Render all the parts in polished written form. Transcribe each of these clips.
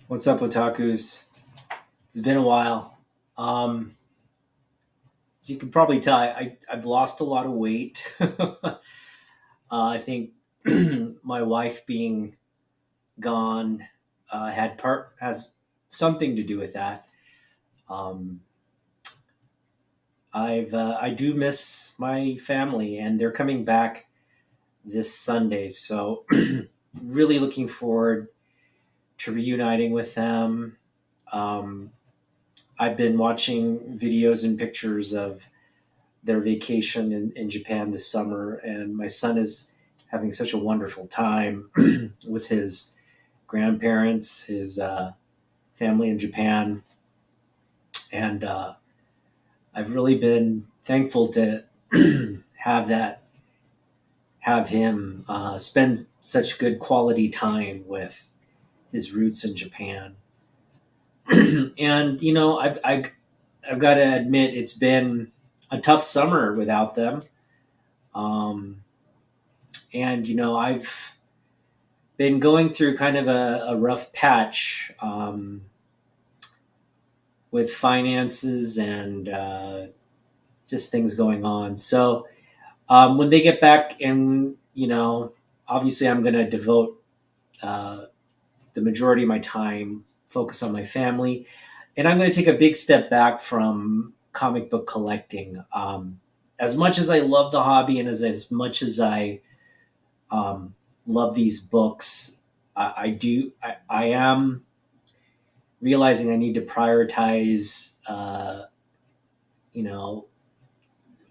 What's up, otakus? It's been a while. Um, as you can probably tell, I've lost a lot of weight. I think my wife being gone had part has something to do with that. Um, I do miss my family, and they're coming back this Sunday. So really looking forward to reuniting with them. Um, I've been watching videos and pictures of their vacation in Japan this summer, and my son is having such a wonderful time with his grandparents, his family in Japan, and I've really been thankful to have that have him spend such good quality time with his roots in Japan. And I've got to admit it's been a tough summer without them. Um, and I've been going through kind of a rough patch with finances and just things going on. So when they get back, and obviously I'm going to devote uh, the majority of my time focus on my family, and I'm going to take a big step back from comic book collecting. As much as I love the hobby, and as much as I um, love these books. I am realizing I need to prioritize, you know,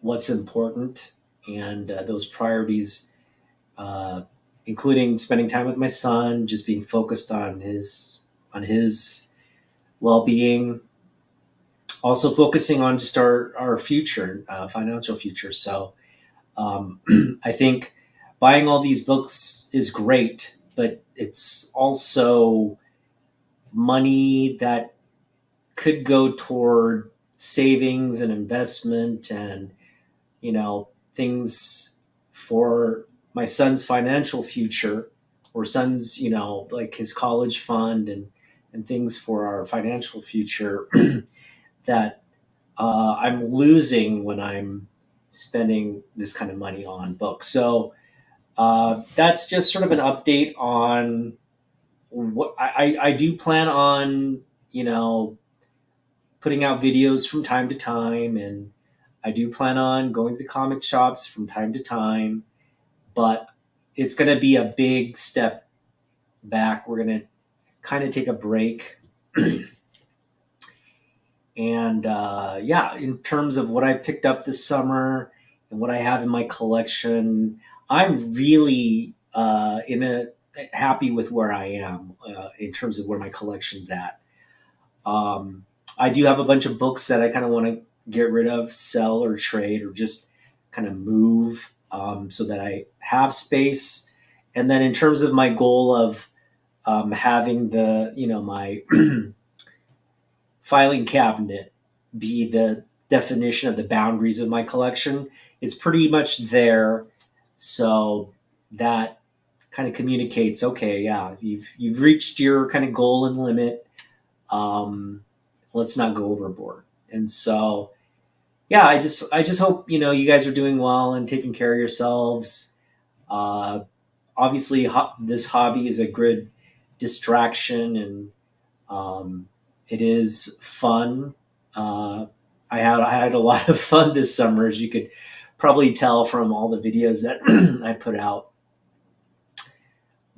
what's important, and those priorities, uh, including spending time with my son, just being focused on his well being, also focusing on just our future, financial future. So um, I think buying all these books is great, but it's also money that could go toward savings and investment and things for my son's financial future, or son's like his college fund, and things for our financial future that I'm losing when I'm spending this kind of money on books. So that's just sort of an update on what I do plan on, you know, putting out videos from time to time, and I do plan on going to the comic shops from time to time, but it's going to be a big step back. We're going to kind of take a break. And yeah, in terms of what I picked up this summer and what I have in my collection, I'm really in a happy with where I am in terms of where my collection's at. Um, I do have a bunch of books that I kind of want to get rid of, sell, or trade, or just kind of move so that I have space. And then in terms of my goal of having my filing cabinet be the definition of the boundaries of my collection, it's pretty much there. So that kind of communicates, okay, yeah, you've reached your kind of goal and limit. Um, let's not go overboard. And so, yeah, I just hope you guys are doing well and taking care of yourselves. Uh, Obviously, this hobby is a good distraction, and it is fun. Uh, I had a lot of fun this summer, as you could probably tell from all the videos that I put out.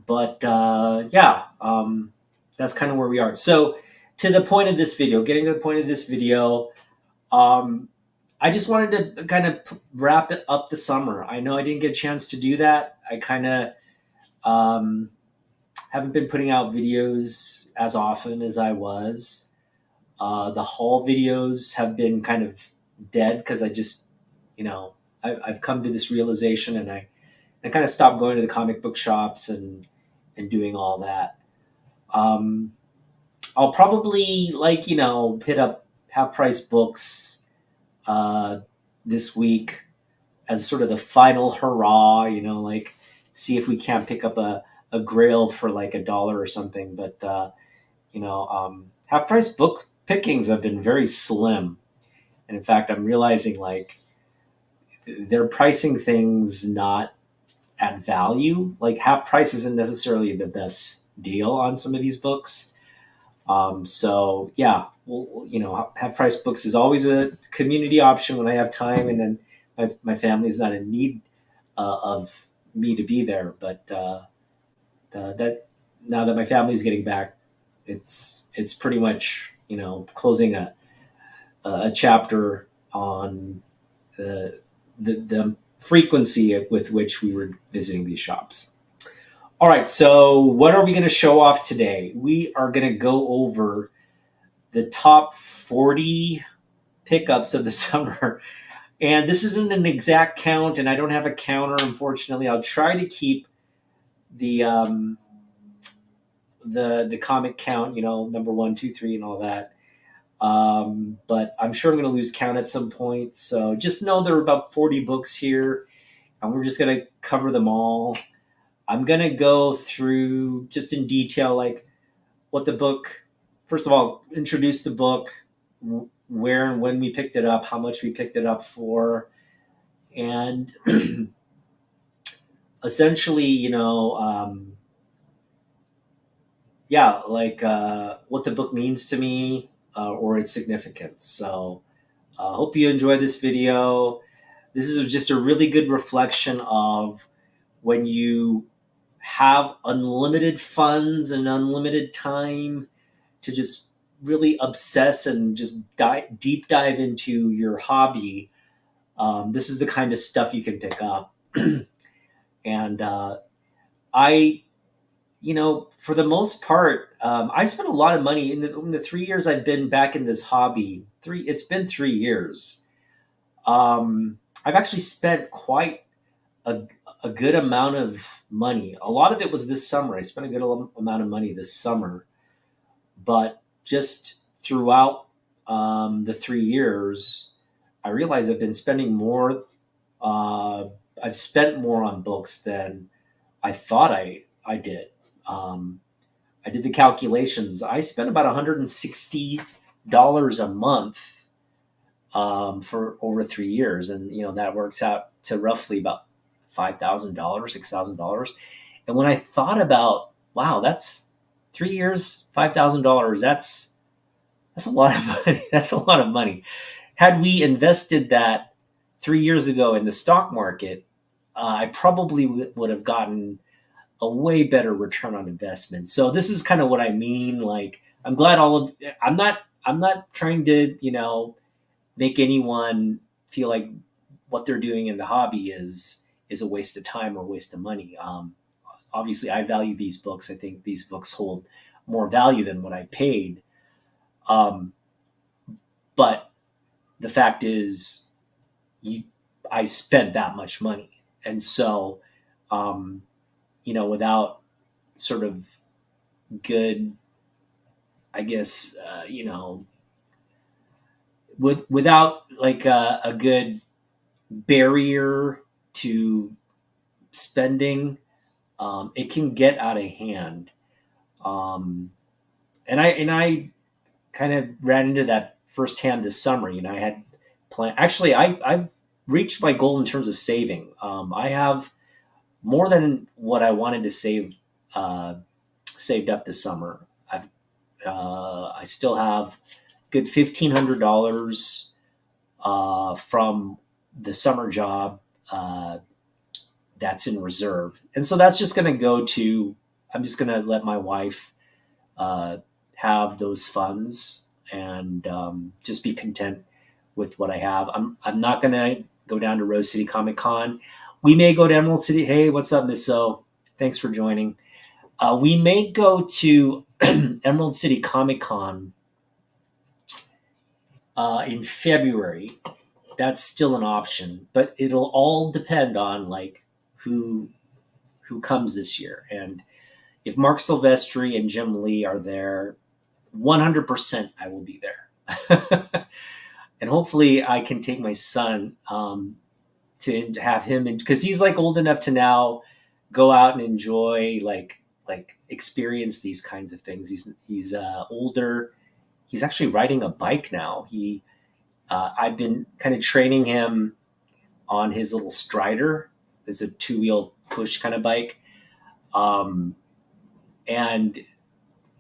But yeah, that's kind of where we are. So, to the point of this video, getting to the point of this video, um, I just wanted to kind of wrap it up the summer. I know I didn't get a chance to do that. I kind of um, haven't been putting out videos as often as I was. The haul videos have been kind of dead because I just, I've come to this realization, and I kind of stopped going to the comic book shops and doing all that. Um, I'll probably hit up half price books uh, this week as sort of the final hurrah. See if we can't pick up a grail for like $1 or something. But Half price book pickings have been very slim. And in fact, I'm realizing like they're pricing things not at value. Like half price isn't necessarily the best deal on some of these books. So yeah, well, half price books is always a community option when I have time, and then my family's not in need of me to be there. But that now that my family's getting back, it's pretty much closing a chapter on the frequency with which we were visiting these shops. All right, so what are we going to show off today? We are going to go over the top 40 pickups of the summer. And this isn't an exact count, and I don't have a counter, unfortunately. I'll try to keep the comic count, number 1, 2, 3, and all that. But I'm sure I'm going to lose count at some point. So just know there are about 40 books here, and we're just going to cover them all. I'm going to go through just in detail, like what the book, first of all, introduce the book, where and when we picked it up, how much we picked it up for, and essentially, what the book means to me or its significance. So I hope you enjoy this video. This is just a really good reflection of when you have unlimited funds and unlimited time to just really obsess and just deep dive into your hobby. This is the kind of stuff you can pick up. And I, for the most part, I spent a lot of money in the 3 years I've been back in this hobby. It's been 3 years. I've actually spent quite a good amount of money. A lot of it was this summer. I spent a good amount of money this summer, but just throughout the 3 years, I realized I've been spending more. I've spent more on books than I thought I did. I did the calculations. I spent about $160 a month for over 3 years, and that works out to roughly about $5,000, $6,000. And when I thought about, wow, that's 3 years, $5,000. That's a lot of money. That's a lot of money. Had we invested that 3 years ago in the stock market, I probably would have gotten a way better return on investment. So this is kind of what I mean. Like, I'm glad I'm not trying to, make anyone feel like what they're doing in the hobby is a waste of time or waste of money. Obviously I value these books. I think these books hold more value than what I paid. But the fact is I spent that much money. And so, without sort of good, I guess, without like a good barrier to spending, it can get out of hand. And I kind of ran into that firsthand this summer. I had planned. Actually, I've reached my goal in terms of saving. I have more than what I wanted to save saved up this summer. I still have good $1,500 from the summer job that's in reserve, and so that's just going to go to. I'm just going to let my wife have those funds and just be content with what I have. I'm not going to go down to Rose City Comic Con. We may go to Emerald City. Hey, what's up, Miss O? Thanks for joining. We may go to Emerald City Comic Con in February. That's still an option, but it'll all depend on like who comes this year. And if Mark Silvestri and Jim Lee are there, 100% I will be there. And hopefully I can take my son to have him, because he's like old enough to now go out and enjoy like like experience these kinds of things. He's older. He's actually riding a bike now. I've been kind of training him on his little Strider. It's a two-wheel push kind of bike. Um, and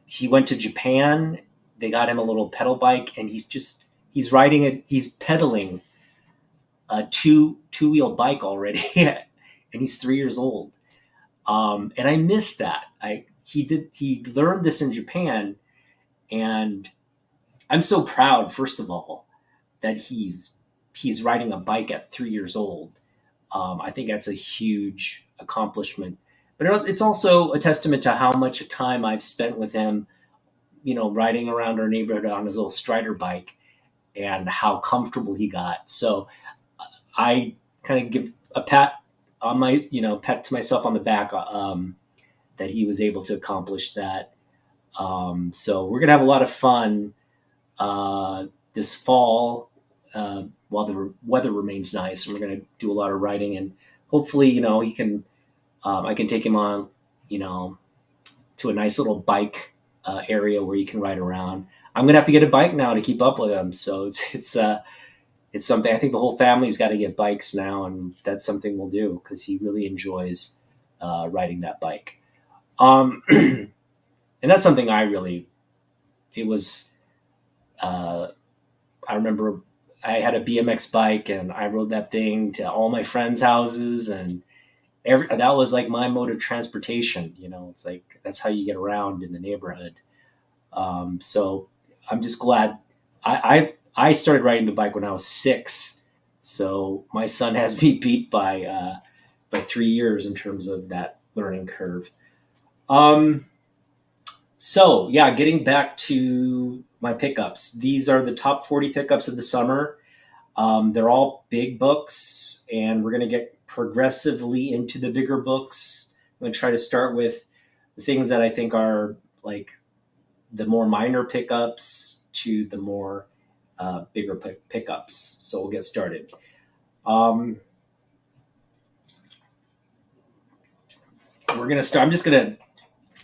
he went to Japan. They got him a little pedal bike, and he's riding it. He's pedaling a two-wheel bike already, and he's 3 years old. And I missed that. He learned this in Japan, and I'm so proud. First of all, that he's riding a bike at 3 years old. I think that's a huge accomplishment. But it's also a testament to how much time I've spent with him, riding around our neighborhood on his little Strider bike, and how comfortable he got. So I kind of give a pat on my, pat to myself on the back, that he was able to accomplish that. So we're gonna have a lot of fun this fall, while the weather remains nice, and we're gonna do a lot of riding, and hopefully, he can. I can take him on, to a nice little bike area where he can ride around. I'm gonna have to get a bike now to keep up with him. So it's something. I think the whole family's got to get bikes now, and that's something we'll do because he really enjoys riding that bike. And that's something I really. It was. I remember I had a BMX bike, and I rode that thing to all my friends' houses, and that was like my mode of transportation. It's like that's how you get around in the neighborhood. So I'm just glad I started riding the bike when I was 6. So my son has me beat by 3 years in terms of that learning curve. So yeah, getting back to my pickups. These are the top 40 pickups of the summer. They're all big books, and we're going to get progressively into the bigger books. I'm going to try to start with the things that I think are like the more minor pickups to the more bigger pickups. So we'll get started. We're going to start.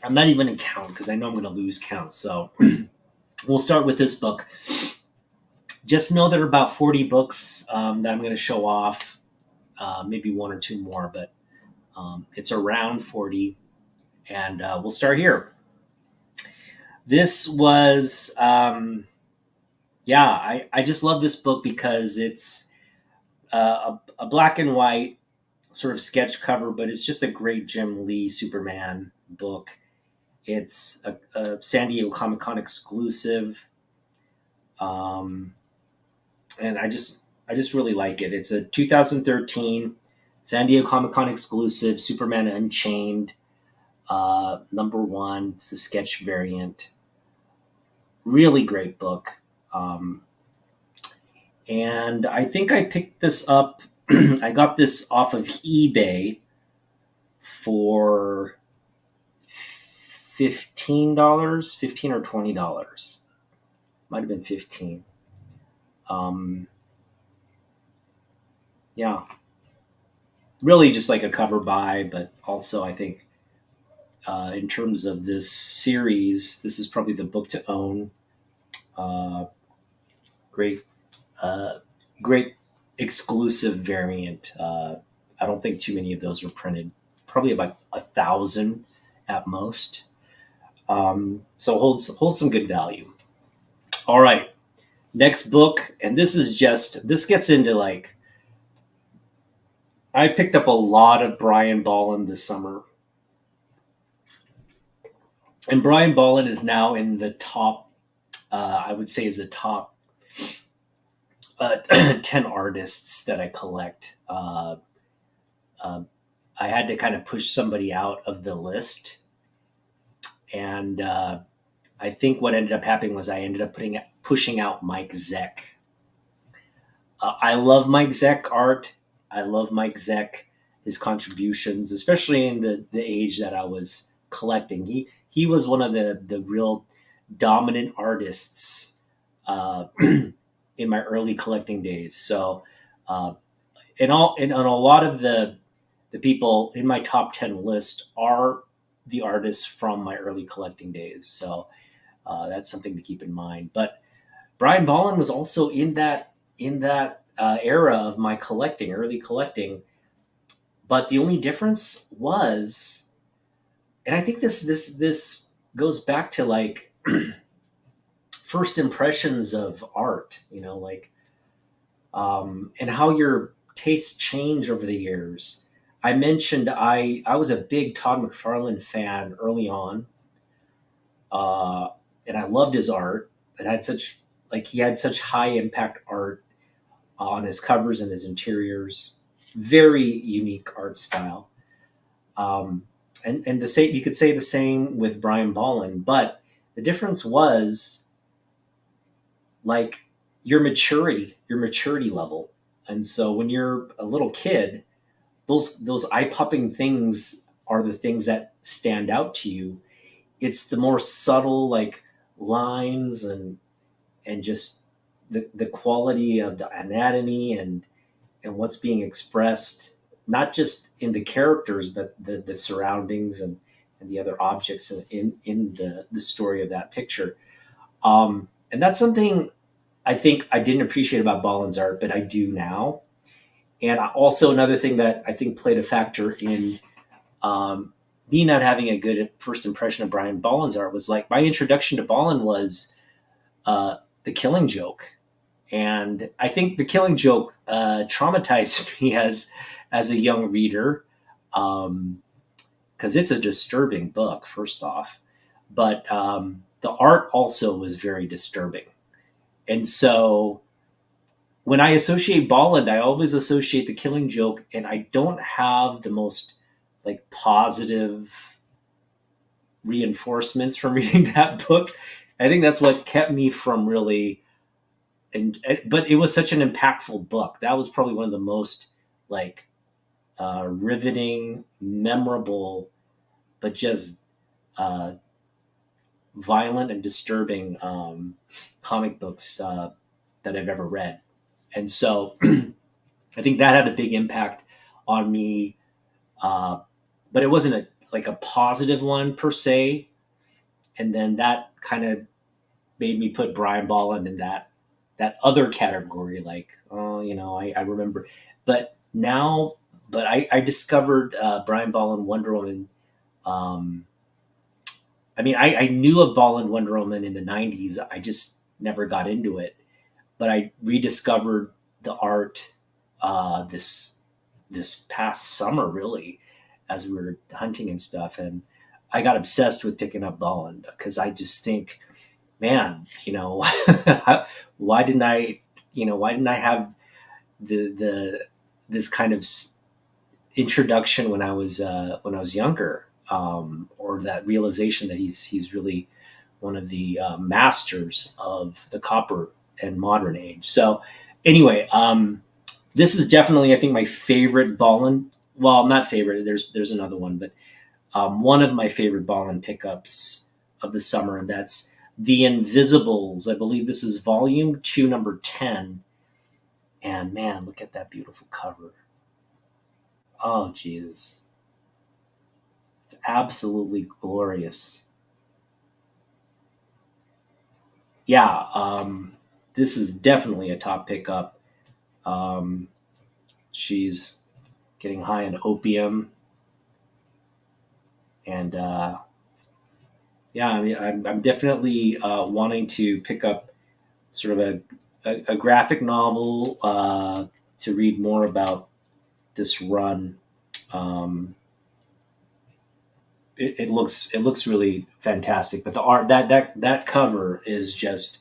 I'm not even going to count because I know I'm going to lose count. So we'll start with this book. Just know there are about 40 books that I'm going to show off, maybe one or two more, but it's around 40. And we'll start here. This was, I just love this book because it's a black and white sort of sketch cover, but it's just a great Jim Lee Superman book. It's a San Diego Comic-Con exclusive. And I just really like it. It's a 2013 San Diego Comic-Con exclusive, Superman Unchained, #1. It's the sketch variant. Really great book. And I think I picked this up. I got this off of eBay for $15, $15 or $20. Might have been 15. Yeah, really just like a cover buy, but also I think in terms of this series, this is probably the book to own. Great, great exclusive variant. I don't think too many of those were printed. Probably about 1,000 at most. So holds some good value. All right. Next book, and this gets into like, I picked up a lot of Brian Bolland this summer. And Brian Bolland is now in the top, I would say is the top 10 artists that I collect. I had to kind of push somebody out of the list. And I think what ended up happening was I ended up pushing out Mike Zeck. I love Mike Zeck art. I love Mike Zeck, his contributions, especially in the age that I was collecting. He was one of the real dominant artists in my early collecting days. So, and a lot of the people in my top 10 list are the artists from my early collecting days. So that's something to keep in mind. But Brian Bolland was also in that era of my collecting, early collecting. But the only difference was, and I think this goes back to like first impressions of art, like and how your tastes change over the years. I mentioned I was a big Todd McFarlane fan early on, uh, and I loved his art. It had such like he had such high impact art on his covers and his interiors. Very unique art style. Um, and the same, you could say the same with Brian Bolland, but the difference was like your maturity level. And so when you're a little kid, those eye popping things are the things that stand out to you. It's the more subtle like lines and just the quality of the anatomy and what's being expressed, not just in the characters, but the surroundings and the other objects in the story of that picture. And that's something I think I didn't appreciate about Bolland's art, but I do now. And also another thing that I think played a factor in um, me not having a good first impression of Brian Bolland's art was like my introduction to Bolland was uh, The Killing Joke, and I think The Killing Joke traumatized me as a young reader because it's a disturbing book. First off, but the art also was very disturbing, and so when I associate Bolland, I always associate The Killing Joke, and I don't have the most like positive reinforcements from reading that book. I think that's what kept me from really but it was such an impactful book. That was probably one of the most like riveting, memorable, but just uh, violent and disturbing comic books that I've ever read. And so I think that had a big impact on me. Uh, but it wasn't like a positive one per se. And then that kind of made me put Brian Bolland in that other category. Like, oh, I remember, but now, but I discovered Brian Bolland Wonder Woman. Um, I mean, I knew of Bolland Wonder Woman in the '90s. I just never got into it. But I rediscovered the art this past summer, really, as we were hunting and stuff, and I got obsessed with picking up Bolland because I just think, man, why didn't I have the this kind of introduction when I was younger, or that realization that he's really one of the masters of the copper and modern age. So anyway, this is definitely I think my favorite Bolland. Well, not favorite. There's another one, but one of my favorite Bolland pickups of the summer, and that's The Invisibles. I believe this is volume 2, number 10. And man, look at that beautiful cover. Oh, Jesus. It's absolutely glorious. Yeah, this is definitely a top pickup. Um, she's getting high in opium. And yeah, I mean, I'm definitely wanting to pick up sort of a graphic novel to read more about this run. Um, it looks really fantastic, but the art that cover is just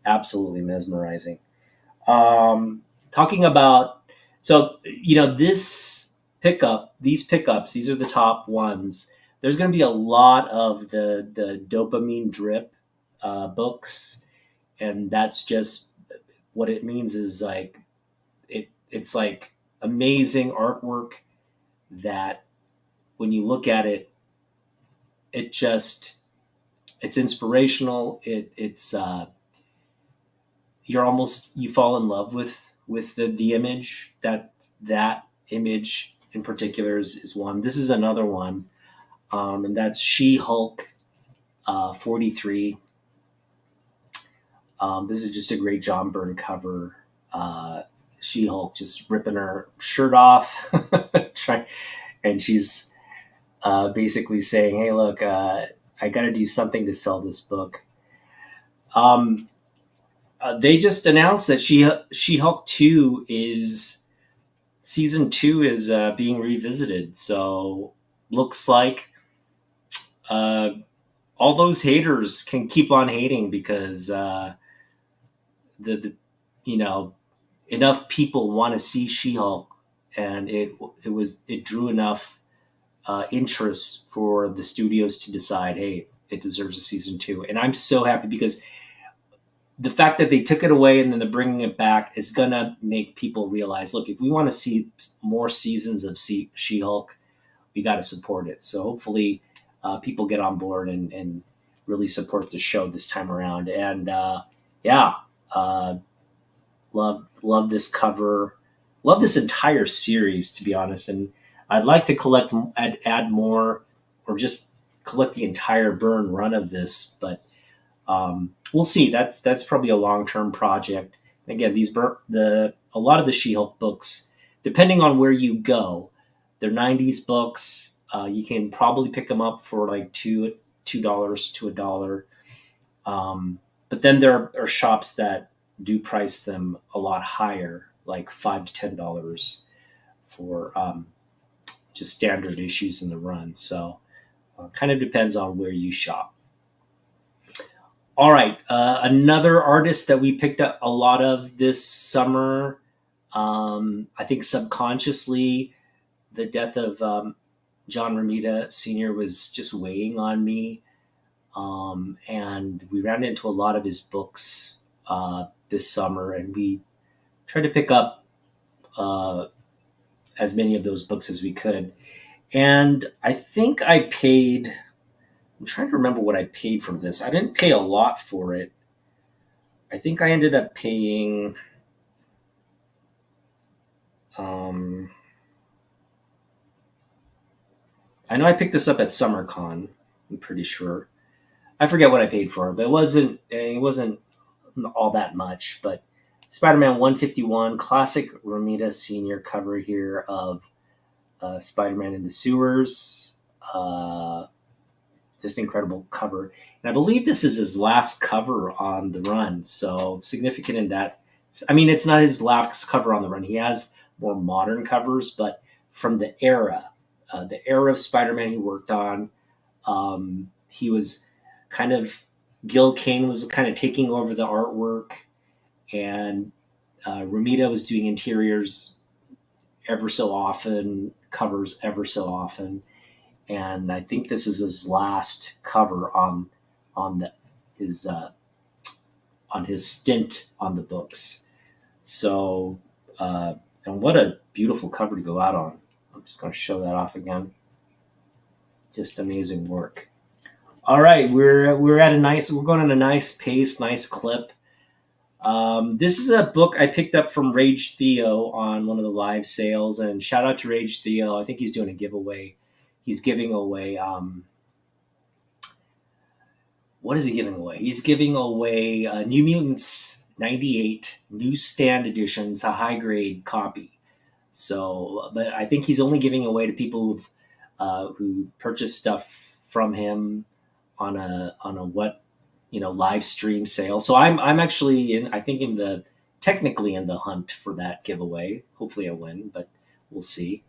absolutely mesmerizing. Talking about this these pickups, these are the top ones. There's going to be a lot of the dopamine drip books, and that's just what it means is like it's like amazing artwork that when you look at it, it just it's inspirational. It's you fall in love with the image. That image in particular is one. This is another one. and that's She-Hulk 43. This is just a great John Byrne cover. Uh, She-Hulk just ripping her shirt off, and she's basically saying, "Hey, look, I got to do something to sell this book." Um, they just announced that She-Hulk 2 is season 2 is being revisited. So looks like uh, all those haters can keep on hating because the you know enough people want to see She-Hulk, and it drew enough interest for the studios to decide, hey, it deserves a season 2. And I'm so happy because the fact that they took it away and then they're bringing it back is gonna make people realize, look, if we want to see more seasons of She-Hulk, we got to support it. So hopefully, people get on board and really support the show this time around. And yeah, uh, love this cover, love this entire series, to be honest. And I'd like to add more, or just collect the entire Byrne run of this, but we'll see. That's probably a long term project. Again, a lot of the She-Hulk books, depending on where you go, they're '90s books. You can probably pick them up for like $2 to $1. But then there are shops that do price them a lot higher, like $5 to $10 for just standard issues in the run. So kind of depends on where you shop. All right, another artist that we picked up a lot of this summer. I think subconsciously, the death of John Romita Sr. was just weighing on me, and we ran into a lot of his books this summer, and we tried to pick up as many of those books as we could. And I think I paid. I'm trying to remember what I paid for this. I didn't pay a lot for it. I think I ended up paying. Um, I know I picked this up at SummerCon. I'm pretty sure. I forget what I paid for it, but it wasn't all that much. But Spider-Man 151, classic Romita Senior cover here of Spider-Man in the sewers. Just incredible cover, and I believe this is his last cover on the run. So significant in that. I mean, it's not his last cover on the run. He has more modern covers, but from the era of Spider-Man he worked on, he was kind of Gil Kane was kind of taking over the artwork, and Romita was doing interiors ever so often, covers ever so often, and I think this is his last cover on the his on his stint on the books. So, and what a beautiful cover to go out on. I'm just going to show that off again. Just amazing work. All right, we're going at a nice pace, nice clip. This is a book I picked up from Rage Theo on one of the live sales, and shout out to Rage Theo. I think he's doing a giveaway. He's giving away. What is he giving away? He's giving away New Mutants '98 newsstand edition. It's a high grade copy. So, but I think he's only giving away to people who purchase stuff from him on a live stream sale. So I'm actually I think technically in the hunt for that giveaway. Hopefully I win, but we'll see.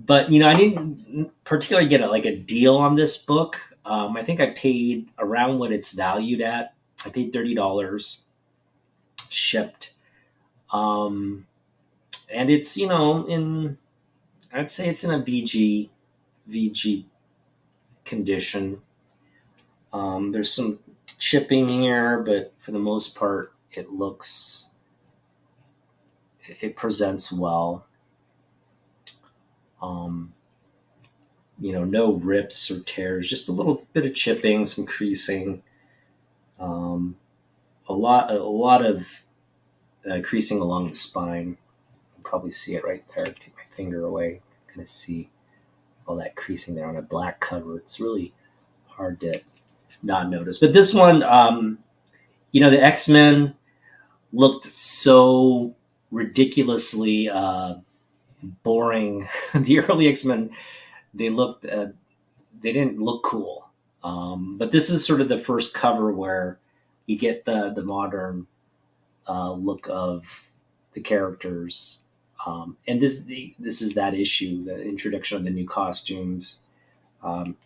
But I didn't particularly get a deal on this book. I think I paid around what it's valued at. I paid $30 shipped, and it's in I'd say it's in a VG condition. There's some chipping here, but for the most part, it presents well. No rips or tears, just a little bit of chipping, some creasing, a lot of creasing along the spine. You can probably see it right there. Take my finger away, kind of see. all that creasing there on a black cover. It's really hard to not notice. But this one, the X-Men looked so ridiculously boring. The early X-Men, they looked, they didn't look cool. But this is sort of the first cover where you get the modern look of the characters. And this is that issue, the introduction of the new costumes. Um,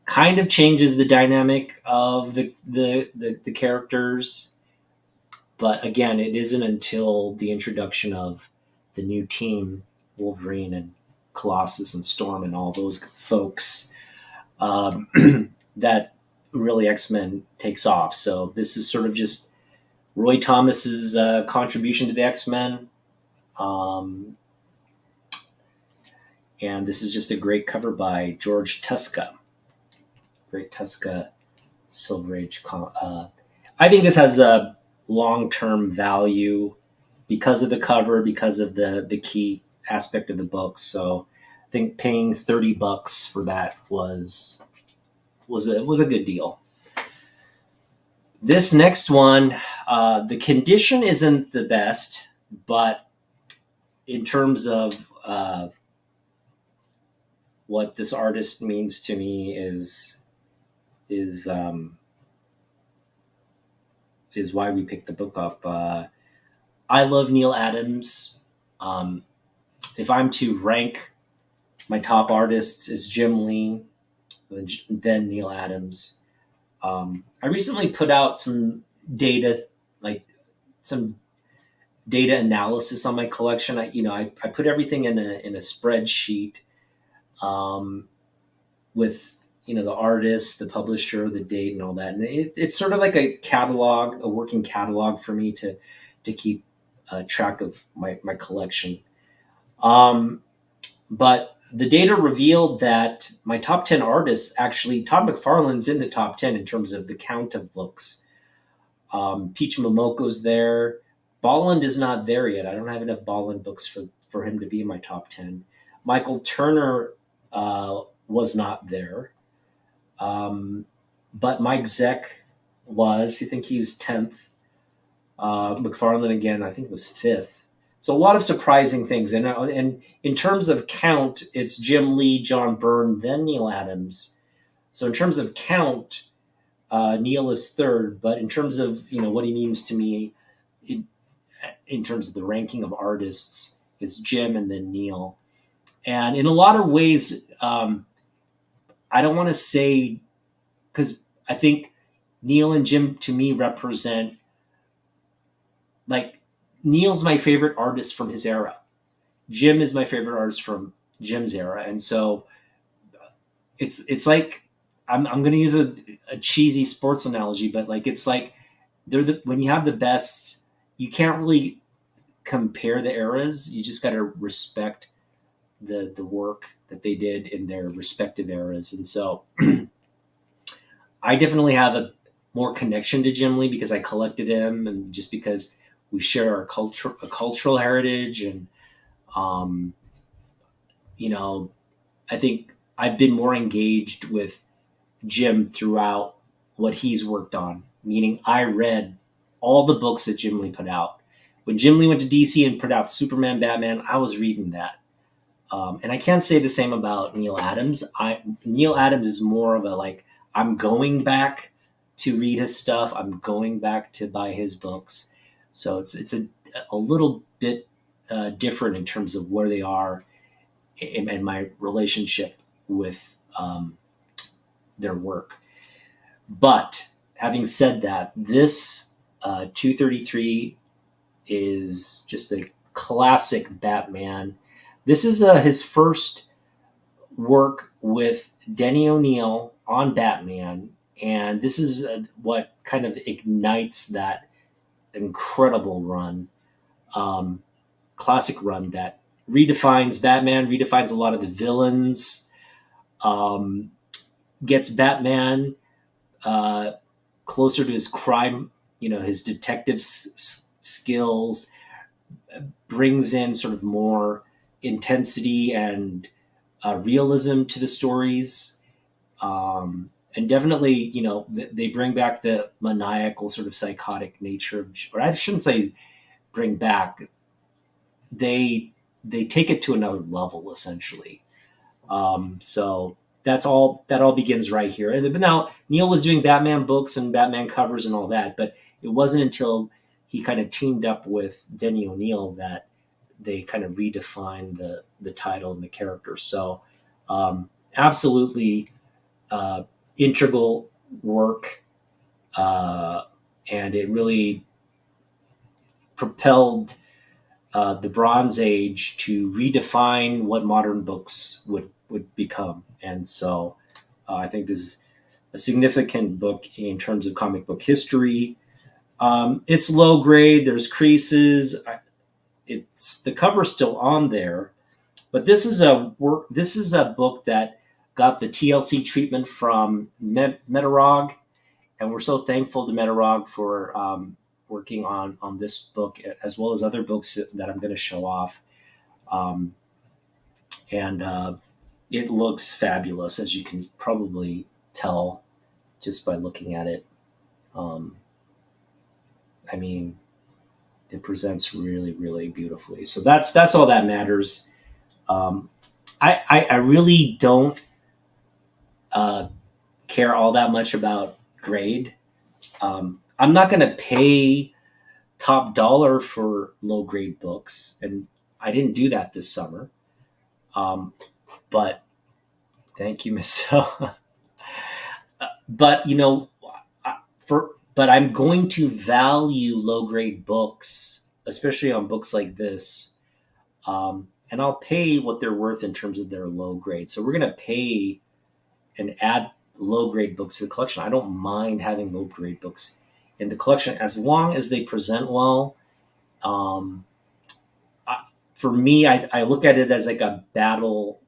Kind of changes the dynamic of the characters, but again, it isn't until the introduction of the new team, Wolverine and Colossus and Storm and all those folks, that really X-Men takes off. So this is sort of just Roy Thomas's contribution to the X-Men. Um, and this is just a great cover by George Tuska. Great Tuska Silver Age. I think this has a long-term value because of the cover, because of the key aspect of the book. So I think paying $30 for that was a good deal. This next one, the condition isn't the best, but in terms of what this artist means to me is is why we picked the book up. I love Neil Adams. Um, if I'm to rank my top artists, is Jim Lee, then Neil Adams. I recently put out some data, like some data analysis on my collection. I put everything in a spreadsheet, um, with the artist, the publisher, the date, and all that. And it's sort of like a catalog, a working catalog for me to keep track of my collection. Um, but the data revealed that my top 10 artists, actually, Todd McFarlane's in the top 10 in terms of the count of books. Peach Momoko's there. Bolland is not there yet. I don't have enough Bolland books for him to be in my top 10. Michael Turner was not there. But Mike Zeck was. I think he was 10th. McFarlane, again, I think it was 5th. So a lot of surprising things. And in terms of count, it's Jim Lee, John Byrne, then Neil Adams. So in terms of count, Neil is 3rd. But in terms of what he means to me, in terms of the ranking of artists, it's Jim and then Neil. And in a lot of ways, I don't want to say, because I think Neil and Jim to me represent, like, Neil's my favorite artist from his era. Jim is my favorite artist from Jim's era. And so it's like, I'm going to use a cheesy sports analogy, but like, it's like when you have the best, you can't really compare the eras. You just got to respect the work that they did in their respective eras. And so I definitely have a more connection to Jim Lee because I collected him, and just because we share our cultural heritage. And um, I think I've been more engaged with Jim throughout what he's worked on, meaning I read all the books that Jim Lee put out. When Jim Lee went to DC and put out Superman, Batman, I was reading that. And I can't say the same about Neil Adams. Neil Adams is more of a, like, I'm going back to read his stuff. I'm going back to buy his books. So it's a little bit different in terms of where they are in my relationship with their work. But having said that, this 233 is just a classic Batman. This is his first work with Denny O'Neil on Batman, and this is what kind of ignites that incredible run, um, classic run that redefines Batman, redefines a lot of the villains, um, gets Batman uh, closer to his crime, his detective skills, brings in sort of more intensity and realism to the stories. And definitely, they bring back the maniacal sort of psychotic nature of, or I shouldn't say bring back, they take it to another level essentially. So that all begins right here. And but now Neil was doing Batman books and Batman covers and all that, but it wasn't until he kind of teamed up with Denny O'Neil that they kind of redefined the title and the character. So absolutely integral work, uh, and it really propelled the Bronze Age to redefine what modern books would become. And so I think this is a significant book in terms of comic book history. It's low grade. There's creases. It's the cover's still on there, but this is a work. This is a book that got the TLC treatment from Metarog, and we're so thankful to Metarog for working on this book as well as other books that I'm going to show off. Um, and it looks fabulous, as you can probably tell just by looking at it. Um, I mean, it presents really, really beautifully. So that's all that matters. Um, I really don't uh, care all that much about grade. I'm not going to pay top dollar for low grade books, and I didn't do that this summer. Um, but thank you, Miss. But but I'm going to value low grade books, especially on books like this, and I'll pay what they're worth in terms of their low grade. So we're going to pay and add low grade books to the collection. I don't mind having low grade books in the collection as long as they present well. Um, for me, I look at it as like a battle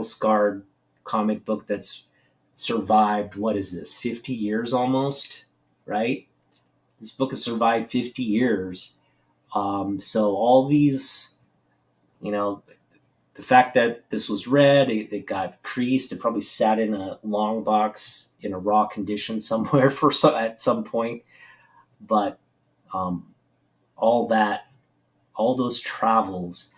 scarred comic book that's survived. What is this? 50 years almost, right? This book has survived 50 years. So all these, you know, the fact that this was red, it got creased. It probably sat in a long box in a raw condition somewhere at some point. But um, all that, all those travels.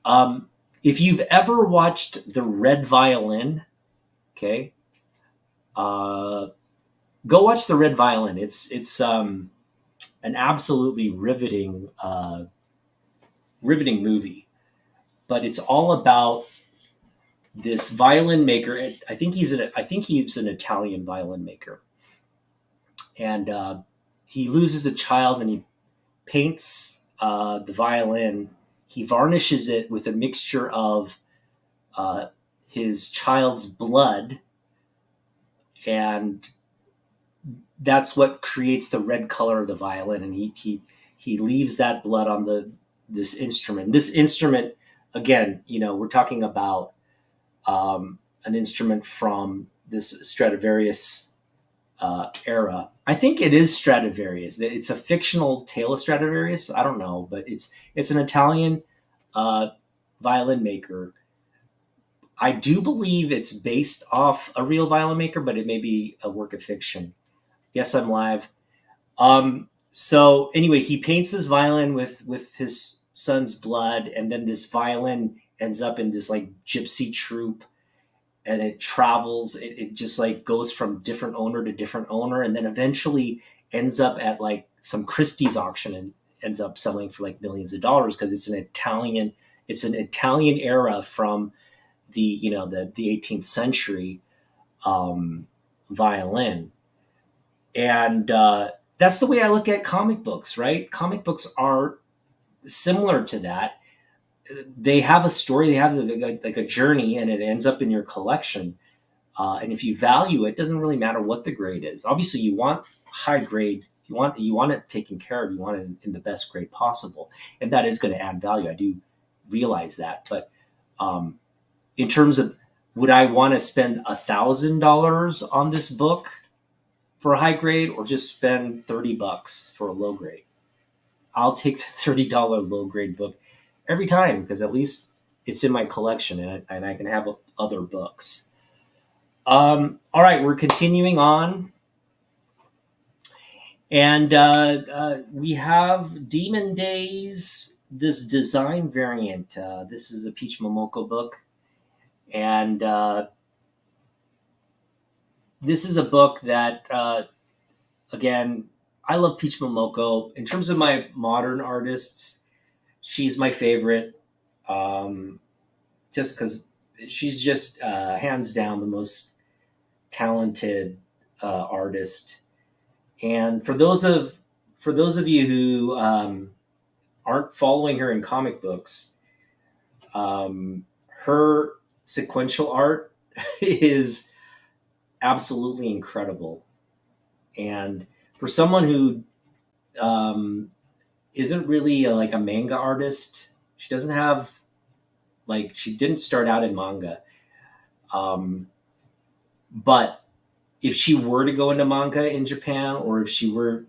Um, if you've ever watched The Red Violin, okay, uh, go watch The Red Violin. It's an absolutely riveting movie, but it's all about this violin maker. I think he's an Italian violin maker, and he loses a child, and he paints the violin. He varnishes it with a mixture of uh, his child's blood, and that's what creates the red color of the violin. And he leaves that blood on the this instrument. This instrument, again, we're talking about an instrument from this Stradivarius era. I think it is Stradivarius. It's a fictional tale of Stradivarius. I don't know, but it's an Italian uh, violin maker. I do believe it's based off a real violin maker, but it may be a work of fiction. Yes, I'm live. So anyway, he paints this violin with his son's blood, and then this violin ends up in this like gypsy troupe, and it travels. It just like goes from different owner to different owner, and then eventually ends up at like some Christie's auction and ends up selling for like millions of dollars because it's an Italian era from the 18th century violin. And that's the way I look at comic books, right? Comic books are similar to that. They have a story, they have like a journey, and it ends up in your collection. And if you value it, doesn't really matter what the grade is. Obviously, you want high grade. You want it taken care of. You want it in the best grade possible, and that is going to add value. I do realize that, but in terms of, would I want to spend $1,000 on this book for a high grade, or just spend $30 for a low grade? I'll take the $30 low grade book every time, because at least it's in my collection, and I can have other books. All right, we're continuing on, and we have Demon Days. This design variant. This is a Peach Momoko book, and this is a book that again, I love Peach Momoko. In terms of my modern artists, she's my favorite. Um, just because she's just hands down the most talented artist. And for those of you who aren't following her in comic books, her sequential art is absolutely incredible. And for someone who um, isn't really like a manga artist, she doesn't have like she didn't start out in manga. Um, but if she were to go into manga in Japan, or if she were,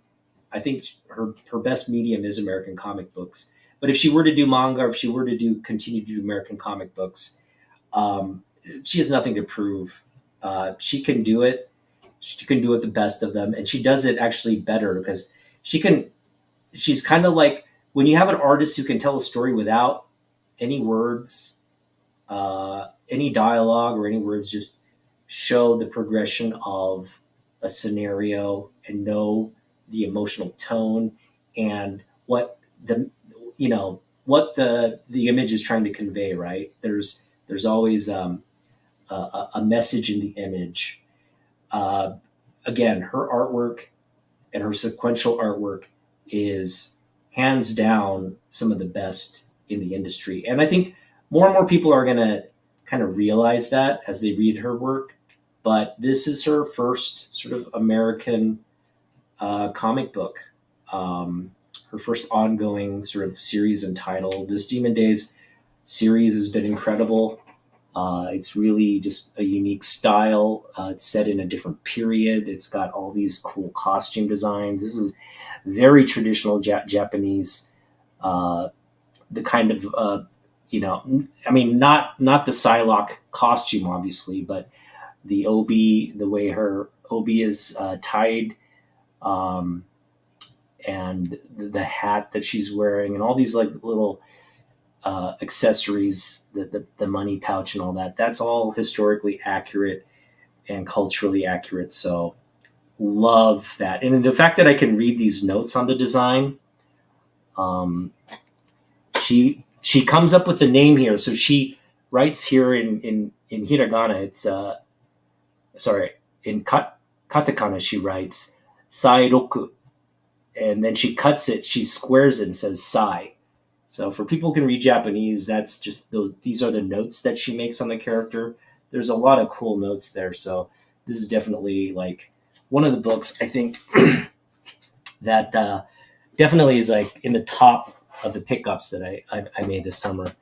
I think her best medium is American comic books. But if she were to do manga, or if she were to continue to do American comic books, um, she has nothing to prove. She can do it. She can do it the best of them, and she does it actually better because she can. She's kind of like when you have an artist who can tell a story without any words, any dialogue or any words, just show the progression of a scenario and know the emotional tone and what the what the image is trying to convey. Right? There's always a message in the image. Uh, Again, her artwork and her sequential artwork is hands down some of the best in the industry. And I think more and more people are going to kind of realize that as they read her work. But this is her first sort of American comic book, um, her first ongoing sort of series and title. This Demon Days series has been incredible. It's really just a unique style. It's set in a different period. It's got all these cool costume designs. This is very traditional Japanese, uh, the kind of I mean, not the Psylocke costume, obviously, but the obi, the way her obi is tied, um, and the hat that she's wearing, and all these like little accessories, the money pouch and all that. That's all historically accurate and culturally accurate. So love that, and the fact that I can read these notes on the design. Um, she comes up with the name here, so she writes here in hiragana. It's sorry, in katakana she writes sai roku, and then she cuts it. She squares it and says sai. So for people who can read Japanese, that's just those. These are the notes that she makes on the character. There's a lot of cool notes there. So this is definitely like one of the books I think that definitely is like in the top of the pickups that I made this summer.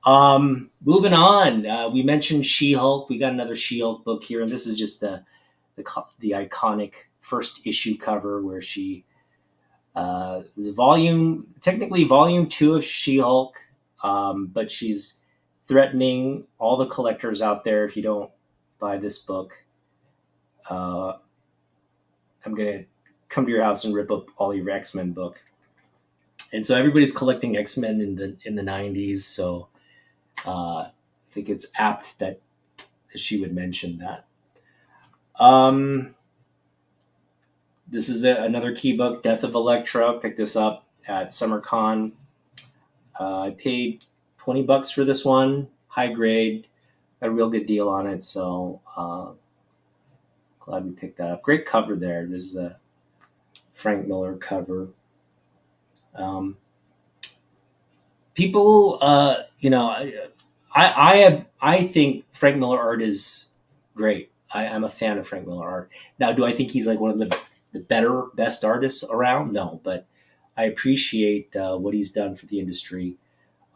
Moving on, we mentioned She-Hulk. We got another She-Hulk book here, and this is just the iconic first issue cover where she is technically volume 2 of She-Hulk, but she's threatening all the collectors out there. If you don't buy this book, I'm gonna come to your house and rip up all your X-Men book. And so everybody's collecting X-Men in the 90s. So I think it's apt that she would mention that. This is another key book, Death of Elektra. Picked this up at SummerCon. I paid $20 for this one, high grade, got a real good deal on it. So glad we picked that up. Great cover there. There's a Frank Miller cover. People, I think Frank Miller art is great. I'm a fan of Frank Miller art. Now, do I think he's like one of the best artists around? No, but I appreciate what he's done for the industry.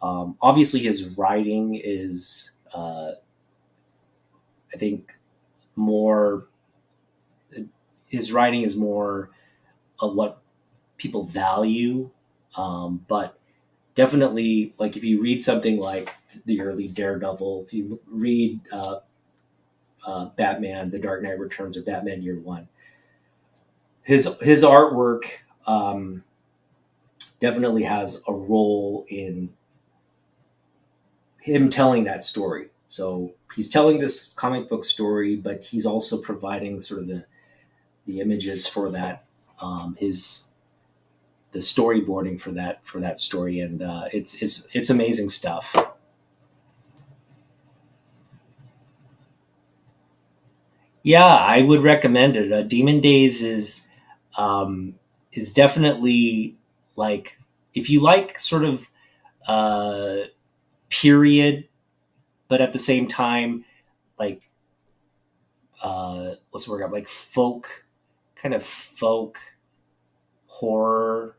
Obviously, his writing is, I think, more. His writing is more of what people value, but definitely, like if you read something like the early Daredevil, if you read Batman, The Dark Knight Returns, or Batman Year One, his artwork definitely has a role in him telling that story. So he's telling this comic book story, but he's also providing sort of the images for that, his the storyboarding for that story, and it's amazing stuff. Yeah, I would recommend it. Demon Days is definitely, like, if you like sort of uh, period, but at the same time, like, what's the word? Like folk, kind of folk horror,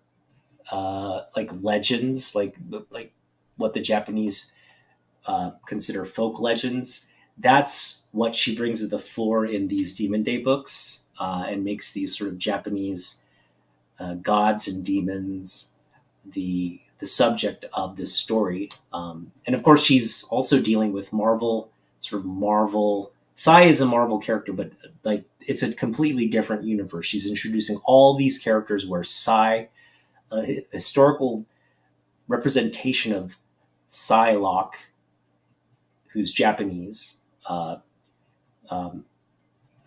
like legends, like what the Japanese consider folk legends. That's what she brings to the fore in these Demon Day books, and makes these sort of Japanese gods and demons the subject of this story. And of course, she's also dealing with Marvel, sort of Marvel. Sai is a Marvel character, but like it's a completely different universe. She's introducing all these characters where Sai, a historical representation of Psylocke, who's Japanese, uh, um,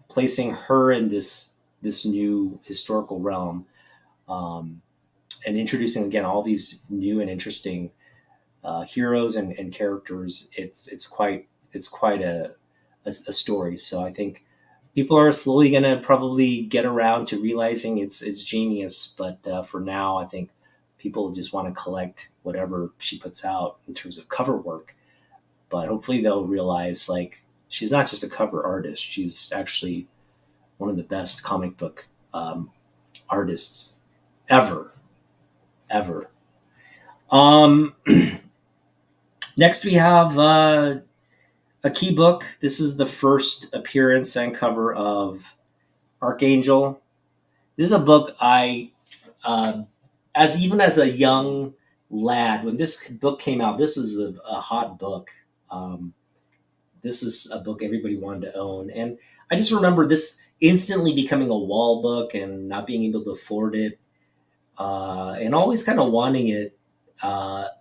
placing her in this new historical realm, um, and introducing again all these new and interesting heroes and characters. It's quite a story. So I think people are slowly going to probably get around to realizing it's genius. But for now, I think people just want to collect whatever she puts out in terms of cover work. But hopefully they'll realize, like, she's not just a cover artist; she's actually one of the best comic book artists ever, ever. Um, Next, we have a key book. This is the first appearance and cover of Archangel. This is a book uh, as even as a young lad, when this book came out, this is a hot book. Um, this is a book everybody wanted to own, and I just remember this instantly becoming a wall book and not being able to afford it, and always kind of wanting it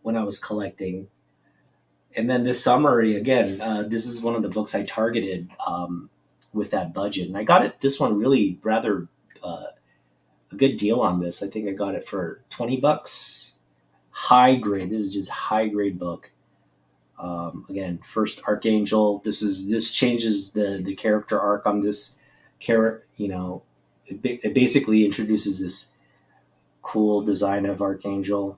when I was collecting. And then this summer, again, this is one of the books I targeted with that budget, and I got it. This one really rather a good deal on this. I think I got it for $20. High grade. This is just high grade book. Again, first Archangel. This changes the character arc on this character. It basically introduces this cool design of Archangel.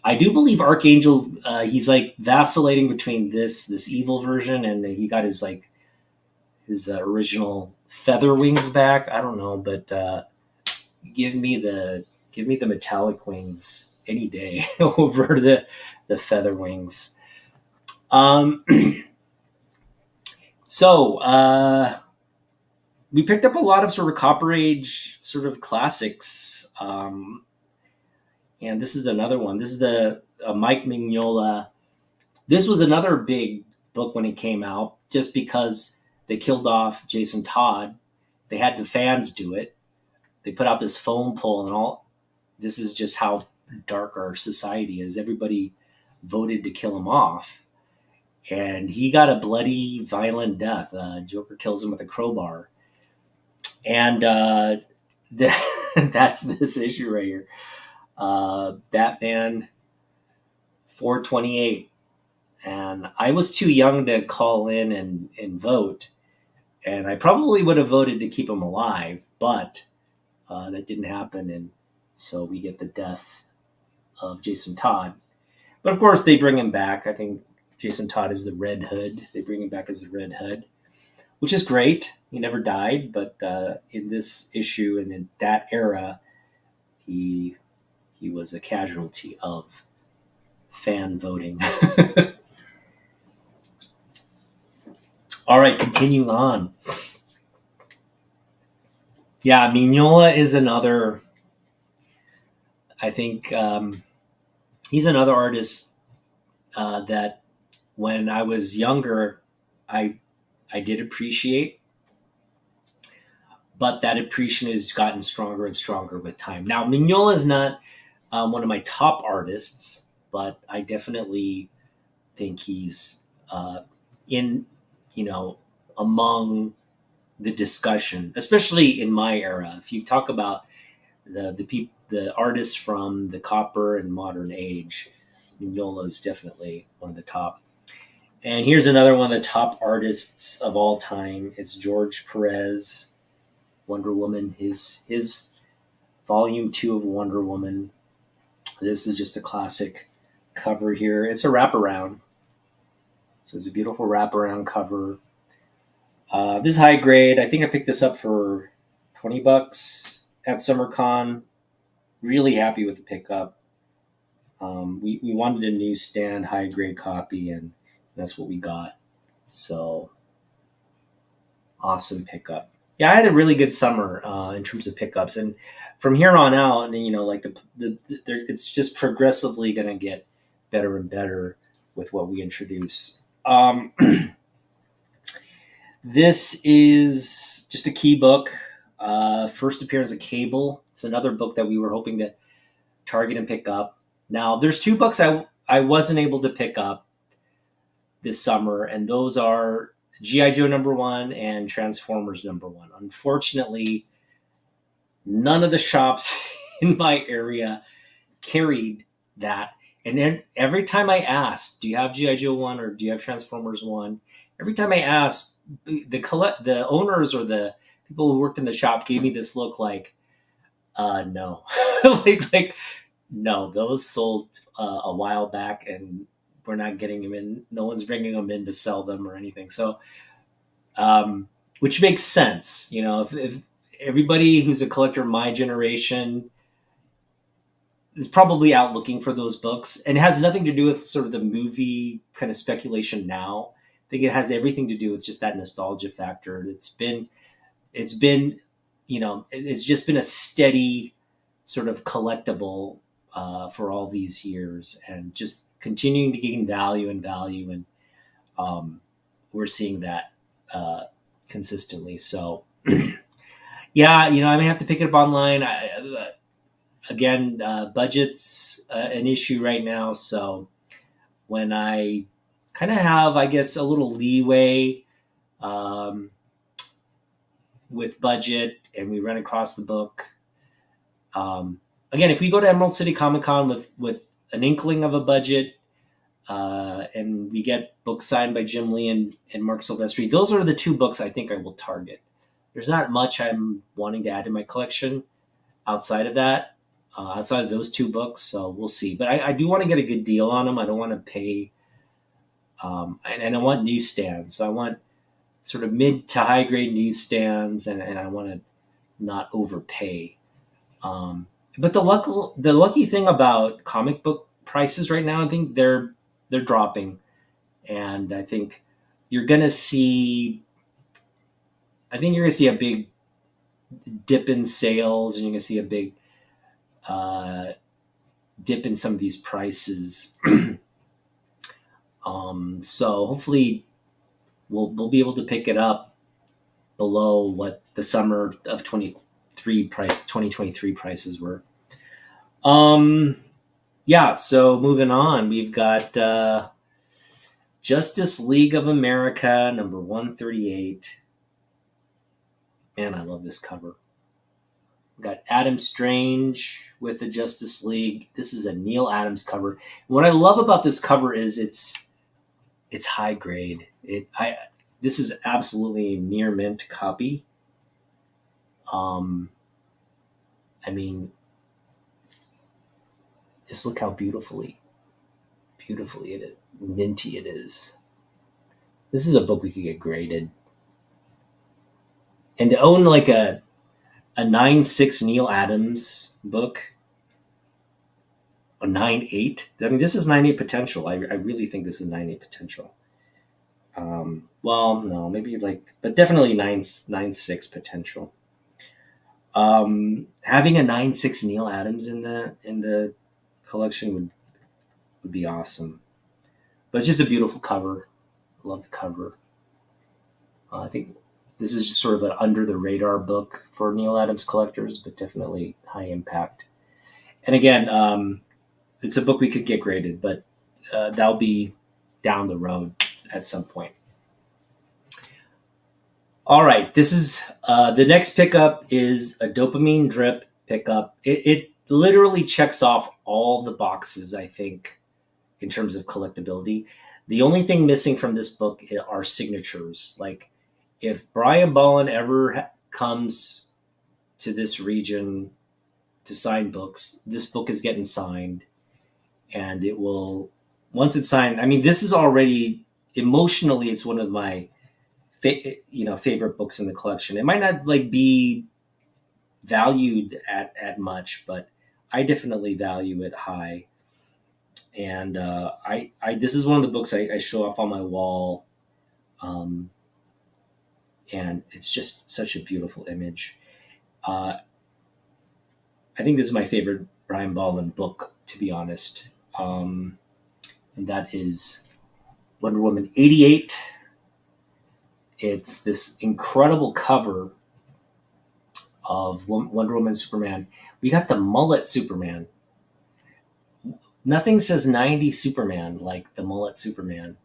I do believe Archangel. He's like vacillating between this evil version, and he got his original feather wings back. I don't know, but give me the metallic wings any day over the feather wings. Um, so we picked up a lot of sort of Copper Age sort of classics. And this is another one. This is the Mike Mignola. This was another big book when it came out, just because they killed off Jason Todd. They had the fans do it. They put out this phone poll and all. This is just how dark our society is. Everybody voted to kill him off, and he got a bloody, violent death. Joker kills him with a crowbar, and that's this issue right here. Batman 428. And I was too young to call in and vote, and I probably would have voted to keep him alive, but that didn't happen, and so we get the death of Jason Todd. But of course, they bring him back. I think Jason Todd is the Red Hood. They bring him back as the Red Hood, which is great. He never died, but in this issue and in that era, he was a casualty of fan voting. All right, continuing on. Yeah, Mignola is another. I think he's another artist that when I was younger, I I did appreciate, but that appreciation has gotten stronger and stronger with time. Now, Mignola is not one of my top artists, but I definitely think he's in, you know, among the discussion, especially in my era. If you talk about the artists from the copper and modern age, Mignola is definitely one of the top. And here's another one of the top artists of all time. It's George Perez, Wonder Woman. His volume 2 of Wonder Woman. This is just a classic cover here. It's a wraparound. So it's a beautiful wraparound cover. This is high grade. I think I picked this up for $20 at SummerCon. Really happy with the pickup. We wanted a newsstand high grade copy, and that's what we got. So awesome pickup. Yeah, I had a really good summer in terms of pickups, and from here on out, and like it's just progressively going to get better and better with what we introduce. This is just a key book. First appearance of Cable. It's another book that we were hoping to target and pick up. Now, there's two books I wasn't able to pick up this summer, and those are G.I. Joe #1 and Transformers #1. Unfortunately, none of the shops in my area carried that. And then every time I asked, do you have G.I. Joe 1 or do you have Transformers 1? Every time I asked, the owners or the people who worked in the shop gave me this look like, no. like, no, those sold a while back and we're not getting them in. No one's bringing them in to sell them or anything. So, which makes sense. If everybody who's a collector my generation is probably out looking for those books, and it has nothing to do with sort of the movie kind of speculation now. I think it has everything to do with just that nostalgia factor. It's been, it's just been a steady sort of collectible for all these years, and just continuing to gain value and value, and we're seeing that consistently. So, yeah, I may have to pick it up online. Again, budget's an issue right now. So when I kind of have, I guess, a little leeway um, with budget and we run across the book, again, if we go to Emerald City Comic Con with an inkling of a budget and we get books signed by Jim Lee and Mark Silvestri, those are the two books I think I will target. There's not much I'm wanting to add to my collection outside of that. Outside of those two books, so we'll see. But I do want to get a good deal on them. I don't want to pay, and I want newsstands. So I want sort of mid to high grade newsstands, and I want to not overpay. But the lucky thing about comic book prices right now, I think they're dropping, and I think you're gonna see. I think you're gonna see a big dip in sales, and you're gonna see a big dip in some of these prices. So hopefully we'll be able to pick it up below what the summer of 2023 prices were. Yeah, so moving on, we've got Justice League of America #138. Man, I love this cover. We've got Adam Strange with the Justice League. This is a Neil Adams cover. And what I love about this cover is it's high grade. This is absolutely a near mint copy. I mean, just look how beautifully minty it is. This is a book we could get graded, and to own like a 9.6 Neil Adams book, a 9.8. I mean, this is 9.8 potential. I really think this is 9.8 potential. Well, no, maybe but definitely 9.6 potential. Having a 9.6 Neil Adams in the collection would be awesome. But it's just a beautiful cover. I love the cover. I think this is just sort of an under the radar book for Neal Adams collectors, but definitely high impact. And again, it's a book we could get graded, but that'll be down the road at some point. All right, this is the next pickup is a dopamine drip pickup. It literally checks off all the boxes, I think, in terms of collectability. The only thing missing from this book are signatures. Like, if Brian Bolland ever comes to this region to sign books, this book is getting signed, and it will, once it's signed. I mean, this is already emotionally, it's one of my favorite books in the collection. It might not like be valued at much, but I definitely value it high. And I this is one of the books I show off on my wall, and it's just such a beautiful image. I think this is my favorite Brian Bolland book, to be honest, and that is Wonder Woman 88. It's this incredible cover of Wonder Woman Superman. We got the mullet Superman. Nothing says 90s Superman like the mullet Superman.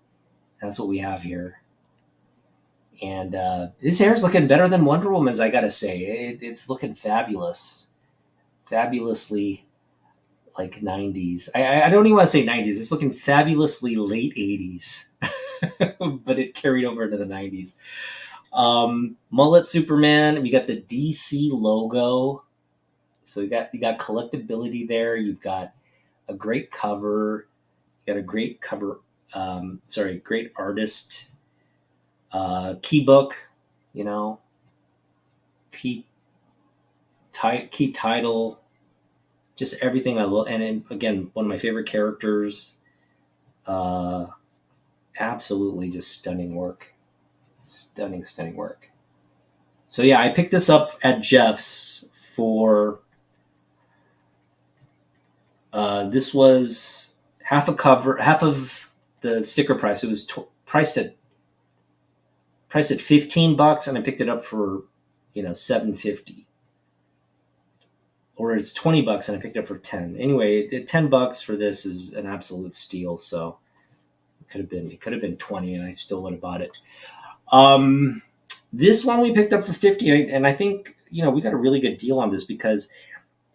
That's what we have here. And his hair's looking better than Wonder Woman's, I gotta say. It's looking fabulous. Fabulously like 90s. I don't even want to say 90s. It's looking fabulously late 80s. But it carried over into the 90s. Mullet Superman. We got the DC logo. So you got collectability there. You've got a great cover. You got a great cover. Great artist. Key book. Key title. Just everything I love. And again, one of my favorite characters. Absolutely just stunning work. Stunning work. So yeah, I picked this up at Jeff's for this was half of the sticker price. It was priced at $15, and I picked it up for $7.50. Or it's $20, and I picked it up for $10. Anyway, $10 for this is an absolute steal. So it could have been 20, and I still would have bought it. This one we picked up for 50, and I think we got a really good deal on this because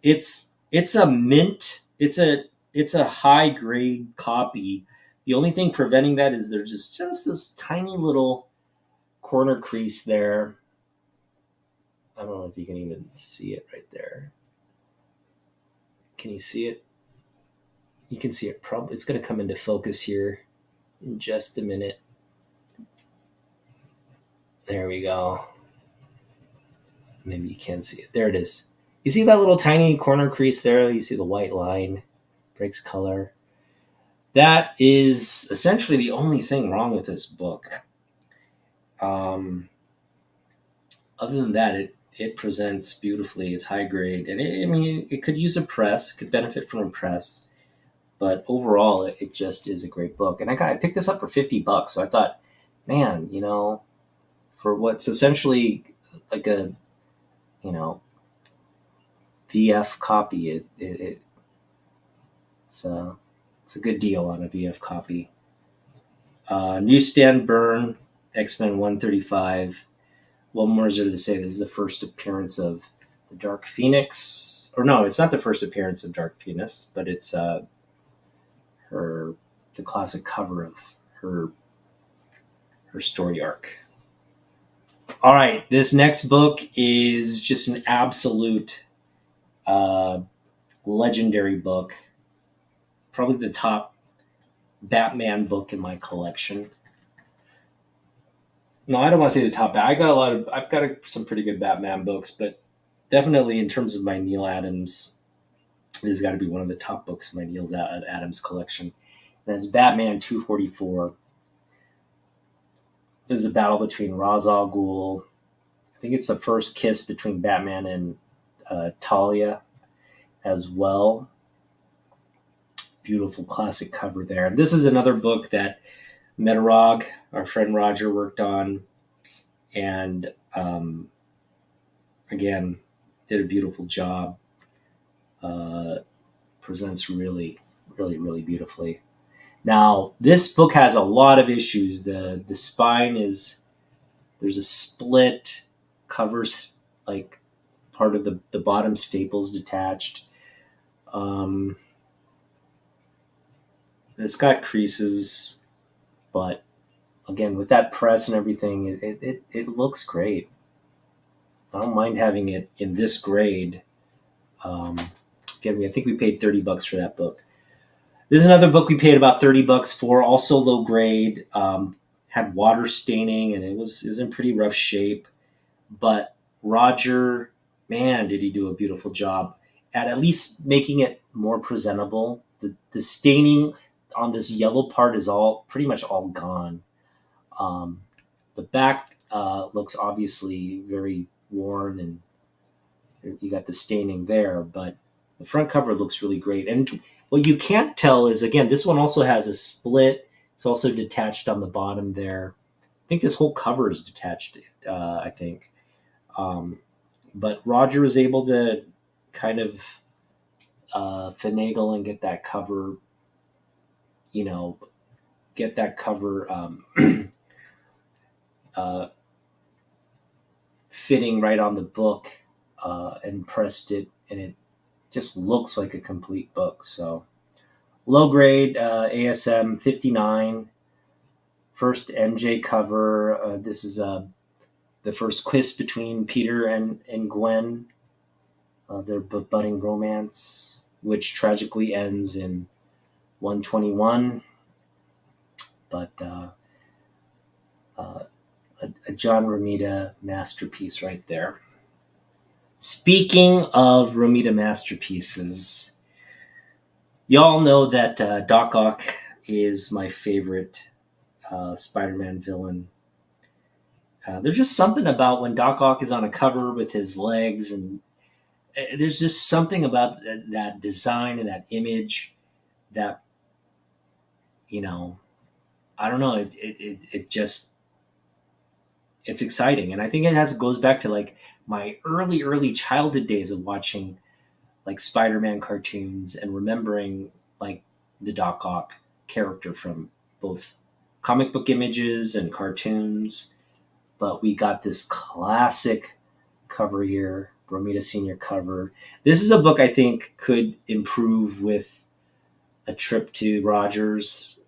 it's a mint. It's a high grade copy. The only thing preventing that is there's just this tiny little corner crease there. I don't know if you can even see it right there. Can you see it? You can see it. Probably it's going to come into focus here in just a minute. There we go. Maybe you can see it. There it is. You see that little tiny corner crease there? You see the white line, breaks color. That is essentially the only thing wrong with this book. Other than that, it presents beautifully. It's high grade, and it could use a press. It could benefit from a press, but overall, it just is a great book. And I picked this up for $50, so I thought, man, for what's essentially like a VF copy, it's a good deal on a VF copy. Newsstand burn, X-Men 135. What more is there to say? This is the first appearance of the Dark Phoenix. Or no, it's not the first appearance of Dark Phoenix, but it's the classic cover of her story arc. All right, this next book is just an absolute legendary book. Probably the top Batman book in my collection. No, I don't want to say the top. I've got some pretty good Batman books, but definitely in terms of my Neal Adams, this has got to be one of the top books in my Neal Adams collection. And it's Batman 244. There's a battle between Ra's al Ghul. I think it's the first kiss between Batman and Talia as well. beautiful classic cover there. This is another book that Metarog, our friend Roger, worked on, and again, did a beautiful job. Uh, Presents really, really, really beautifully. Now, this book has a lot of issues. The spine is there's a split, covers like part of the bottom staples detached. Um, it's got creases, but again, with that press and everything, it looks great. I don't mind having it in this grade. Um, Again, I think we paid $30 for that book. This is another book we paid about $30 for, also low grade. Had water staining, and it was in pretty rough shape. But Roger, man, did he do a beautiful job at least making it more presentable. The staining on this yellow part is all pretty much all gone. Um, the back looks obviously very worn, and you got the staining there, but the front cover looks really great. And what you can't tell is, again, this one also has a split. It's also detached on the bottom there. I think this whole cover is detached. I think, um, but Roger was able to kind of finagle and get that cover. You know, get that cover uh, fitting right on the book, and pressed it, and it just looks like a complete book. So low grade, ASM 59, first MJ cover. This is the first kiss between Peter and Gwen, their budding romance, which tragically ends in 121. But a John Romita masterpiece right there. Speaking of Romita masterpieces, y'all know that Doc Ock is my favorite Spider-Man villain. There's just something about when Doc Ock is on a cover with his legs, and there's just something about that design and that image that, you know, I don't know. It just it's exciting, and I think it goes back to like my early childhood days of watching like Spider-Man cartoons and remembering like the Doc Ock character from both comic book images and cartoons. But we got this classic cover here, Romita Senior cover. This is a book I think could improve with a trip to Rogers.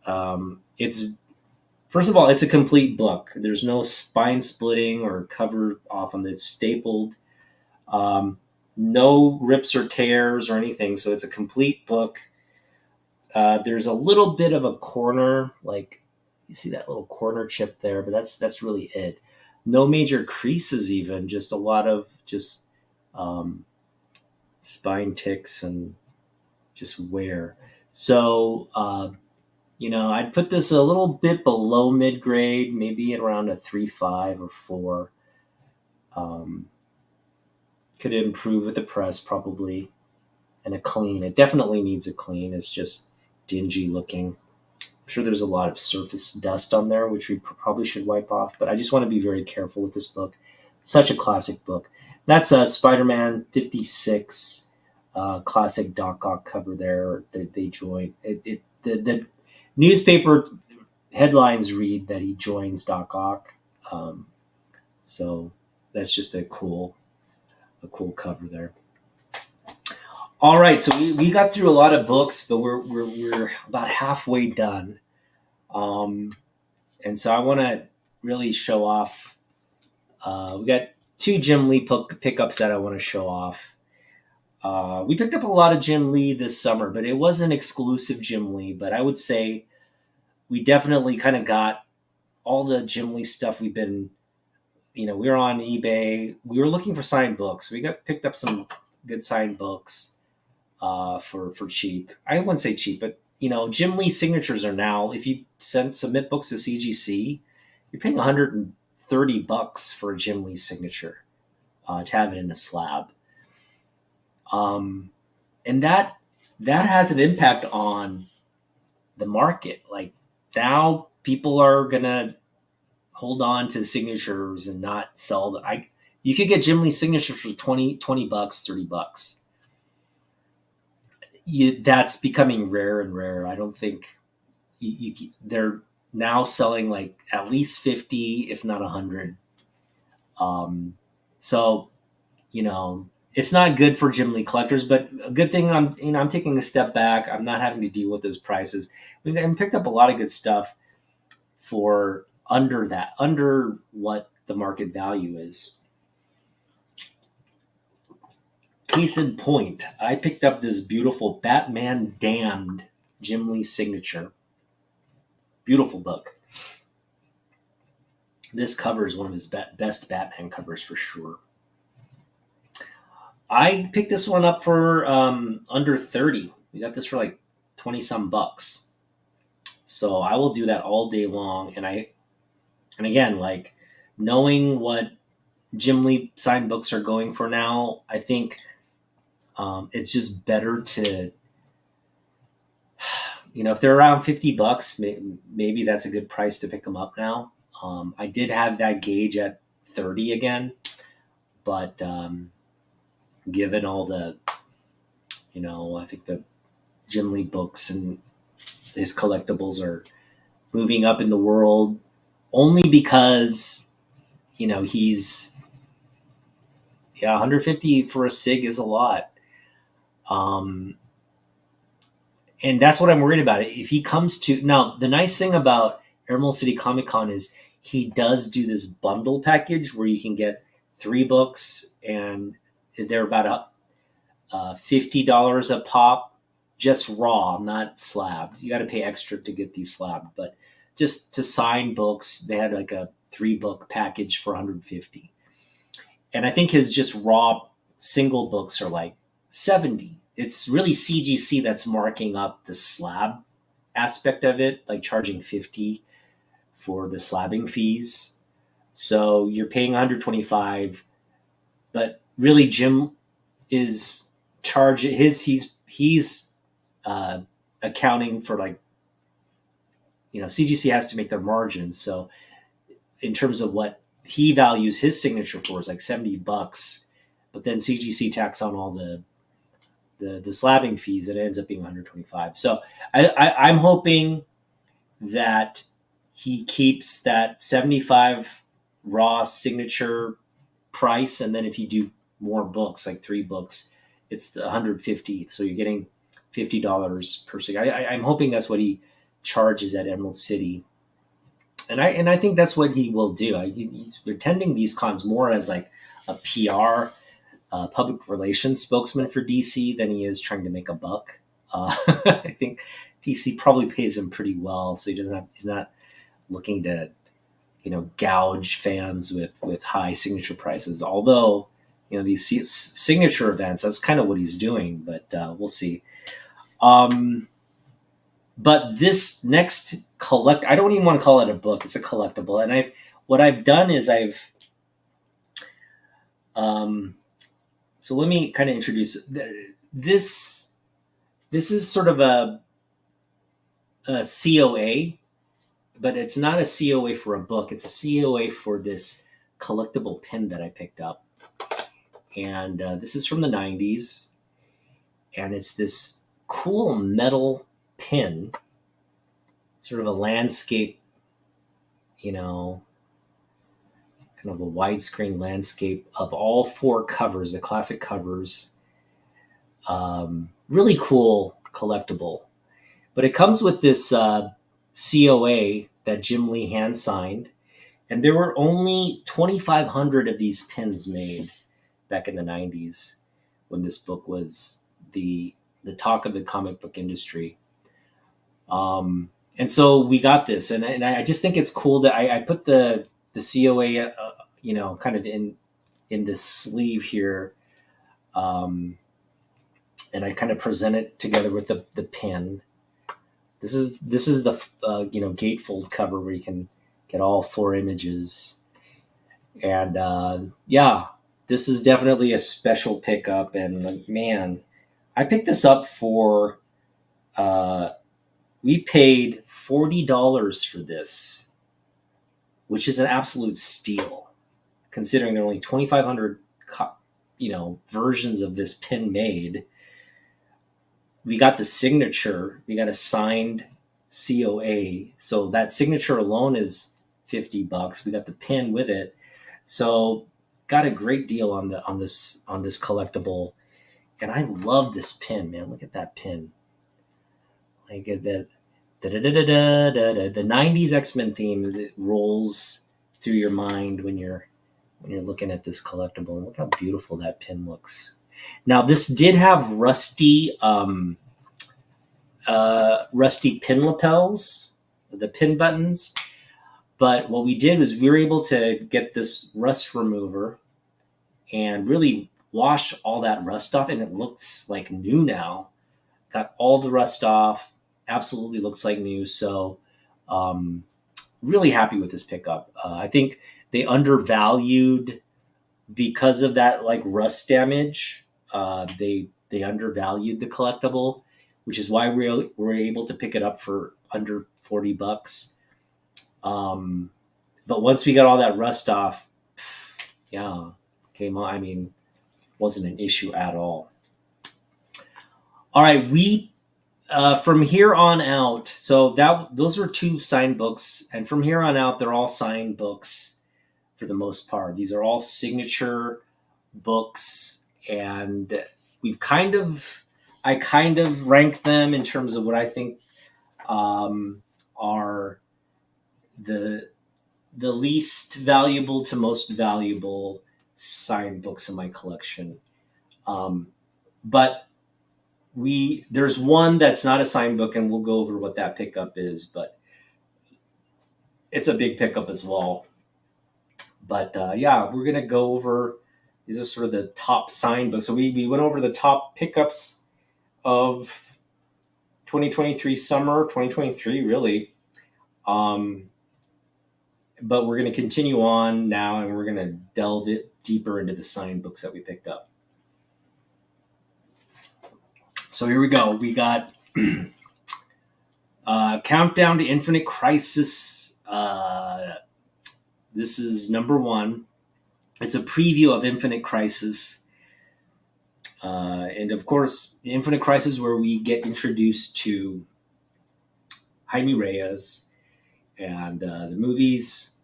It's First of all, it's a complete book. There's no spine splitting or cover off on it. It's stapled. Um, no rips or tears or anything, so it's a complete book. There's a little bit of a corner, like you see that little corner chip there, but that's really it. No major creases, even just a lot of just um, spine ticks and just wear. So I'd put this a little bit below mid grade, maybe at around a 3.5 or 4. Um, could improve with the press probably, and a clean. It definitely needs a clean. It's just dingy looking. I'm sure there's a lot of surface dust on there, which we probably should wipe off. But I just want to be very careful with this book. Such a classic book. That's Spider-Man 56, classic Doc Ock cover there. They join it. The newspaper headlines read that he joins Doc Ock. Um, so that's just a cool cover there. All right, so we got through a lot of books, but we're about halfway done, and so I want to really show off. We got two Jim Lee pickups that I want to show off. We picked up a lot of Jim Lee this summer, but it wasn't exclusive Jim Lee. But I would say we definitely kind of got all the Jim Lee stuff we've been. We were on eBay. We were looking for signed books. We picked up some good signed books for cheap. I wouldn't say cheap, but Jim Lee signatures are now. If you submit books to CGC, you're paying $130 for a Jim Lee signature to have it in a slab. And that that has an impact on the market. Like now people are gonna hold on to signatures and not sell the I you could get Jim Lee signatures for 20 bucks, $30. That's becoming rare and rare. I don't think they're now selling like at least 50, if not 100. So, you know, it's not good for Jim Lee collectors, but a good thing I'm taking a step back. I'm not having to deal with those prices. We picked up a lot of good stuff for under what the market value is. Case in point, I picked up this beautiful Batman Damned Jim Lee signature. Beautiful book. This cover is one of his best Batman covers for sure. I picked this one up for under 30. We got this for like 20 some bucks. So I will do that all day long. And again, like knowing what Jim Lee signed books are going for now, I think it's just better to, if they're around 50 bucks, maybe that's a good price to pick them up now. I did have that gauge at 30 again, but given all the, I think the Jim Lee books and his collectibles are moving up in the world only because, he's, 150 for a SIG is a lot. And that's what I'm worried about. If he comes to now, the nice thing about Emerald City Comic Con is he does do this bundle package where you can get 3 books and they're about $50 a pop, just raw, not slabbed. You got to pay extra to get these slabbed, but just to sign books, they had like a 3-book package for $150. And I think his just raw single books are like $70. It's really CGC that's marking up the slab aspect of it, like charging $50 for the slabbing fees. So you're paying $125, but really Jim is charging he's accounting for like, CGC has to make their margins. So in terms of what he values his signature for is like $70, but then CGC tacks on all the slabbing fees, it ends up being 125. So I'm hoping that he keeps that 75 raw signature price, and then if you do more books, like 3 books, it's the 150. So you're getting $50 per sig. I'm hoping that's what he charges at Emerald City, and I think that's what he will do. He's attending these cons more as like a PR. Public relations spokesman for DC than he is trying to make a buck. I think DC probably pays him pretty well, so he's not looking to, gouge fans with high signature prices. Although, these signature events, that's kind of what he's doing, but we'll see. But this next I don't even want to call it a book; it's a collectible. And what I've done is so let me kind of introduce this. This is sort of a COA, but it's not a COA for a book. It's a COA for this collectible pin that I picked up. And this is from the 90s. And it's this cool metal pin, sort of a landscape, kind of a widescreen landscape of all 4 covers, the classic covers. Really cool collectible. But it comes with this COA that Jim Lee hand signed. And there were only 2,500 of these pins made back in the 90s when this book was the talk of the comic book industry. And so we got this. And I just think it's cool that I put the COA, kind of in this sleeve here. And I kind of present it together with the pin. This is the gatefold cover where you can get all 4 images. And this is definitely a special pickup. And man, I picked this up for, uh, we paid $40 for this, which is an absolute steal, considering there are only 2,500 versions of this pin made. We got the signature. We got a signed COA. So that signature alone is $50. We got the pin with it. So got a great deal on this collectible. And I love this pin, man. Look at that pin. Like that the 90s X-Men theme that rolls through your mind when you're looking at this collectible. Look how beautiful that pin looks. Now this did have rusty pin lapels, the pin buttons. But what we did was we were able to get this rust remover and really wash all that rust off, and it looks like new now. Got all the rust off. Absolutely looks like new. So really happy with this pickup. I think they undervalued, because of that like rust damage. They undervalued the collectible, which is why we were able to pick it up for under $40. But once we got all that rust off, yeah, came on. I mean, wasn't an issue at all. All right, we from here on out. So those were 2 signed books, and from here on out, they're all signed books for the most part. These are all signature books, and I kind of rank them in terms of what I think are the least valuable to most valuable signed books in my collection. But there's one that's not a signed book, and we'll go over what that pickup is, but it's a big pickup as well. But yeah, we're gonna go over, these are sort of the top signed books. So we went over the top pickups of 2023 summer, 2023 really. But we're going to continue on now, and we're going to delve it deeper into the signed books that we picked up. So here we go. We got Countdown to Infinite Crisis. This is number 1. It's a preview of Infinite Crisis. And of course, Infinite Crisis, where we get introduced to Jaime Reyes. And the movies,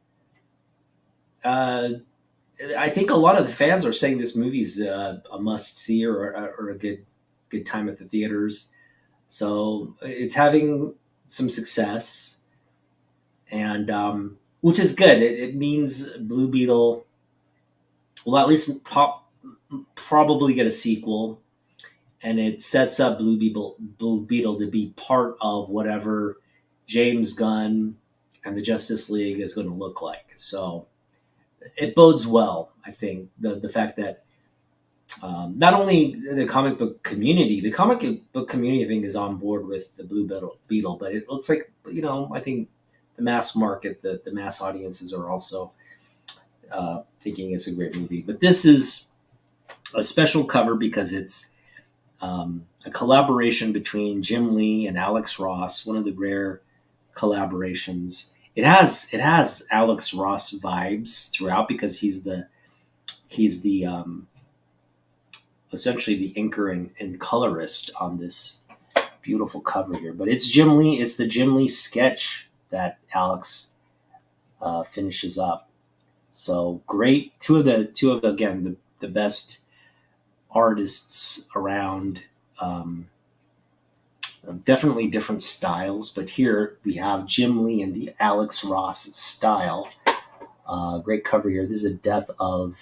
I think a lot of the fans are saying this movie's a must-see, or a good time at the theaters. So it's having some success, and which is good. It means Blue Beetle will at least probably get a sequel, and it sets up Blue Beetle to be part of whatever James Gunn and the Justice League is going to look like. So it bodes well, I think, the fact that not only the comic book community, I think, is on board with the Blue Beetle, but it looks like, I think the mass market, the mass audiences are also thinking it's a great movie. But this is a special cover because it's a collaboration between Jim Lee and Alex Ross, one of the rare collaborations. It has Alex Ross vibes throughout, because he's the essentially the inker and colorist on this beautiful cover here. But it's Jim Lee. It's the Jim Lee sketch that Alex finishes up. So great. Two of the again the best artists around. Definitely different styles, but here we have Jim Lee and the Alex Ross style. Great cover here. This is a death of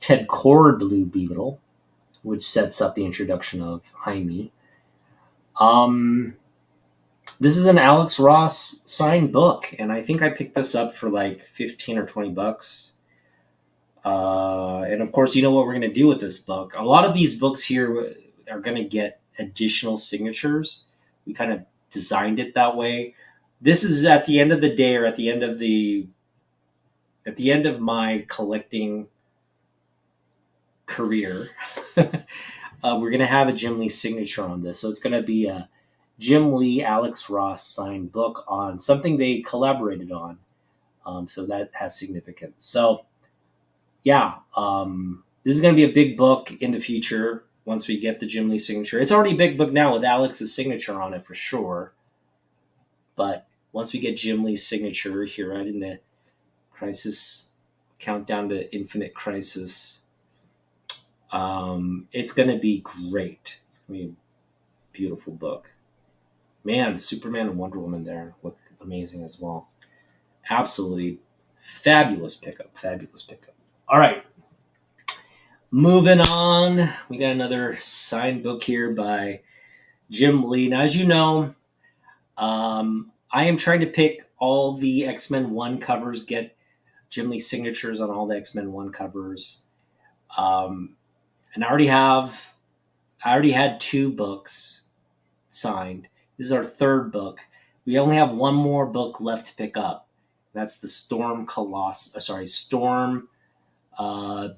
Ted Kord Blue Beetle, which sets up the introduction of Jaime. This is an Alex Ross signed book, and I think I picked this up for like $15 or $20. And of course, you know what we're going to do with this book. A lot of these books here are going to get additional signatures. We kind of designed it that way. This is at the end of the day, or at the end of my collecting career. we're going to have a Jim Lee signature on this. So it's going to be a Jim Lee, Alex Ross signed book on something they collaborated on. So that has significance. So, yeah, this is going to be a big book in the future once we get the Jim Lee signature. It's already a big book now with Alex's signature on it for sure. But once we get Jim Lee's signature here right in the Crisis Countdown to Infinite Crisis, it's going to be great. It's going to be a beautiful book. Man, the Superman and Wonder Woman there look amazing as well. Absolutely fabulous pickup. Fabulous pickup. All right. Moving on. We got another signed book here by Jim Lee. Now, as you know, I am trying to pick all the X-Men 1 covers, get Jim Lee signatures on all the X-Men 1 covers. And I already had 2 books signed. This is our 3rd book. We only have 1 more book left to pick up. That's the Storm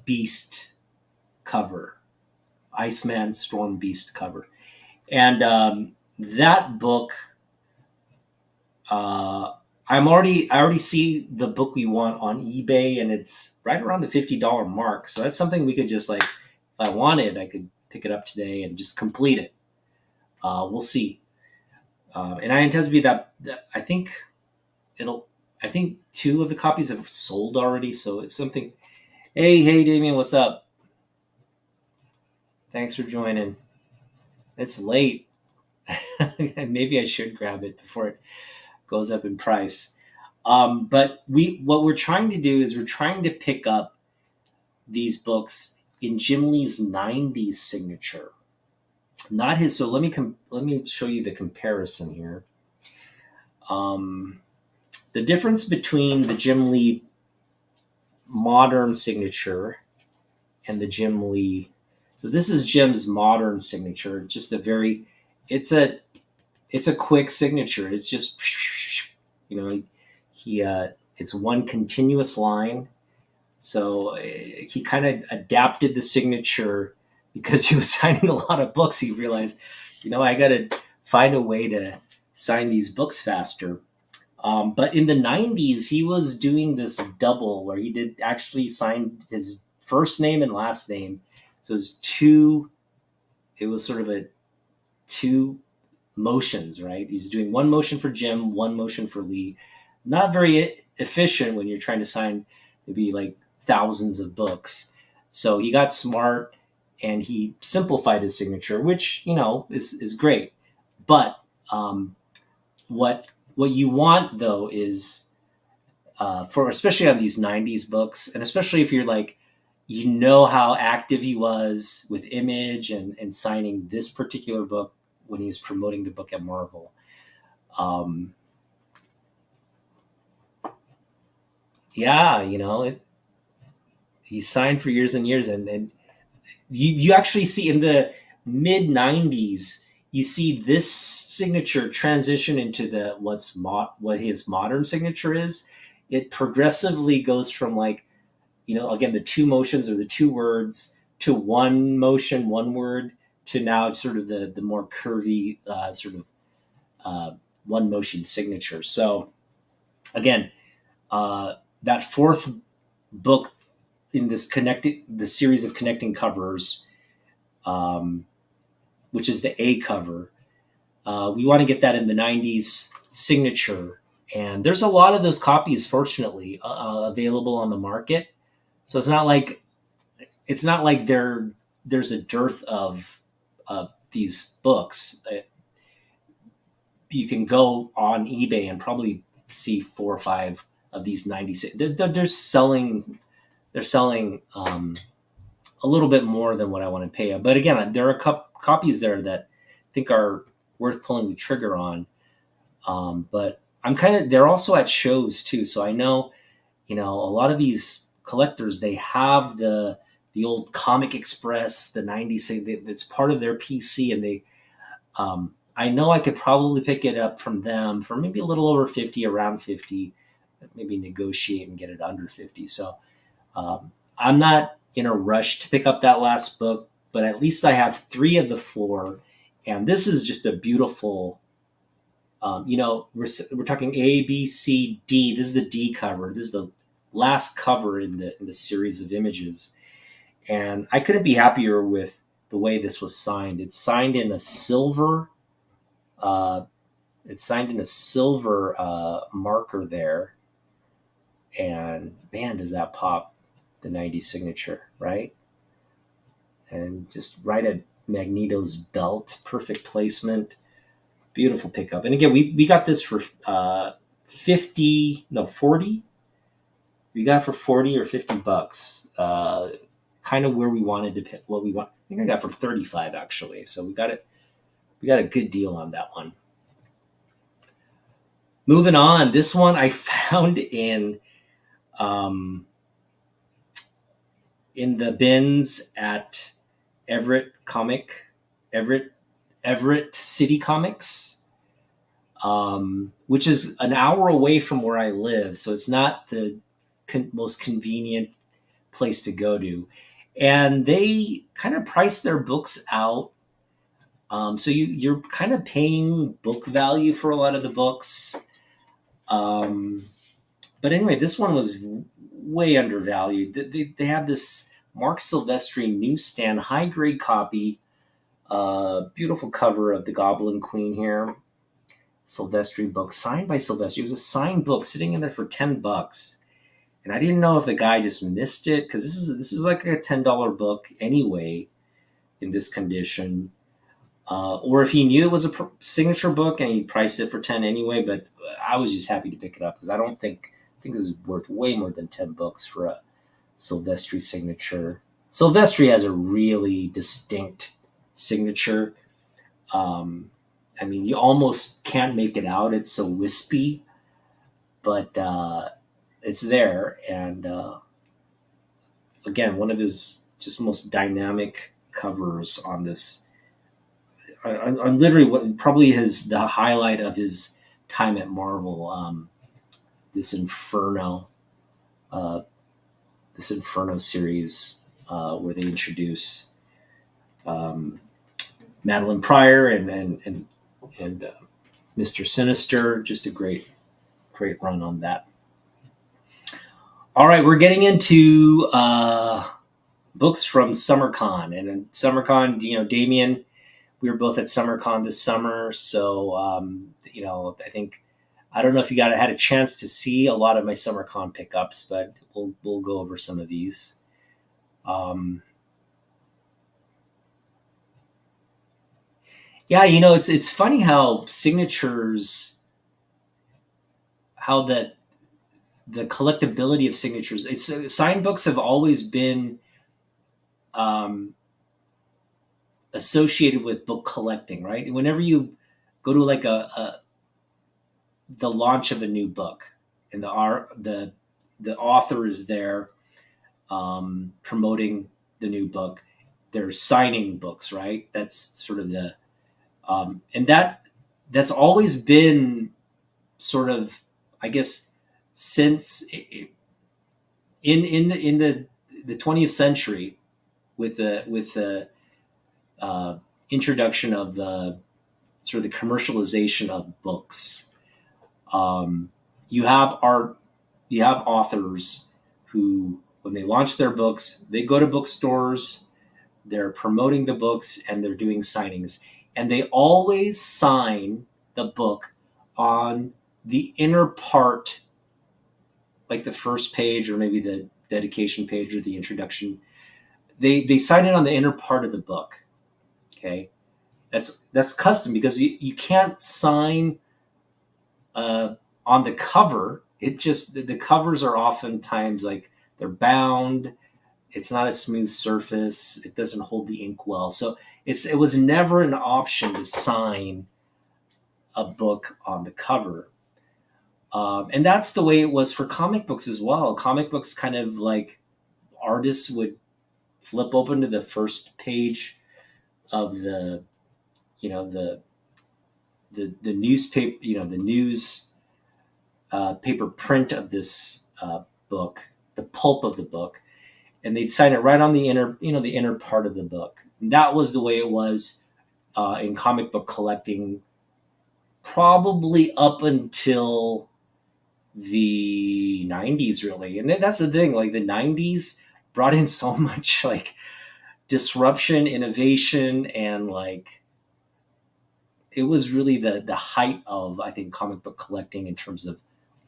Beast cover, Iceman Storm Beast cover, and that book. I already see the book we want on eBay, and it's right around the $50 mark. So that's something we could just if I wanted, I could pick it up today and just complete it. We'll see. And I intend to be that. I think 2 of the copies have sold already, so it's something. Hey, Damien, what's up? Thanks for joining. It's late. Maybe I should grab it before it goes up in price. But what we're trying to do is we're trying to pick up these books in Jim Lee's 90s signature. Not his. So let me show you the comparison here. The difference between the Jim Lee modern signature and the Jim Lee. So this is Jim's modern signature. Just it's a quick signature. It's just, it's one continuous line. So he kind of adapted the signature because he was signing a lot of books. He realized, I got to find a way to sign these books faster. But in the 90s, he was doing this double where he did actually sign his first name and last name. So it was sort of 2 motions, right? He's doing 1 motion for Jim, 1 motion for Lee. Not very efficient when you're trying to sign maybe thousands of books. So he got smart and he simplified his signature, which, is great. But what you want though is for especially on these 90s books, and especially if you're how active he was with Image and signing this particular book when he was promoting the book at Marvel. He signed for years and years, and you actually see in the mid 90s, you see this signature transition into what his modern signature is. It progressively goes from again, the 2 motions or the 2 words to 1 motion, 1 word, to now sort of the more curvy 1 motion signature. So again, that 4th book in the series of connecting covers, which is the A cover, we want to get that in the 90s signature. And there's a lot of those copies, fortunately, available on the market. So it's not like there's a dearth of these books. You can go on eBay and probably see 4 or 5 of these 90s. They're selling a little bit more than what I want to pay. But again, there are copies there that I think are worth pulling the trigger on. But they're also at shows too. So I know, a lot of these collectors, they have the old Comic Express, the 90s, it's part of their PC, and they, I know I could probably pick it up from them for maybe a little over 50, around 50, maybe negotiate and get it under 50. So I'm not in a rush to pick up that last book. but at least I have 3 of the 4, and this is just a beautiful. We're talking A, B, C, D. This is the D cover. This is the last cover in the series of images, and I couldn't be happier with the way this was signed. It's signed in a silver. Uh, it's signed in a silver marker there, and man, does that pop the '90s signature, right? And just right at Magneto's belt, perfect placement, beautiful pickup. And again, we got this for 40. We got it for 40 or $50. Kind of where we wanted to pick what we want. I think I got it for 35 actually. So we got it. We got a good deal on that one. Moving on, this one I found in the bins at Everett Everett City Comics, which is an hour away from where I live, so it's not the most convenient place to go to. And they kind of price their books out, so you're kind of paying book value for a lot of the books. But anyway, this one was way undervalued. They have this Mark Silvestri newsstand high grade copy. Beautiful cover of the Goblin Queen here. Silvestri book signed by Silvestri. It was a signed book sitting in there for $10, and I didn't know if the guy just missed it because this is like a $10 book anyway in this condition, or if he knew it was a signature book and he priced it for 10 anyway. But I was just happy to pick it up because I think this is worth way more than $10 for a Silvestri signature. Silvestri has a really distinct signature. I mean, you almost can't make it out. It's so wispy, but it's there. And again, one of his just most dynamic covers on this. I'm literally what probably the highlight of his time at Marvel. This Inferno series where they introduce Madeline Pryor and Mr. Sinister. Just a great run on that. All right, we're getting into books from SummerCon, and in SummerCon, Damien, we were both at SummerCon this summer, so I think. I don't know if you had a chance to see a lot of my SummerCon pickups, but we'll go over some of these. Yeah, it's funny how signatures, how the collectability of signatures. It's signed books have always been associated with book collecting, right? Whenever you go to like the launch of a new book, and the author is there promoting the new book. They're signing books, right? That's sort of the and that's always been sort of, I guess, since in the 20th century with the introduction of the sort of the commercialization of books. You have authors who, when they launch their books, they go to bookstores, they're promoting the books, and they're doing signings. And they always sign the book on the inner part, like the first page or maybe the dedication page or the introduction. They sign it on the inner part of the book. Okay, that's custom because you can't sign on the cover. It just the covers are oftentimes like they're bound. It's not a smooth surface. It doesn't hold the ink well. So it was never an option to sign a book on the cover. And that's the way it was for comic books as well. Comic books, kind of like, artists would flip open to the first page of the newspaper, the news paper print of this book, the pulp of the book, and they'd sign it right on the inner part of the book. And that was the way it was in comic book collecting, probably up until the 90s, really. And that's the thing, like the 90s brought in so much like disruption, innovation, and like it was really the height of, I think, comic book collecting in terms of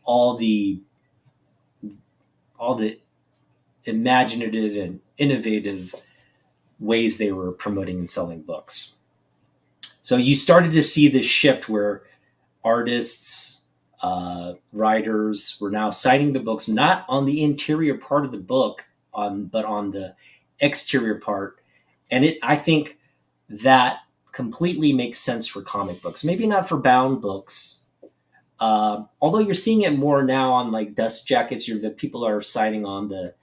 all the all the imaginative and innovative ways they were promoting and selling books. So you started to see this shift where artists, writers were now signing the books not on the interior part of the book, but on the exterior part. And I think that completely makes sense for comic books. Maybe not for bound books, although you're seeing it more now on like dust jackets. The people are signing on the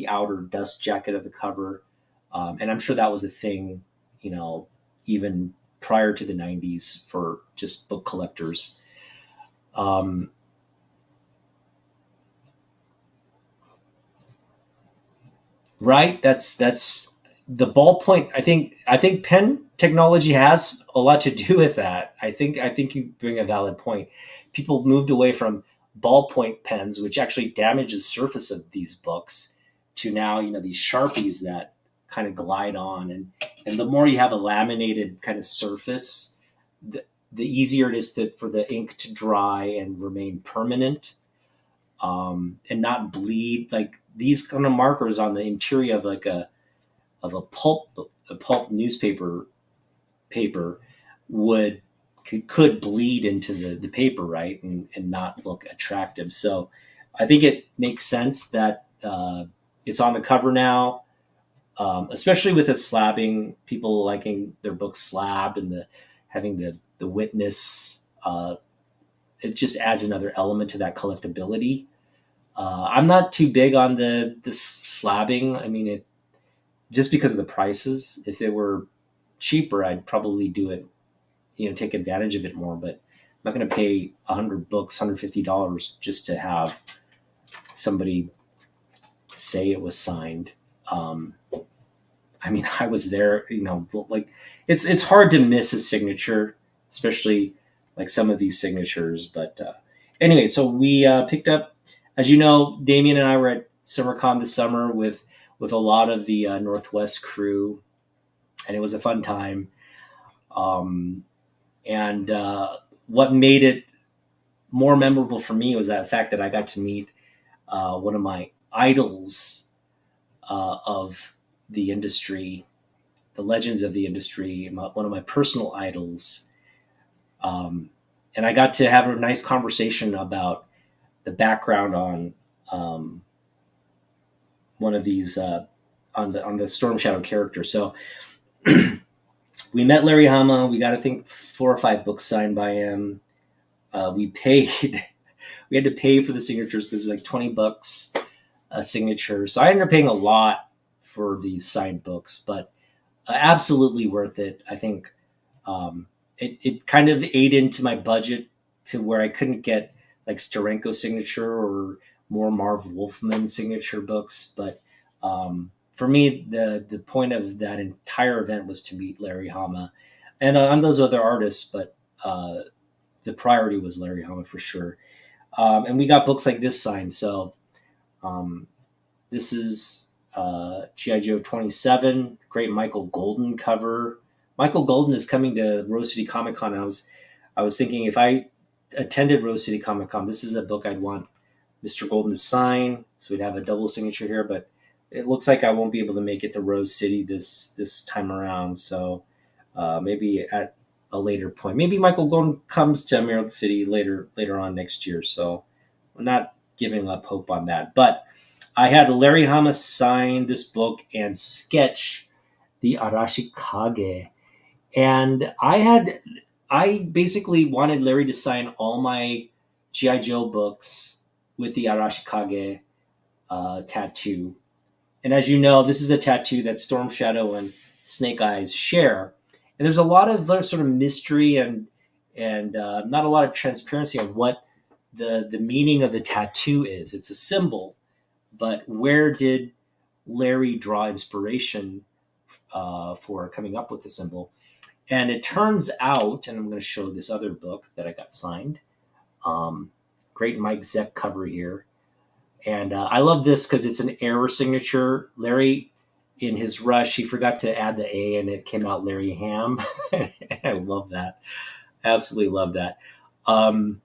outer dust jacket of the cover, and I'm sure that was a thing, even prior to the 90s for just book collectors. Um, right? That's the ballpoint. I think pen technology has a lot to do with that. I think you bring a valid point. People moved away from ballpoint pens, which actually damage the surface of these books, to now these sharpies that kind of glide on, and the more you have a laminated kind of surface, the easier it is for the ink to dry and remain permanent, and not bleed. Like these kind of markers on the interior of like a pulp newspaper paper would could bleed into the paper, right, and not look attractive. So I think it makes sense that it's on the cover now, especially with the slabbing, people liking their books slabbed, and the having the witness. It just adds another element to that collectability. I'm not too big on the slabbing. I mean, it just because of the prices. If it were cheaper, I'd probably do it. Take advantage of it more. But I'm not going to pay 100 books, $150 just to have somebody say it was signed. Um, I mean, I was there. Like it's hard to miss a signature, especially like some of these signatures. But anyway, so we picked up, as you know, Damien and I were at SummerCon this summer with a lot of the Northwest crew, and it was a fun time. Um, and what made it more memorable for me was that fact that I got to meet one of my idols of the industry, the legends of the industry, one of my personal idols. Um, and I got to have a nice conversation about the background on um, one of these on the Storm Shadow character. So we met Larry Hama. We got, I think, 4 or 5 books signed by him. We paid. We had to pay for the signatures because it's like $20 a signature. So I ended up paying a lot for these signed books, but absolutely worth it. I think it kind of ate into my budget to where I couldn't get like Steranko signature or more Marv Wolfman signature books. But for me, the point of that entire event was to meet Larry Hama and on those other artists, but the priority was Larry Hama for sure. And we got books like this signed. So um, this is G.I. Joe 27, great Michael Golden cover. Michael Golden is coming to Rose City Comic Con. I was thinking if I attended Rose City Comic Con, this is a book I'd want Mr. Golden to sign. So we'd have a double signature here, but it looks like I won't be able to make it to Rose City this time around. So maybe at a later point. Maybe Michael Golden comes to Emerald City later on next year. So I'm not giving up hope on that. But I had Larry Hama sign this book and sketch the Arashikage. And I basically wanted Larry to sign all my G.I. Joe books with the Arashikage tattoo. And as you know, this is a tattoo that Storm Shadow and Snake Eyes share. And there's a lot of sort of mystery and not a lot of transparency on what the meaning of the tattoo is. It's a symbol, but where did Larry draw inspiration for coming up with the symbol. And it turns out, and I'm going to show this other book that I got signed. Um, Great Mike Zeck cover here. And I love this because it's an error signature. Larry, in his rush, he forgot to add the A and it came out Larry Ham. I love that. Absolutely love that. Um,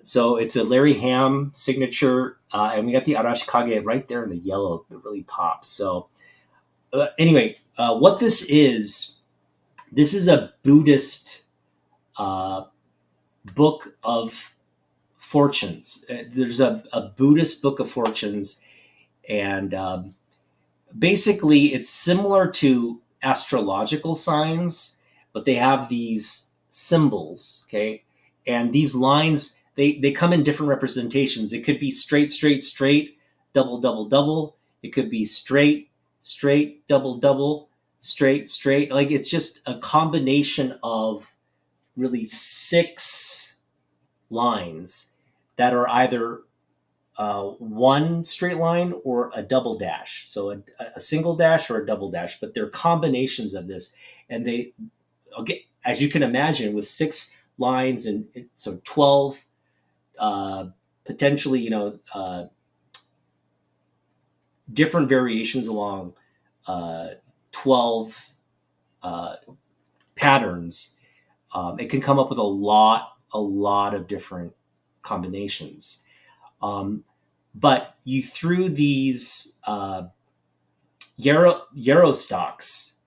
so it's a Larry Ham signature. And we got the Arashikage right there in the yellow. It really pops. So anyway, what this is a Buddhist uh, book of fortunes. There's a Buddhist book of fortunes, and basically it's similar to astrological signs, but they have these symbols, okay? And these lines, they come in different representations. It could be straight, straight, straight, double, double, double. It could be straight, straight, double, double, straight, straight. Like it's just a combination of really 6 lines that are either one straight line or a double dash. So a single dash or a double dash, but they're combinations of this. And they, okay, as you can imagine, with 6 lines and so 12, potentially, different variations along 12 patterns, it can come up with a lot of different combinations. But you threw these Yarrow stocks,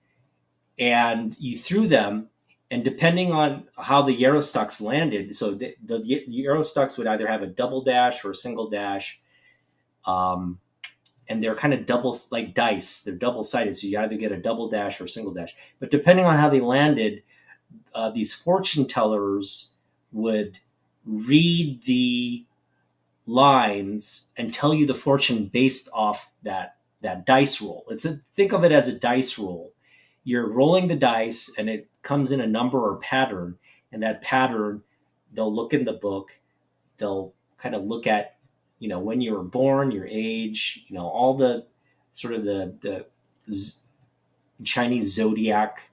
and you threw them, and depending on how the Yarrow stocks landed, so the Yarrow stocks would either have a double dash or a single dash, and they're kind of double, like dice. They're double sided, so you either get a double dash or a single dash. But depending on how they landed, these fortune tellers would read the lines and tell you the fortune based off that dice roll. Think of it as a dice roll. You're rolling the dice and it comes in a number or pattern, and that pattern, they'll look in the book, they'll kind of look at, when you were born, your age, all the sort of the Chinese zodiac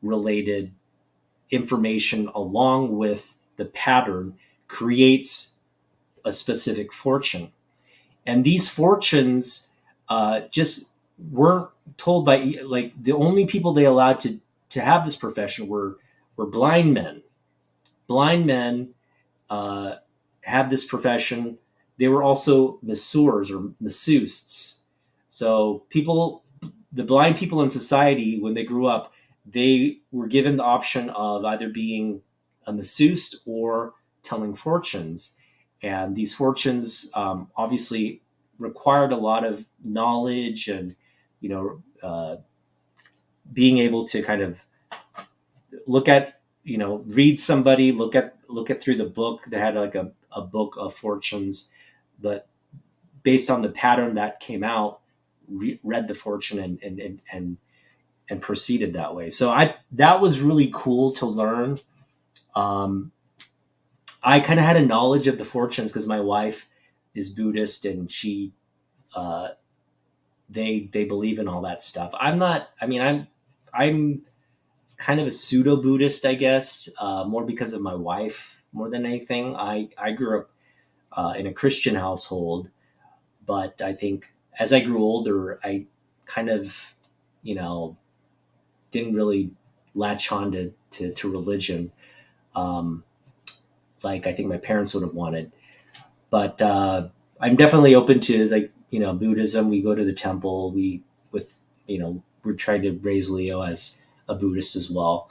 related information along with the pattern creates a specific fortune. And these fortunes just weren't told by, like, the only people they allowed to have this profession were blind men. Blind men have this profession. They were also masseurs or masseuses. So the blind people in society, when they grew up, they were given the option of either being a masseuse or telling fortunes. And these fortunes obviously required a lot of knowledge and, being able to kind of look at, read somebody, look at through the book. They had like a book of fortunes, but based on the pattern that came out, read the fortune and proceeded that way. So that was really cool to learn. I kind of had a knowledge of the fortunes because my wife is Buddhist and she, they believe in all that stuff. I'm not. I mean, I'm kind of a pseudo Buddhist, I guess, more because of my wife more than anything. I grew up in a Christian household, but I think as I grew older, I kind of, didn't really latch on to religion. Like I think my parents would have wanted. But I'm definitely open to, like, Buddhism. We go to the temple. We're trying to raise Leo as a Buddhist as well.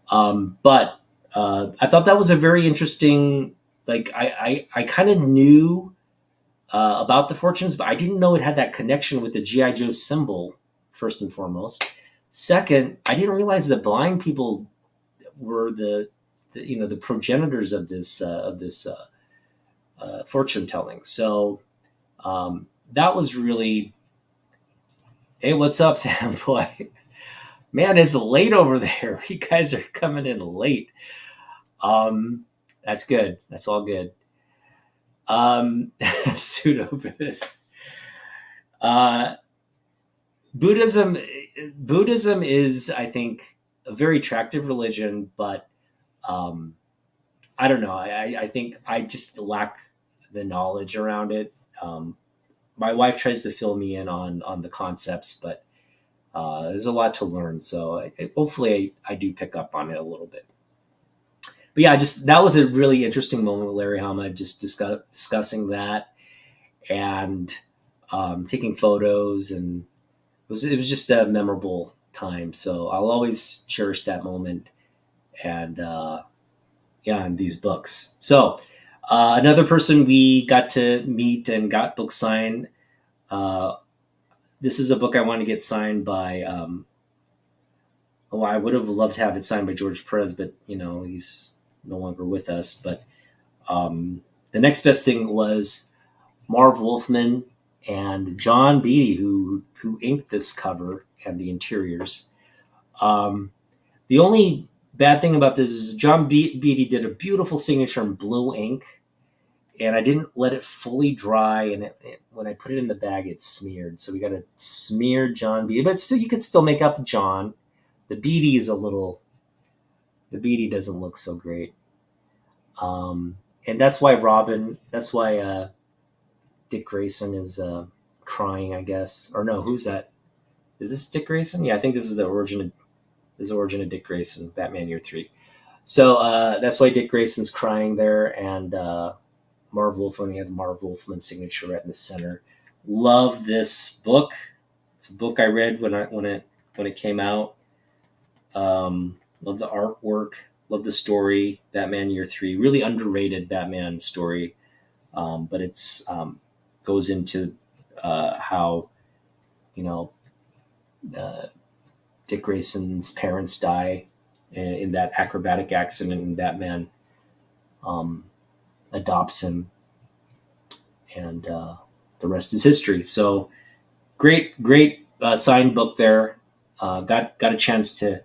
But I thought that was a very interesting. Like I kind of knew about the fortunes, but I didn't know it had that connection with the GI Joe symbol. First and foremost. Second, I didn't realize that blind people were the progenitors of this fortune telling. So that was really, hey, what's up, fanboy? Man, it's late over there. You guys are coming in late. That's good. That's all good. Pseudo Buddhist. Uh, Buddhism, Buddhism is, I think, a very attractive religion, but um, I don't know. I think I just lack the knowledge around it. Um, my wife tries to fill me in on the concepts, but there's a lot to learn. So hopefully I do pick up on it a little bit. But yeah, just that was a really interesting moment with Larry Hama, just discussing that and taking photos, and it was just a memorable time. So I'll always cherish that moment, and yeah, and these books. So another person we got to meet and got book signed. Uh, this is a book I want to get signed by. I would have loved to have it signed by George Perez, but he's no longer with us. But um, the next best thing was Marv Wolfman and John Beatty, who inked this cover and the interiors. The only bad thing about this is John Beatty did a beautiful signature in blue ink, and I didn't let it fully dry. And when I put it in the bag, it smeared. So we got to smear John Beatty, but still, you could still make out the John. The Beatty is a little. The Beatty doesn't look so great, and that's why Robin. That's why Dick Grayson is crying, I guess. Or no, who's that? Is this Dick Grayson? Yeah, I think this is the origin of Dick Grayson, Batman Year 3. So that's why Dick Grayson's crying there, and Marv Wolfman, we have the Marv Wolfman signature right in the center. Love this book. It's a book I read when it came out. Love the artwork. Love the story. Batman Year 3, really underrated Batman story, but it's goes into how uh, Dick Grayson's parents die in that acrobatic accident, and Batman um, adopts him, and the rest is history. So great signed book there. Got a chance to,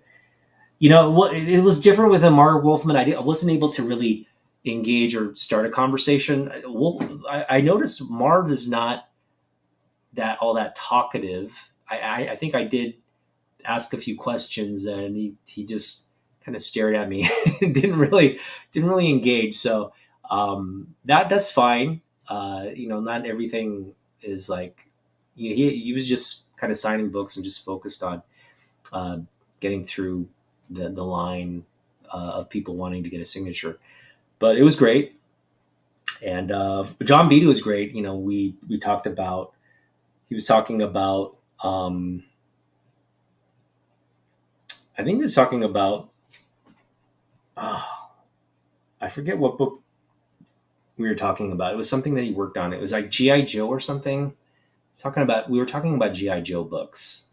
it was different with Marv Wolfman. I wasn't able to really engage or start a conversation. I noticed Marv is not that talkative. I think I did ask a few questions, and he just kind of stared at me. didn't really engage. So that's fine. Not everything is like, he was just kind of signing books and just focused on uh, getting through the line of people wanting to get a signature. But it was great, and John Beatty was great. We talked about. He was talking about. I think he was talking about. Oh, I forget what book we were talking about. It was something that he worked on. It was like GI Joe or something. We were talking about GI Joe books.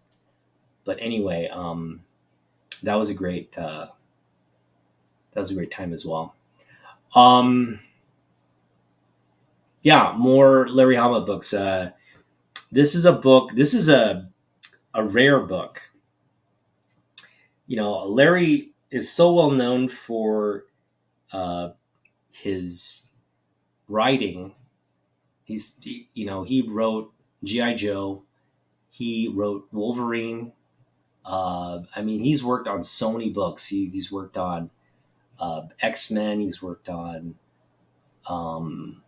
But anyway, that was a great time as well. Um, yeah, more Larry Hama books. This is a book. This is a rare book. Larry is so well known for uh, his writing. He wrote GI Joe. He wrote Wolverine. He's worked on so many books. He's worked on X-Men. He's worked on. Um,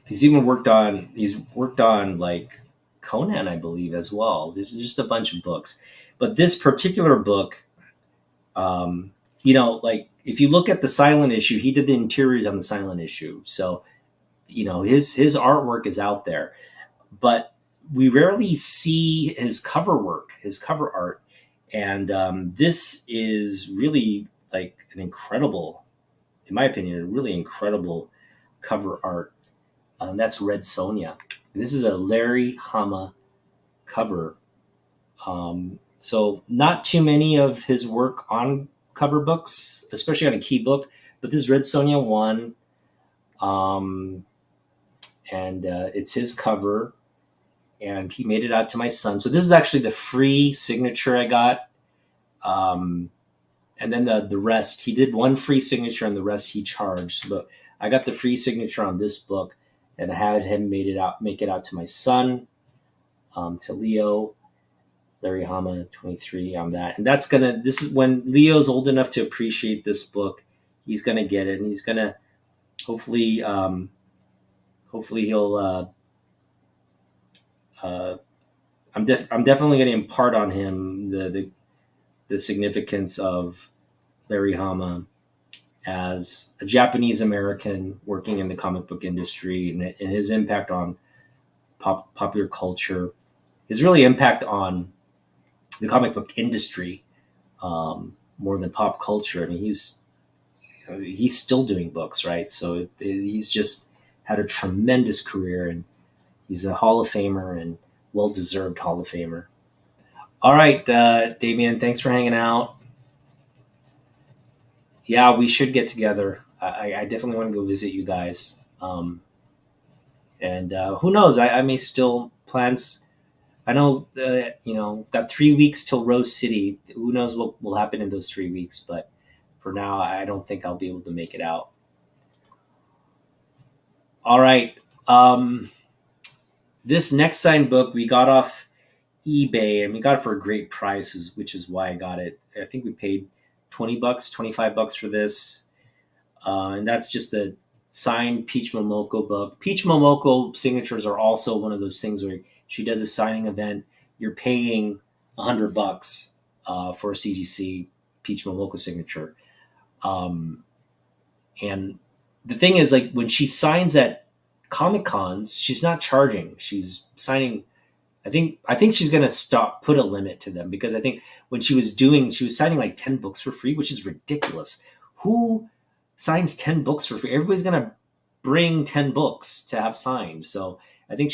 he's even worked on. He's worked on like Conan, I believe, as well. There's just a bunch of books, but this particular book, like if you look at the silent issue, he did the interiors on the silent issue. So, his artwork is out there, but we rarely see his cover work, his cover art, and this is really like an incredible, in my opinion, a really incredible cover art. That's Red Sonja. And this is a Larry Hama cover. So not too many of his work on cover books, especially on a key book, but this Red Sonja one, um, and it's his cover, and he made it out to my son. So this is actually the free signature I got. Um, and then the rest, he did one free signature, and the rest he charged. So I got the free signature on this book, and I had him make it out to my son, to Leo, Larry Hama 23 on that. And this is when Leo's old enough to appreciate this book. He's gonna get it, and he's gonna hopefully hopefully he'll I'm definitely going to impart on him the significance of Larry Hama as a Japanese American working in the comic book industry, and his impact on popular culture, his really impact on the comic book industry, more than pop culture. I mean, he's still doing books, right? So he's just had a tremendous career, and he's a Hall of Famer, and well-deserved Hall of Famer. All right, Damien, thanks for hanging out. Yeah, we should get together. I definitely want to go visit you guys. And who knows? I may still plans. I know, got 3 weeks till Rose City. Who knows what will happen in those 3 weeks? But for now, I don't think I'll be able to make it out. All right. This next signed book we got off eBay, and we got it for a great price, which is why I got it. I think we paid $20, $25 for this. And that's just a signed Peach Momoko book. Peach Momoko signatures are also one of those things where she does a signing event. You're paying $100 for a CGC Peach Momoko signature. And the thing is, like, when she signs at Comic Cons, she's not charging. She's signing. I think she's gonna put a limit to them, because I think when she was signing like 10 books for free, which is ridiculous. Who signs 10 books for free? Everybody's gonna bring 10 books to have signed. So I think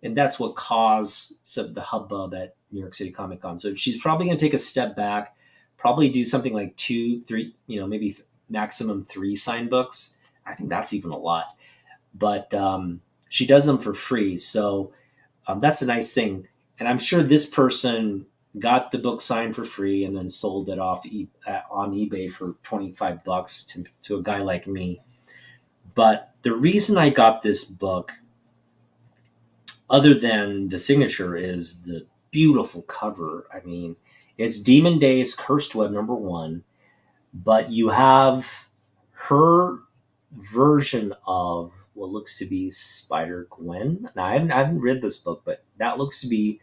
and that's what caused some of the hubbub at New York City Comic Con. So she's probably gonna take a step back, probably do something like 2, 3, maybe maximum 3 signed books. I think that's even a lot, but she does them for free. So that's a nice thing. And I'm sure this person got the book signed for free and then sold it off on eBay for $25 to a guy like me. But the reason I got this book, other than the signature, is the beautiful cover. I mean, it's Demon Days Cursed Web #1, but you have her version of what looks to be Spider-Gwen. Now, I haven't read this book, but that looks to be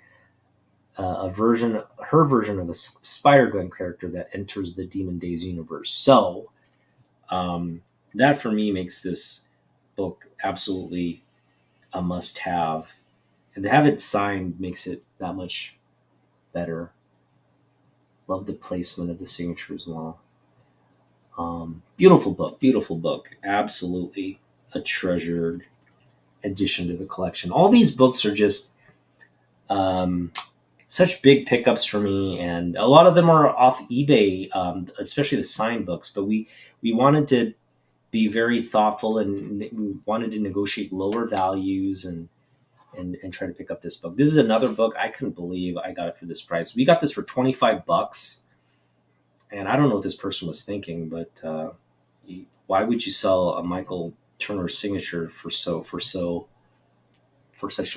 her version of a Spider-Gwen character that enters the Demon Days universe. So that for me makes this book absolutely a must-have, and to have it signed makes it that much better. Love the placement of the signature as well. Beautiful book, absolutely a treasured addition to the collection. All these books are just such big pickups for me, and a lot of them are off eBay, especially the signed books. But we wanted to be very thoughtful, and we wanted to negotiate lower values and try to pick up this book. This is another book I couldn't believe I got it for this price. We got this for $25, and I don't know what this person was thinking, but why would you sell a Michael Turner signature for such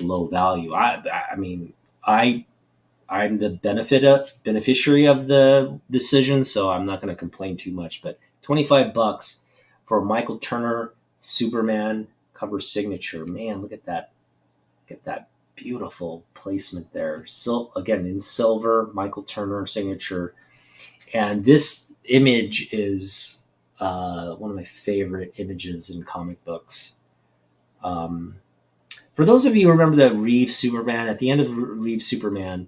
low value? I mean, I'm the beneficiary of the decision, so I'm not going to complain too much. But $25 for a Michael Turner Superman cover signature, man, look at that! Look at that beautiful placement there. So again, in silver, Michael Turner signature, and this image is one of my favorite images in comic books. For those of you who remember the Reeve Superman, at the end of Reeve Superman,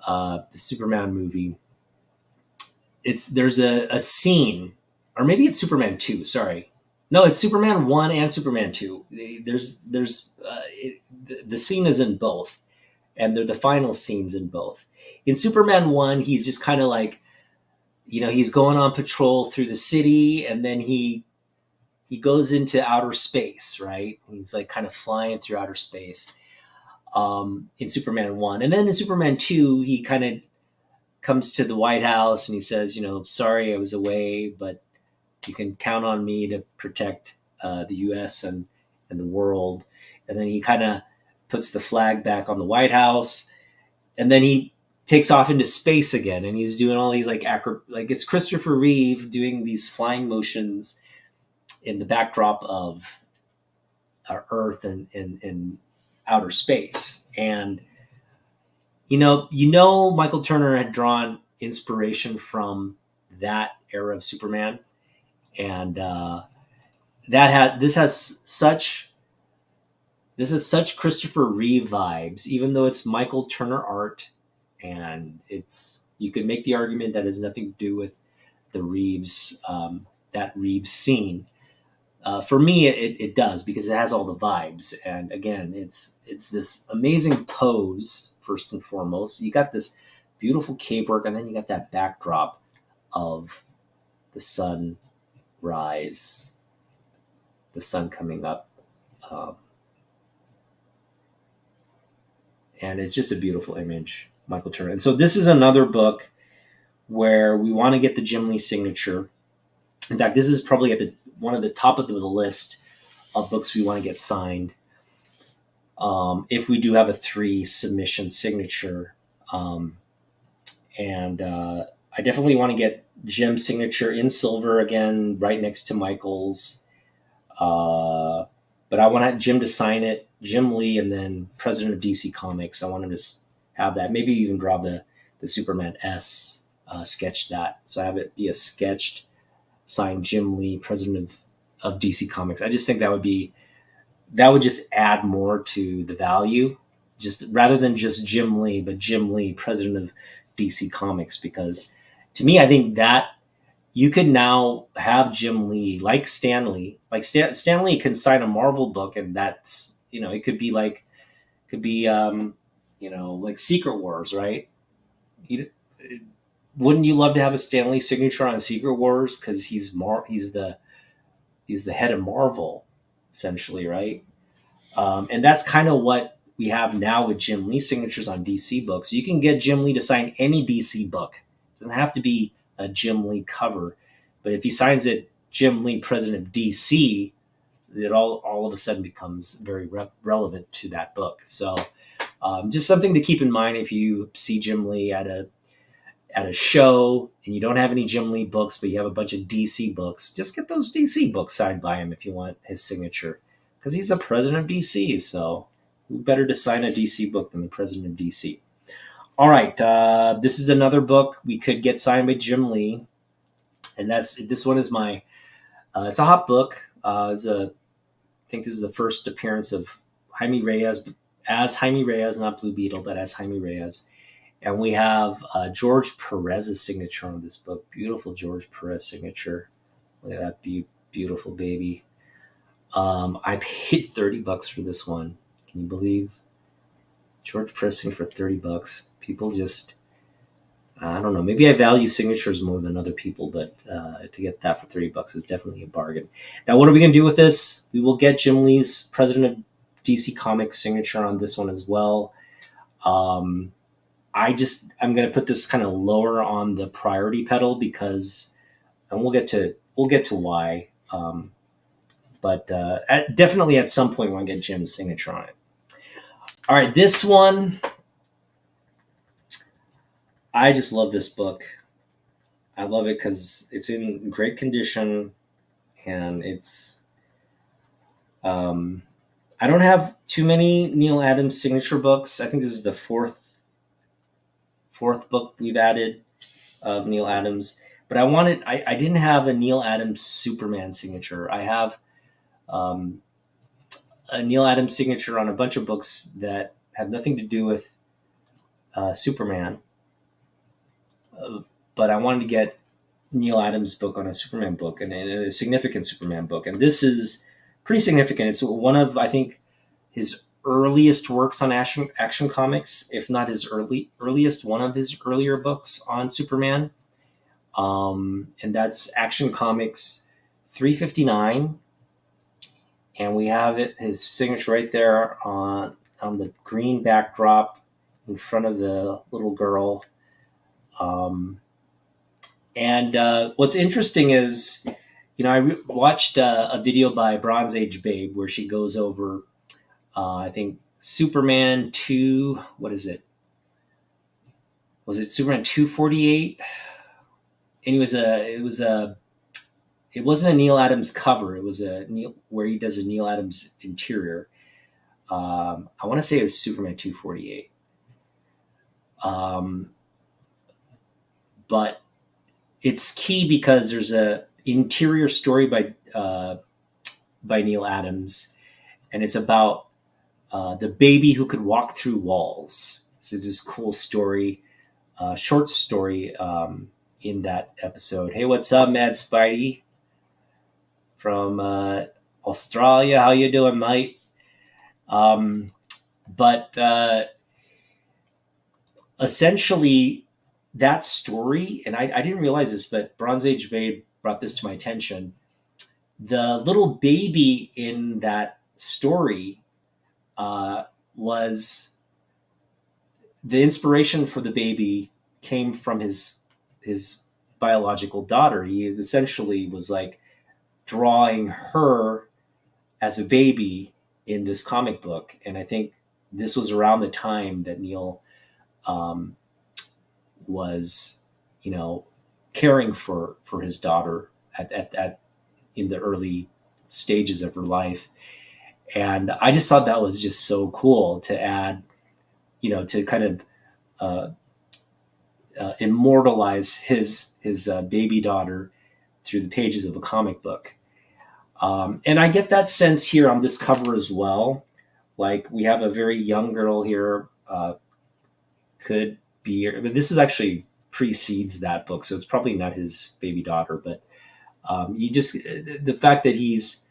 the Superman movie, there's a scene, or maybe it's Superman 2. Sorry, no, it's Superman 1 and Superman 2. The scene is in both, and they're the final scenes in both. In Superman 1, he's just kind of like, he's going on patrol through the city, and then he goes into outer space, right? He's like kind of flying through outer space in Superman 1. And then in Superman 2, he kind of comes to the White House and he says, sorry I was away, but you can count on me to protect the U.S. and and the world. And then he kind of puts the flag back on the White House, and then he takes off into space again, and he's doing all these like it's Christopher Reeve doing these flying motions in the backdrop of Earth and outer space. And Michael Turner had drawn inspiration from that era of Superman, and this has such Christopher Reeve vibes, even though it's Michael Turner art, and you could make the argument that it has nothing to do with the Reeves that Reeves scene. For me, it does, because it has all the vibes, and again, it's this amazing pose first and foremost. You got this beautiful cape work, and then you got that backdrop of the sun rise, the sun coming up, and it's just a beautiful image, Michael Turner. And so this is another book where we want to get the Jim Lee signature. In fact, this is probably at one of the top of the list of books we want to get signed. If we do have a 3 submission signature. And I definitely want to get Jim's signature in silver again, right next to Michael's. But I want Jim to sign it, Jim Lee, and then president of DC Comics. I want him to have that. Maybe even draw the Superman S, sketch that. So I have it be a sketched, signed Jim Lee, president of DC Comics. I just think that would just add more to the value, just rather than just Jim Lee, but Jim Lee, president of DC Comics, because to me, I think that you could now have Jim Lee, like Stan Lee, Stan Lee can sign a Marvel book, and that's, it could be like Secret Wars, right? Wouldn't you love to have a Stan Lee signature on Secret Wars? Because he's the head of Marvel, essentially, right? And that's kind of what we have now with Jim Lee signatures on DC books. You can get Jim Lee to sign any DC book. It doesn't have to be a Jim Lee cover, but if he signs it, Jim Lee, president of DC, it all of a sudden becomes very relevant to that book. So just something to keep in mind if you see Jim Lee at a show and you don't have any Jim Lee books, but you have a bunch of DC books, just get those DC books signed by him if you want his signature, because he's the president of DC. So who better to sign a DC book than the president of DC? All right, this is another book we could get signed by Jim Lee, and this one is my. It's a hot book. I think this is the first appearance of Jaime Reyes as Jaime Reyes, not Blue Beetle, but as Jaime Reyes. And we have George Perez's signature on this book. Beautiful George Perez signature. Look at that beautiful baby. I paid $30 for this one. Can you believe? George Perez signature for $30. People just, I don't know. Maybe I value signatures more than other people, but to get that for $30 is definitely a bargain. Now, what are we going to do with this? We will get Jim Lee's president of DC Comics signature on this one as well. I'm going to put this kind of lower on the priority pedal because, and we'll get to why. But definitely at some point, we want to get Jim's signature on it. All right, this one, I just love this book. I love it because it's in great condition, and it's. I don't have too many Neal Adams signature books. I think this is the fourth book we've added of Neal Adams. But I didn't have a Neal Adams Superman signature. I have a Neal Adams signature on a bunch of books that have nothing to do with Superman. But I wanted to get Neal Adams' book on a Superman book, and a significant Superman book. And this is pretty significant. It's one of, I think, his earliest works on Action Comics, if not his earliest, one of his earlier books on Superman. And that's Action Comics 359. And we have his signature right there on the green backdrop in front of the little girl. And what's interesting is, watched a video by Bronze Age Babe where she goes over, I think Superman 2. What is it? Was it Superman 248? And it wasn't a Neil Adams cover. It was where he does a Neil Adams interior. I want to say it was Superman 248. But it's key because there's a interior story by Neil Adams, and it's about the baby who could walk through walls. So it's this cool story, short story in that episode. Hey, what's up, Mad Spidey from Australia? How you doing, mate? But essentially, that story, and I didn't realize this, but Bronze Age Babe brought this to my attention. The little baby in that story was the inspiration for the baby came from his biological daughter. He essentially was like drawing her as a baby in this comic book, and I think this was around the time that Neil was, caring for his daughter at in the early stages of her life. And I just thought that was just so cool to add, to kind of immortalize his baby daughter through the pages of a comic book. And I get that sense here on this cover as well. Like, we have a very young girl here, could be, but this is actually precedes that book, so it's probably not his baby daughter. But the fact that he's,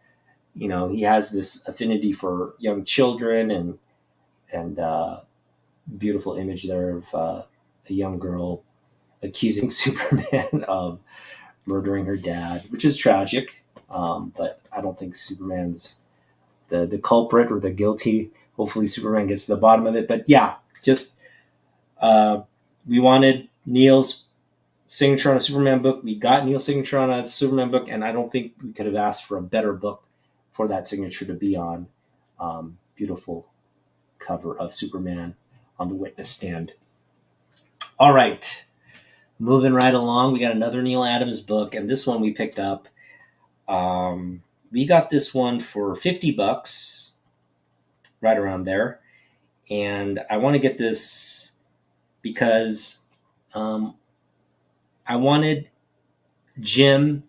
he has this affinity for young children, and beautiful image there of a young girl accusing Superman of murdering her dad, which is tragic. But I don't think Superman's the culprit or the guilty. Hopefully Superman gets to the bottom of it. But yeah, just we wanted Neil's signature on a Superman book. We got Neil's signature on a Superman book, and I don't think we could have asked for a better book for that signature to be on. Beautiful cover of Superman on the witness stand. All right, moving right along, we got another Neil Adams book, and this one we picked up. We got this one for $50, right around there, and I want to get this because I wanted Jim.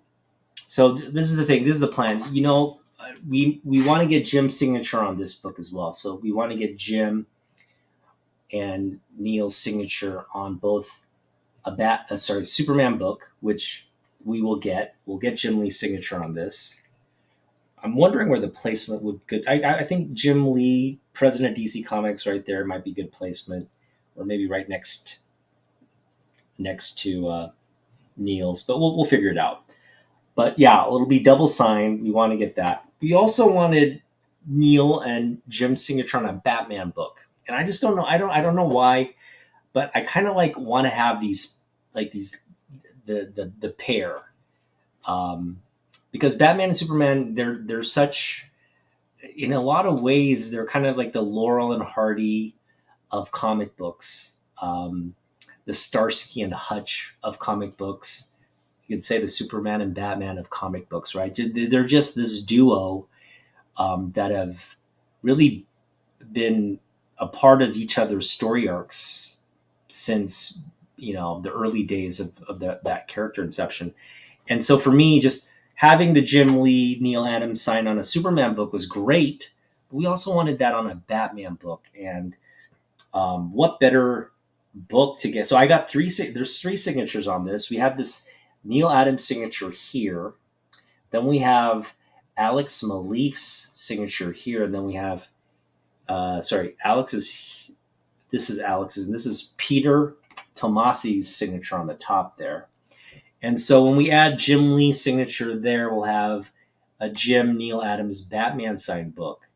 So this is the thing. This is the plan. We want to get Jim's signature on this book as well. So we want to get Jim and Neil's signature on both Superman book, which we will get. We'll get Jim Lee's signature on this. I'm wondering where the placement would good. I think Jim Lee, president of DC Comics, right there might be good placement, or maybe right next to Neil's. But we'll figure it out. But yeah, it'll be double signed. We want to get that. We also wanted Neil and Jim's signature on a Batman book, and I just don't know. I don't know why, but I kind of want to have these the pair, because Batman and Superman, they're such, in a lot of ways, they're kind of like the Laurel and Hardy of comic books, the Starsky and Hutch of comic books. You could say the Superman and Batman of comic books, right? They're just this duo that have really been a part of each other's story arcs since the early days of that character inception. And so for me, just having the Jim Lee, Neil Adams sign on a Superman book was great. But we also wanted that on a Batman book, and what better book to get? So I got there's three signatures on this. We have this Neil Adams signature here. Then we have Alex Maleef's signature here, and then we have Alex's. This is Alex's, and this is Peter Tomasi's signature on the top there. And so when we add Jim Lee's signature there, we'll have a Jim Neil Adams Batman signed book.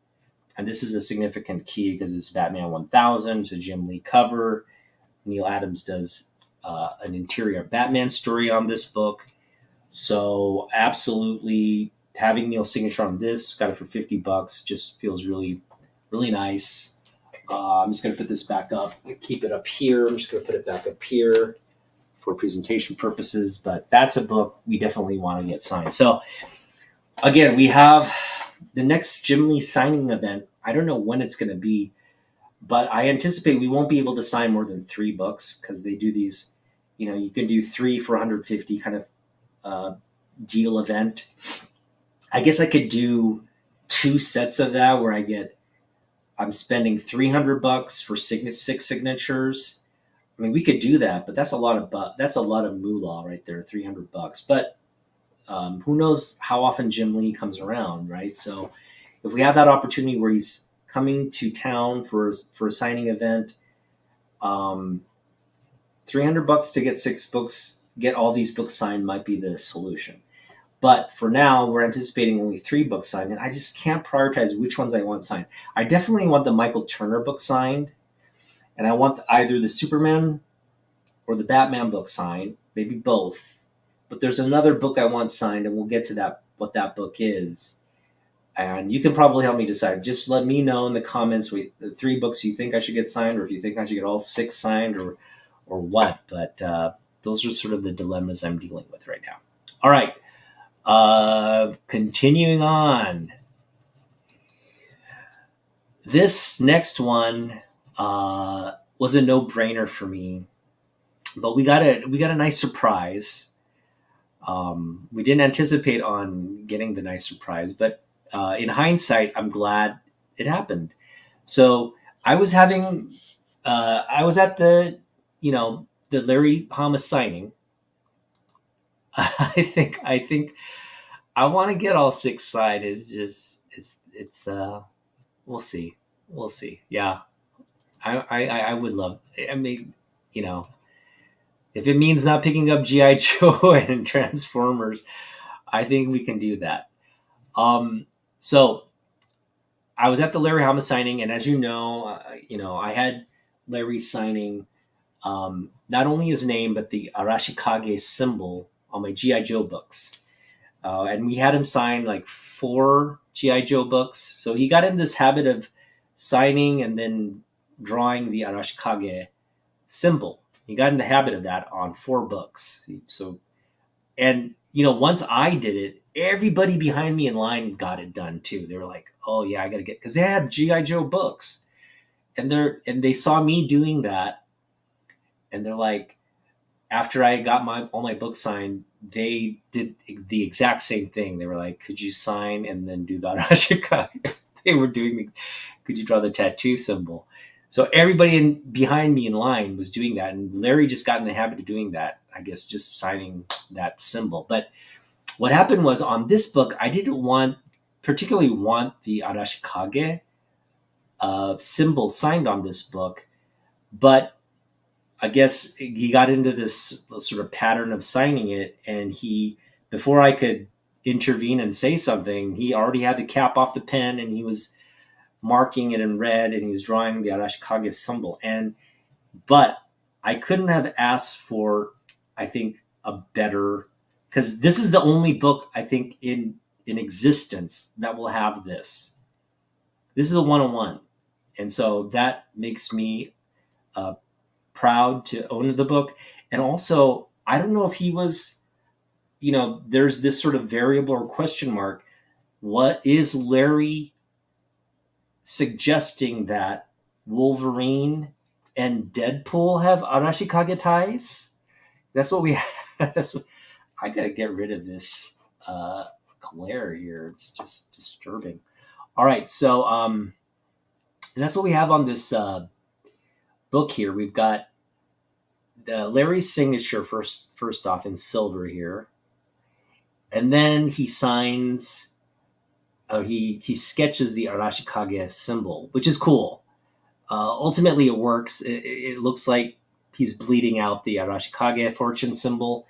And this is a significant key because it's Batman 1000. It's a Jim Lee cover. Neil Adams does an interior Batman story on this book. So absolutely having Neil's signature on this, got it for $50, just feels really, really nice. I'm just going to put this back up, keep it up here. I'm just going to put it back up here for presentation purposes, but that's a book we definitely want to get signed. So again, we have the next Jim Lee signing event. I don't know when it's going to be, but I anticipate we won't be able to sign more than 3 books because they do these, you can do 3 for 150 kind of deal event. I guess I could do 2 sets of that where I'm spending $300 for 6 signatures. I mean, we could do that, but that's a lot of moolah right there, $300. But who knows how often Jim Lee comes around, right? So if we have that opportunity where he's coming to town for a signing event, $300 to get 6 books, get all these books signed might be the solution. But for now, we're anticipating only 3 books signed, and I just can't prioritize which ones I want signed. I definitely want the Michael Turner book signed, and I want either the Superman or the Batman book signed, maybe both. But there's another book I want signed, and we'll get to that, what that book is. And you can probably help me decide. Just let me know in the comments the 3 books you think I should get signed, or if you think I should get all 6 signed, or what. But those are sort of the dilemmas I'm dealing with right now. All right. Continuing on. This next one was a no-brainer for me, but we got a nice surprise. We didn't anticipate on getting the nice surprise, but in hindsight, I'm glad it happened. So I was at the Larry Hama signing. I think I want to get all 6 signed. It's we'll see. We'll see. Yeah. I would love, I mean, if it means not picking up G.I. Joe and Transformers, I think we can do that. So I was at the Larry Hama signing, and as you know, I had Larry signing not only his name, but the Arashikage symbol on my G.I. Joe books. And we had him sign like 4 G.I. Joe books. So he got in this habit of signing and then drawing the Arashikage symbol. He got in the habit of that on 4 books. So, and once I did it, everybody behind me in line got it done too. They were like, "Oh yeah, I got to get," because they had GI Joe books, and they saw me doing that, and they're like, after I got all my books signed, they did the exact same thing. They were like, "Could you sign and then do the Arashikage?" They were doing "Could you draw the tattoo symbol?" So everybody behind me in line was doing that, and Larry just got in the habit of doing that. I guess just signing that symbol. But what happened was on this book, I didn't particularly want the Arashikage symbol signed on this book, but I guess he got into this sort of pattern of signing it, and before I could intervene and say something, he already had the cap off the pen, and he was marking it in red, and he was drawing the Arashikage symbol. But I couldn't have asked for, I think, a better, because this is the only book I think in existence that will have this. This is a 101, and so that makes me proud to own the book. And also, I don't know if he was, there's this sort of variable or question mark. What is Larry suggesting that Wolverine and Deadpool have Arashikage ties? That's what we have. I gotta get rid of this glare here. It's just disturbing. All right, so and that's what we have on this book here. We've got Larry's signature first off in silver here, and then he signs. He sketches the Arashikage symbol, which is cool. Ultimately, it works. It looks like he's bleeding out the Arashikage fortune symbol,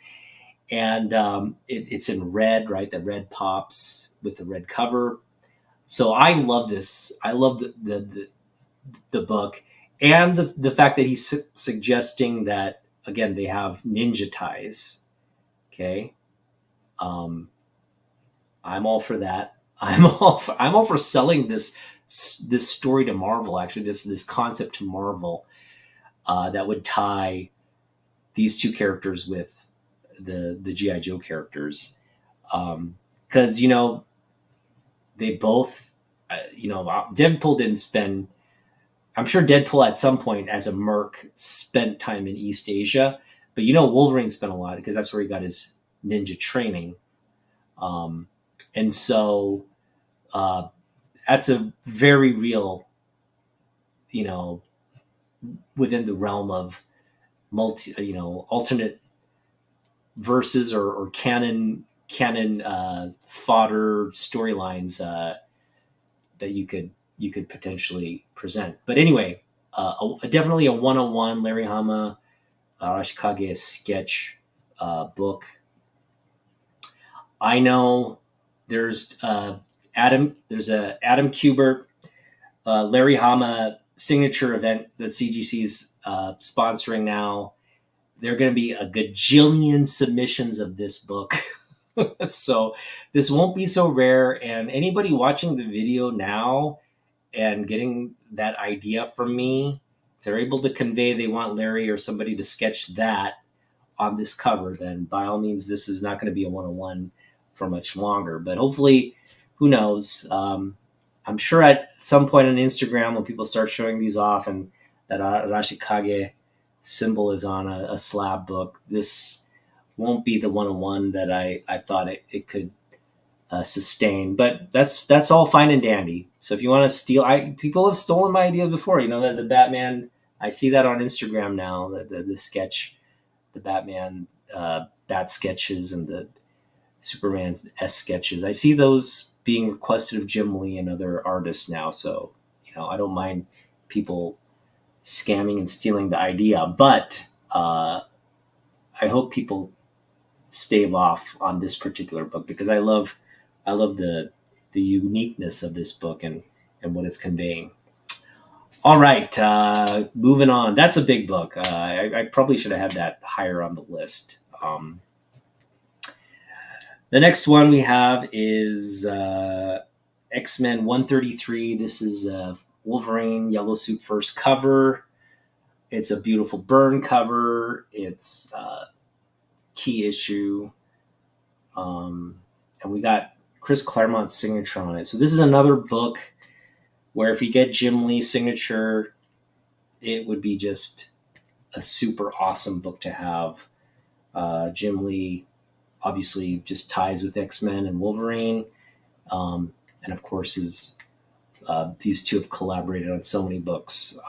and it's in red, right? The red pops with the red cover. So I love this. I love the book, and the fact that he's suggesting that again they have ninja ties. Okay, Um, I'm all for that. I'm all for selling this story to Marvel. Actually, this concept to Marvel that would tie these two characters with the GI Joe characters, because they both, Deadpool didn't spend. I'm sure Deadpool at some point as a merc spent time in East Asia, but Wolverine spent a lot because that's where he got his ninja training. Um, and so uh, that's a very real, you know, within the realm of alternate verses or canon fodder storylines that you could potentially present. But anyway, definitely a one-on-one Larry Hama Arashikage sketch book. I know there's a Adam Kubert Larry Hama signature event that CGC's sponsoring now. There are going to be a gajillion submissions of this book. So this won't be so rare. And anybody watching the video now and getting that idea from me, if they're able to convey they want Larry or somebody to sketch that on this cover, then by all means, this is not going to be a one-on-one for much longer. But hopefully, who knows? I'm sure at some point on Instagram, when people start showing these off and that Arashikage symbol is on a slab book, this won't be the one-on-one that I thought it could sustain. But that's all fine and dandy. So if you want to steal, people have stolen my idea before. That the Batman. I see that on Instagram now. The sketch, the Batman bat sketches and the Superman's S sketches. I see those being requested of Jim Lee and other artists now. So I don't mind people scamming and stealing the idea, but I hope people stave off on this particular book because I love the uniqueness of this book and what it's conveying. All right, moving on. That's a big book. I probably should have had that higher on the list. The next one we have is X-Men 133. This is Wolverine Yellow Suit first cover. It's a beautiful burn cover. It's key issue. And we got Chris Claremont's signature on it. So this is another book where if you get Jim Lee's signature, it would be just a super awesome book to have. Jim Lee obviously just ties with X-Men and Wolverine. And of course, these two have collaborated on so many books.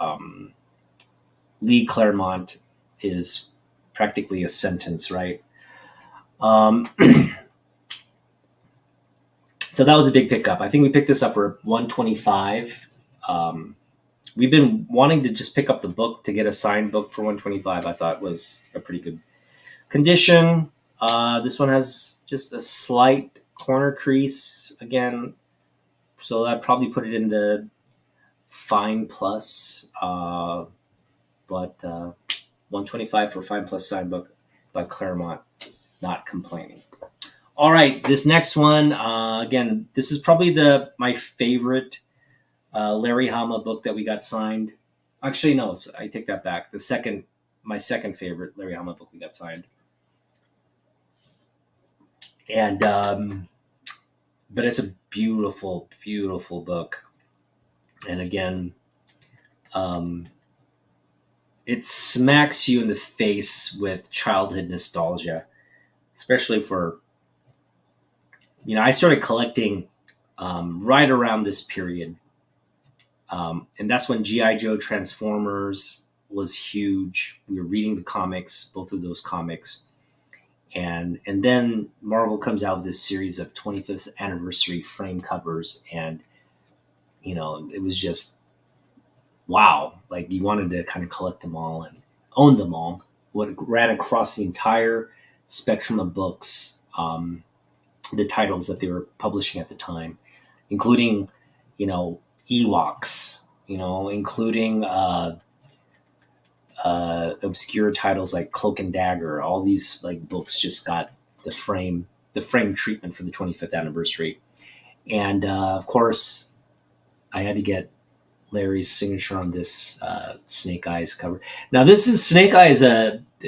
Lee Claremont is practically a sentence, right? So that was a big pickup. I think we picked this up for $125. We've been wanting to just pick up the book to get a signed book for $125. I thought was a pretty good condition. This one has just a slight corner crease again, so I'd probably put it in the fine plus. But $125 for fine plus signed book by Claremont. Not complaining. All right, this next one, again, this is probably my favorite Larry Hama book that we got signed. Actually, no, I take that back. My second favorite Larry Hama book we got signed. And but it's a beautiful, beautiful book. And again, it smacks you in the face with childhood nostalgia, especially for. I started collecting right around this period. And that's when G.I. Joe Transformers was huge. We were reading the comics, both of those comics. And then Marvel comes out with this series of 25th anniversary frame covers. And, it was just, wow. Like you wanted to kind of collect them all and own them all. What ran across the entire spectrum of books. The titles that they were publishing at the time, including, Ewoks, including obscure titles like Cloak and Dagger. All these like books just got the the frame treatment for the 25th anniversary. And of course, I had to get Larry's signature on this Snake Eyes cover. Now, this is Snake Eyes.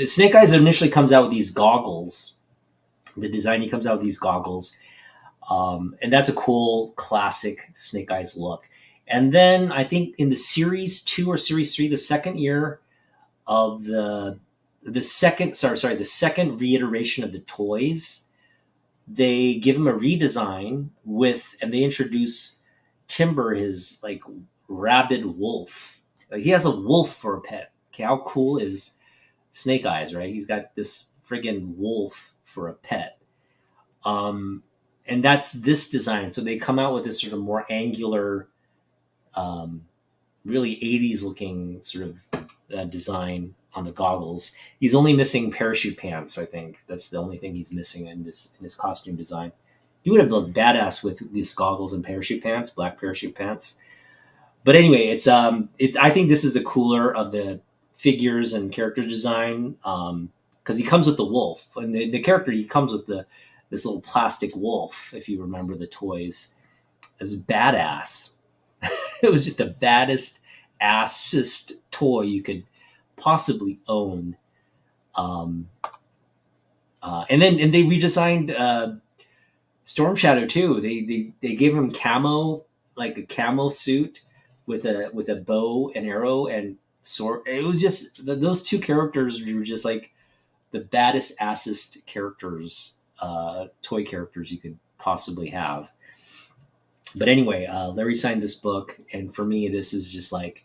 Snake Eyes initially comes out with these goggles. The design, he comes out with these goggles, and that's a cool classic Snake Eyes look. And then I think in the series 2 or series 3, the second year of the second reiteration of the toys, they give him a redesign and they introduce Timber, his like rabid wolf. Like he has a wolf for a pet. Okay, how cool is Snake Eyes, right? He's got this friggin' wolf for a pet. And that's this design. So they come out with this sort of more angular, really 80s looking sort of design on the goggles. He's only missing parachute pants, I think. That's the only thing he's missing in his costume design. He would have looked badass with these goggles and parachute pants, black parachute pants. But anyway, I think this is the cooler of the figures and character design, because he comes with the wolf, and the character, he comes with this little plastic wolf. If you remember the toys, it's badass. It was just the baddest assest toy you could possibly own. And they redesigned Storm Shadow too. They gave him camo, like a camo suit with a bow and arrow and sword. It was just those two characters were just like the baddest assest characters, toy characters you could possibly have. But anyway, Larry signed this book, and for me, this is just like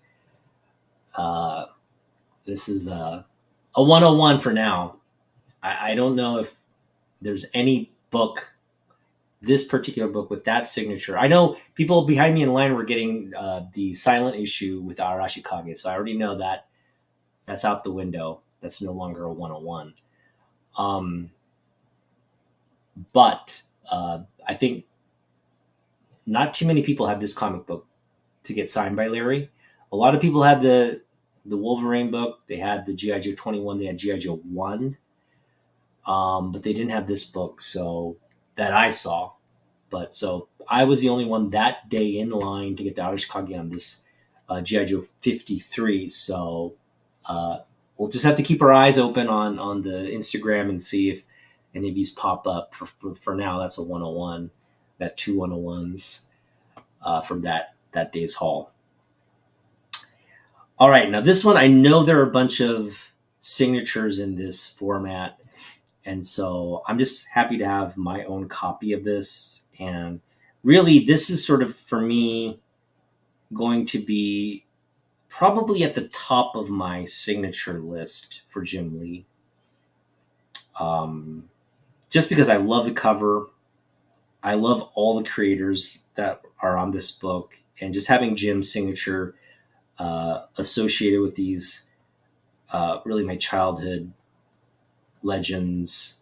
this is a 101 for now. I don't know if there's any book, this particular book with that signature. I know people behind me in line were getting the silent issue with Arashi Kage, so I already know that that's out the window. That's no longer a 101. But I think not too many people have this comic book to get signed by Larry. A lot of people had the Wolverine book. They had the G.I. Joe 21. They had G.I. Joe 1. But they didn't have this book, so that I saw. But so I was the only one that day in line to get the Arashi Kage on this G.I. Joe 53. So we'll just have to keep our eyes open on the Instagram and see if any of these pop up. For now, that's a 101. That 2 101s from that day's haul. All right, now this one, I know there are a bunch of signatures in this format, and so I'm just happy to have my own copy of this. And really, this is sort of, for me, going to be probably at the top of my signature list for Jim Lee. Just because I love the cover. I love all the creators that are on this book, and just having Jim's signature associated with these, really my childhood legends,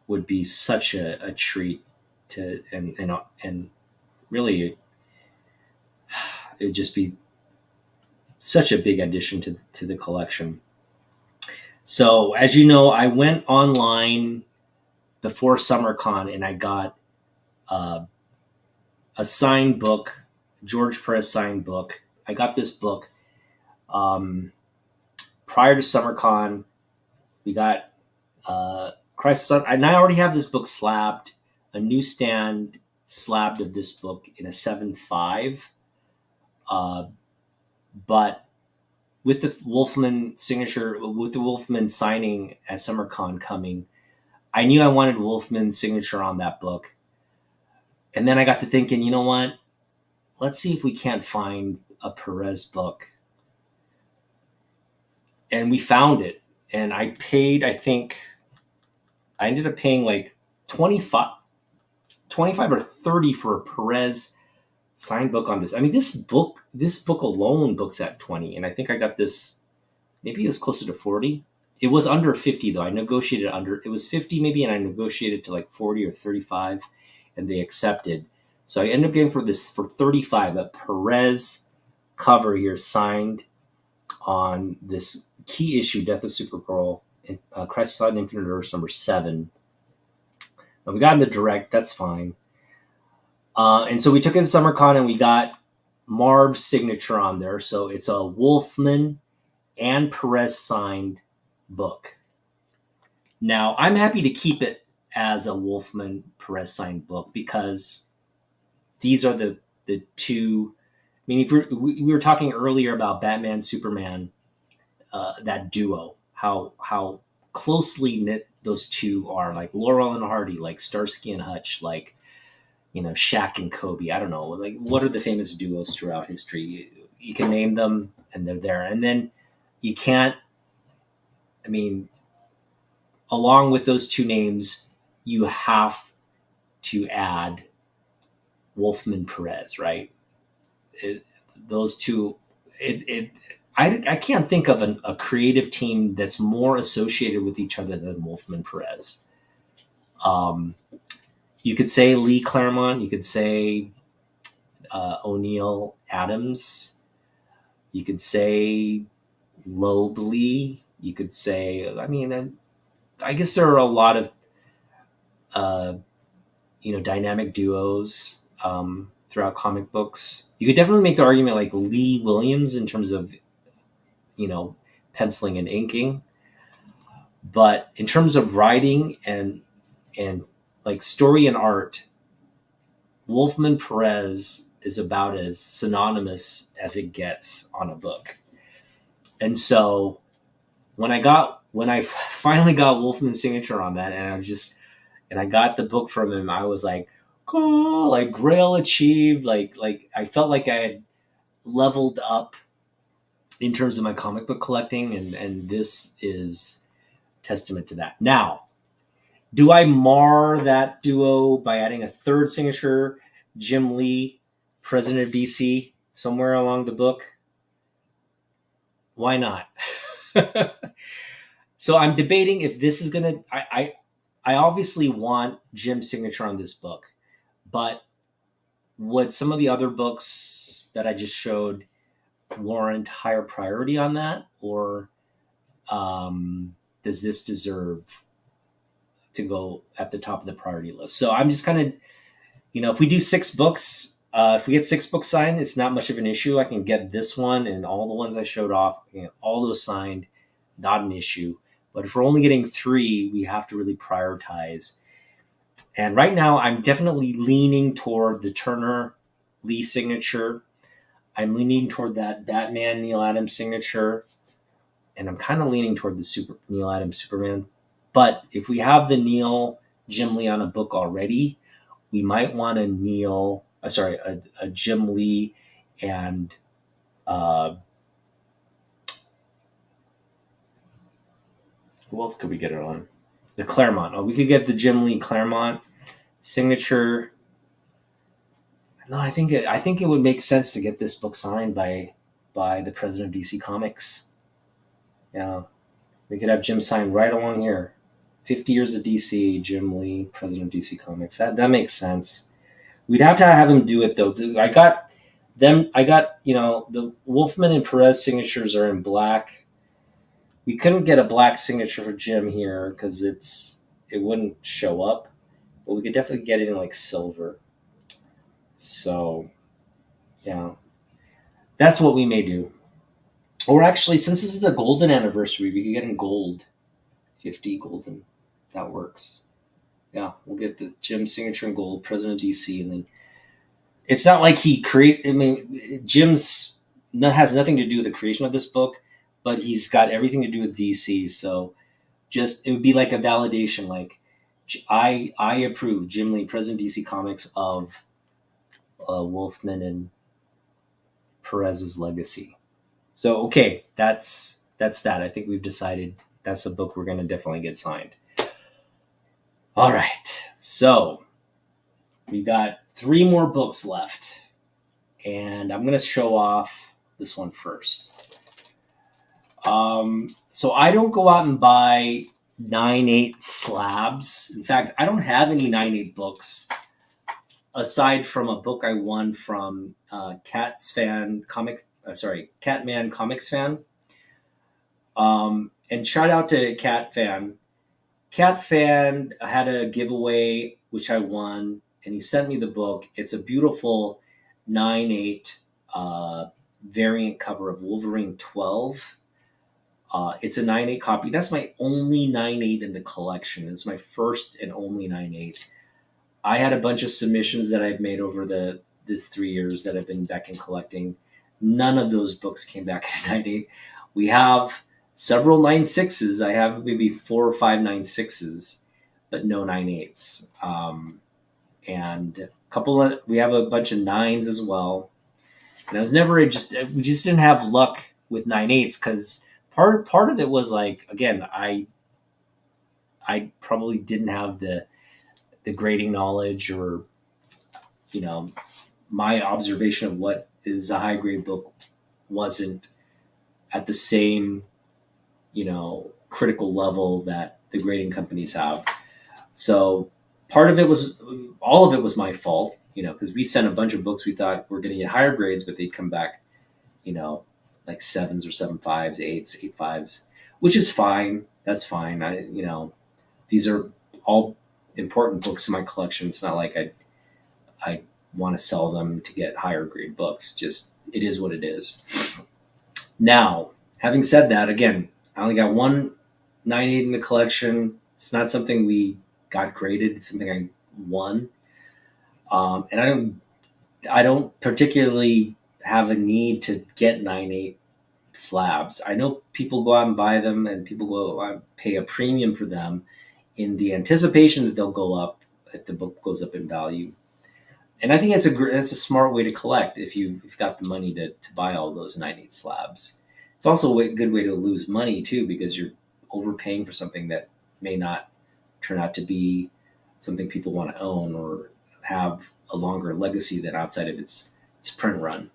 would be such a treat to, and really it would just be such a big addition to the collection. So as you know, I went online before SummerCon, and I got a signed book, George Perez signed book. I got this book prior to SummerCon. We got Christ Son, and I already have this book slabbed, a newsstand slabbed of this book in a 7.5. But with the Wolfman signature, with the Wolfman signing at SummerCon coming, I knew I wanted Wolfman's signature on that book. And then I got to thinking, you know what? Let's see if we can't find a Perez book. And we found it. And I paid, I think, I ended up paying like 25 or 30 for a Perez signed book on this. I mean, this book alone books at 20. And I think I got this, maybe it was closer to 40. It was under 50 though. I negotiated it was 50 maybe, and I negotiated to like 40 or 35, and they accepted. So I ended up getting for 35, a Perez cover here signed on this key issue, Death of Supergirl, Crisis on Infinite Earths number 7. And we got in the direct. That's fine. And so we took it to SummerCon and we got Marv's signature on there. So it's a Wolfman and Perez signed book. Now, I'm happy to keep it as a Wolfman Perez signed book because these are the two. I mean, if we were talking earlier about Batman, Superman, that duo, how closely knit those two are, like Laurel and Hardy, like Starsky and Hutch, like Shaq and Kobe. I don't know, like what are the famous duos throughout history? You can name them, and they're there. And then you can't. I mean, along with those two names, you have to add Wolfman Perez, right? Those two. I can't think of a creative team that's more associated with each other than Wolfman Perez. You could say Lee Claremont. You could say O'Neil Adams. You could say Loeb Lee. You could say, I mean, I guess there are a lot of, dynamic duos throughout comic books. You could definitely make the argument like Lee Williams in terms of, penciling and inking. But in terms of writing and like story and art, Wolfman Perez is about as synonymous as it gets on a book. And so when I finally got Wolfman's signature on that, and I got the book from him, I was like, oh, like Grail achieved. Like I felt like I had leveled up in terms of my comic book collecting, and this is testament to that. Now, do I mar that duo by adding a third signature, Jim Lee, president of DC, somewhere along the book? Why not? So I'm debating if this is gonna. I obviously want Jim's signature on this book, but would some of the other books that I just showed warrant higher priority on that, or does this deserve to go at the top of the priority list? So I'm just kind of, if we do 6 books, if we get 6 books signed, it's not much of an issue. I can get this one and all the ones I showed off, all those signed, not an issue. But if we're only getting 3, we have to really prioritize. And right now, I'm definitely leaning toward the Turner Lee signature. I'm leaning toward that Batman Neil Adams signature. And I'm kind of leaning toward the Neil Adams Superman. But if we have the Neil Jim Lee on a book already, we might want a Jim Lee and who else could we get it on? The Claremont. Oh, we could get the Jim Lee Claremont signature. No, I think it would make sense to get this book signed by the president of DC Comics. Yeah, we could have Jim sign right along here. 50 years of DC, Jim Lee, president of DC Comics. That makes sense. We'd have to have him do it though. I got the Wolfman and Perez signatures are in black. We couldn't get a black signature for Jim here because it wouldn't show up, but we could definitely get it in like silver. So, yeah, that's what we may do. Or actually, since this is the golden anniversary, we could get in gold, 50 golden. That works. Yeah, we'll get the Jim signature in gold, president of DC, and then it's not like Jim's has nothing to do with the creation of this book, but he's got everything to do with DC. So it would be like a validation. Like I approve Jim Lee, president of DC Comics, of Wolfman and Perez's legacy. So okay, that's that. I think we've decided that's a book we're going to definitely get signed. All right, so we've got 3 more books left, and I'm going to show off this one first. So I don't go out and buy 9/8 slabs. In fact, I don't have any 9/8 books aside from a book I won from Catman Comics Fan. And shout out to Cat Fan. Cat Fan had a giveaway which I won, and he sent me the book. It's a beautiful 9/8 variant cover of Wolverine 12. It's a 9/8 copy. That's my only 9/8 in the collection. It's my first and only 9/8. I had a bunch of submissions that I've made over this 3 years that I've been back in collecting. None of those books came back at 9/8. We have several 9/6s. I have maybe 4 or 5 9/6s, but no 9/8s. And we have a bunch of 9s as well. And I was never we just didn't have luck with 9/8s because part of it was like, again, I probably didn't have the grading knowledge, or my observation of what is a high grade book wasn't at the same critical level that the grading companies have. So all of it was my fault, because we sent a bunch of books we thought were going to get higher grades, but they'd come back like 7s or 7.5s, 8s, 8.5s, which is fine. That's fine. These are all important books in my collection. It's not like I want to sell them to get higher grade books. Just, it is what it is. Now, having said that, again, I only got one 9/8 in the collection. It's not something we got graded. It's something I won. And I don't particularly have a need to get 9/8 slabs. I know people go out and buy them, and people go out and pay a premium for them in the anticipation that they'll go up if the book goes up in value. And I think that's a smart way to collect if you've got the money to buy all those 9/8 slabs. It's also a good way to lose money too, because you're overpaying for something that may not turn out to be something people want to own or have a longer legacy than outside of its print run.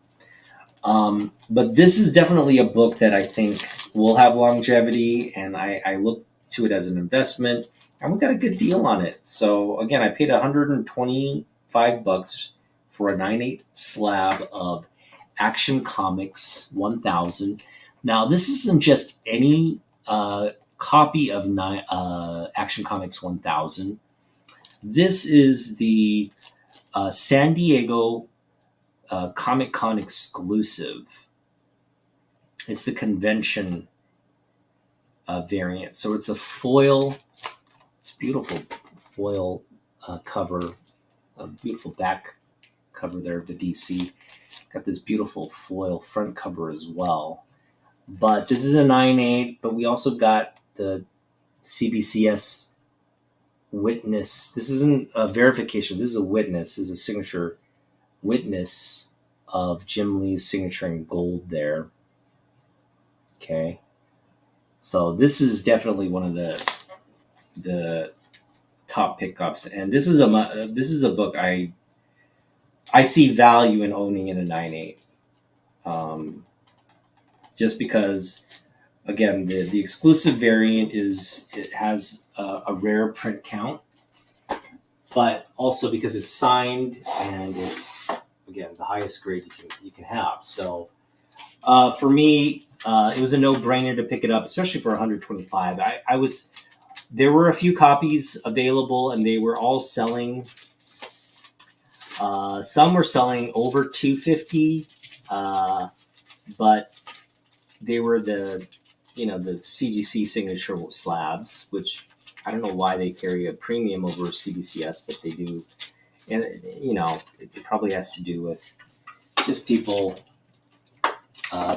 But this is definitely a book that I think will have longevity, and I look to it as an investment, and we got a good deal on it. So again, I paid $125 for a 9/8 slab of Action Comics 1000. Now, this isn't just any copy of Action Comics 1000. This is the San Diego Comic Con exclusive. It's the convention variant. So it's a foil. It's a beautiful foil cover, a beautiful back cover there of the DC. Got this beautiful foil front cover as well. But this is a 9/8, but we also got the CBCS witness. This isn't a verification. This is a witness. This is a signature witness of Jim Lee's signature in gold there. Okay. So this is definitely one of the top pickups, and this is a book I see value in owning in a 9/8. Just because, again, the exclusive variant has a rare print count, but also because it's signed and it's, again, the highest grade you can have. So for me, it was a no-brainer to pick it up, especially for $125. There were a few copies available, and they were all selling. Some were selling over $250, but they were the CGC signature slabs, which I don't know why they carry a premium over CBCS, but they do. And, it probably has to do with just people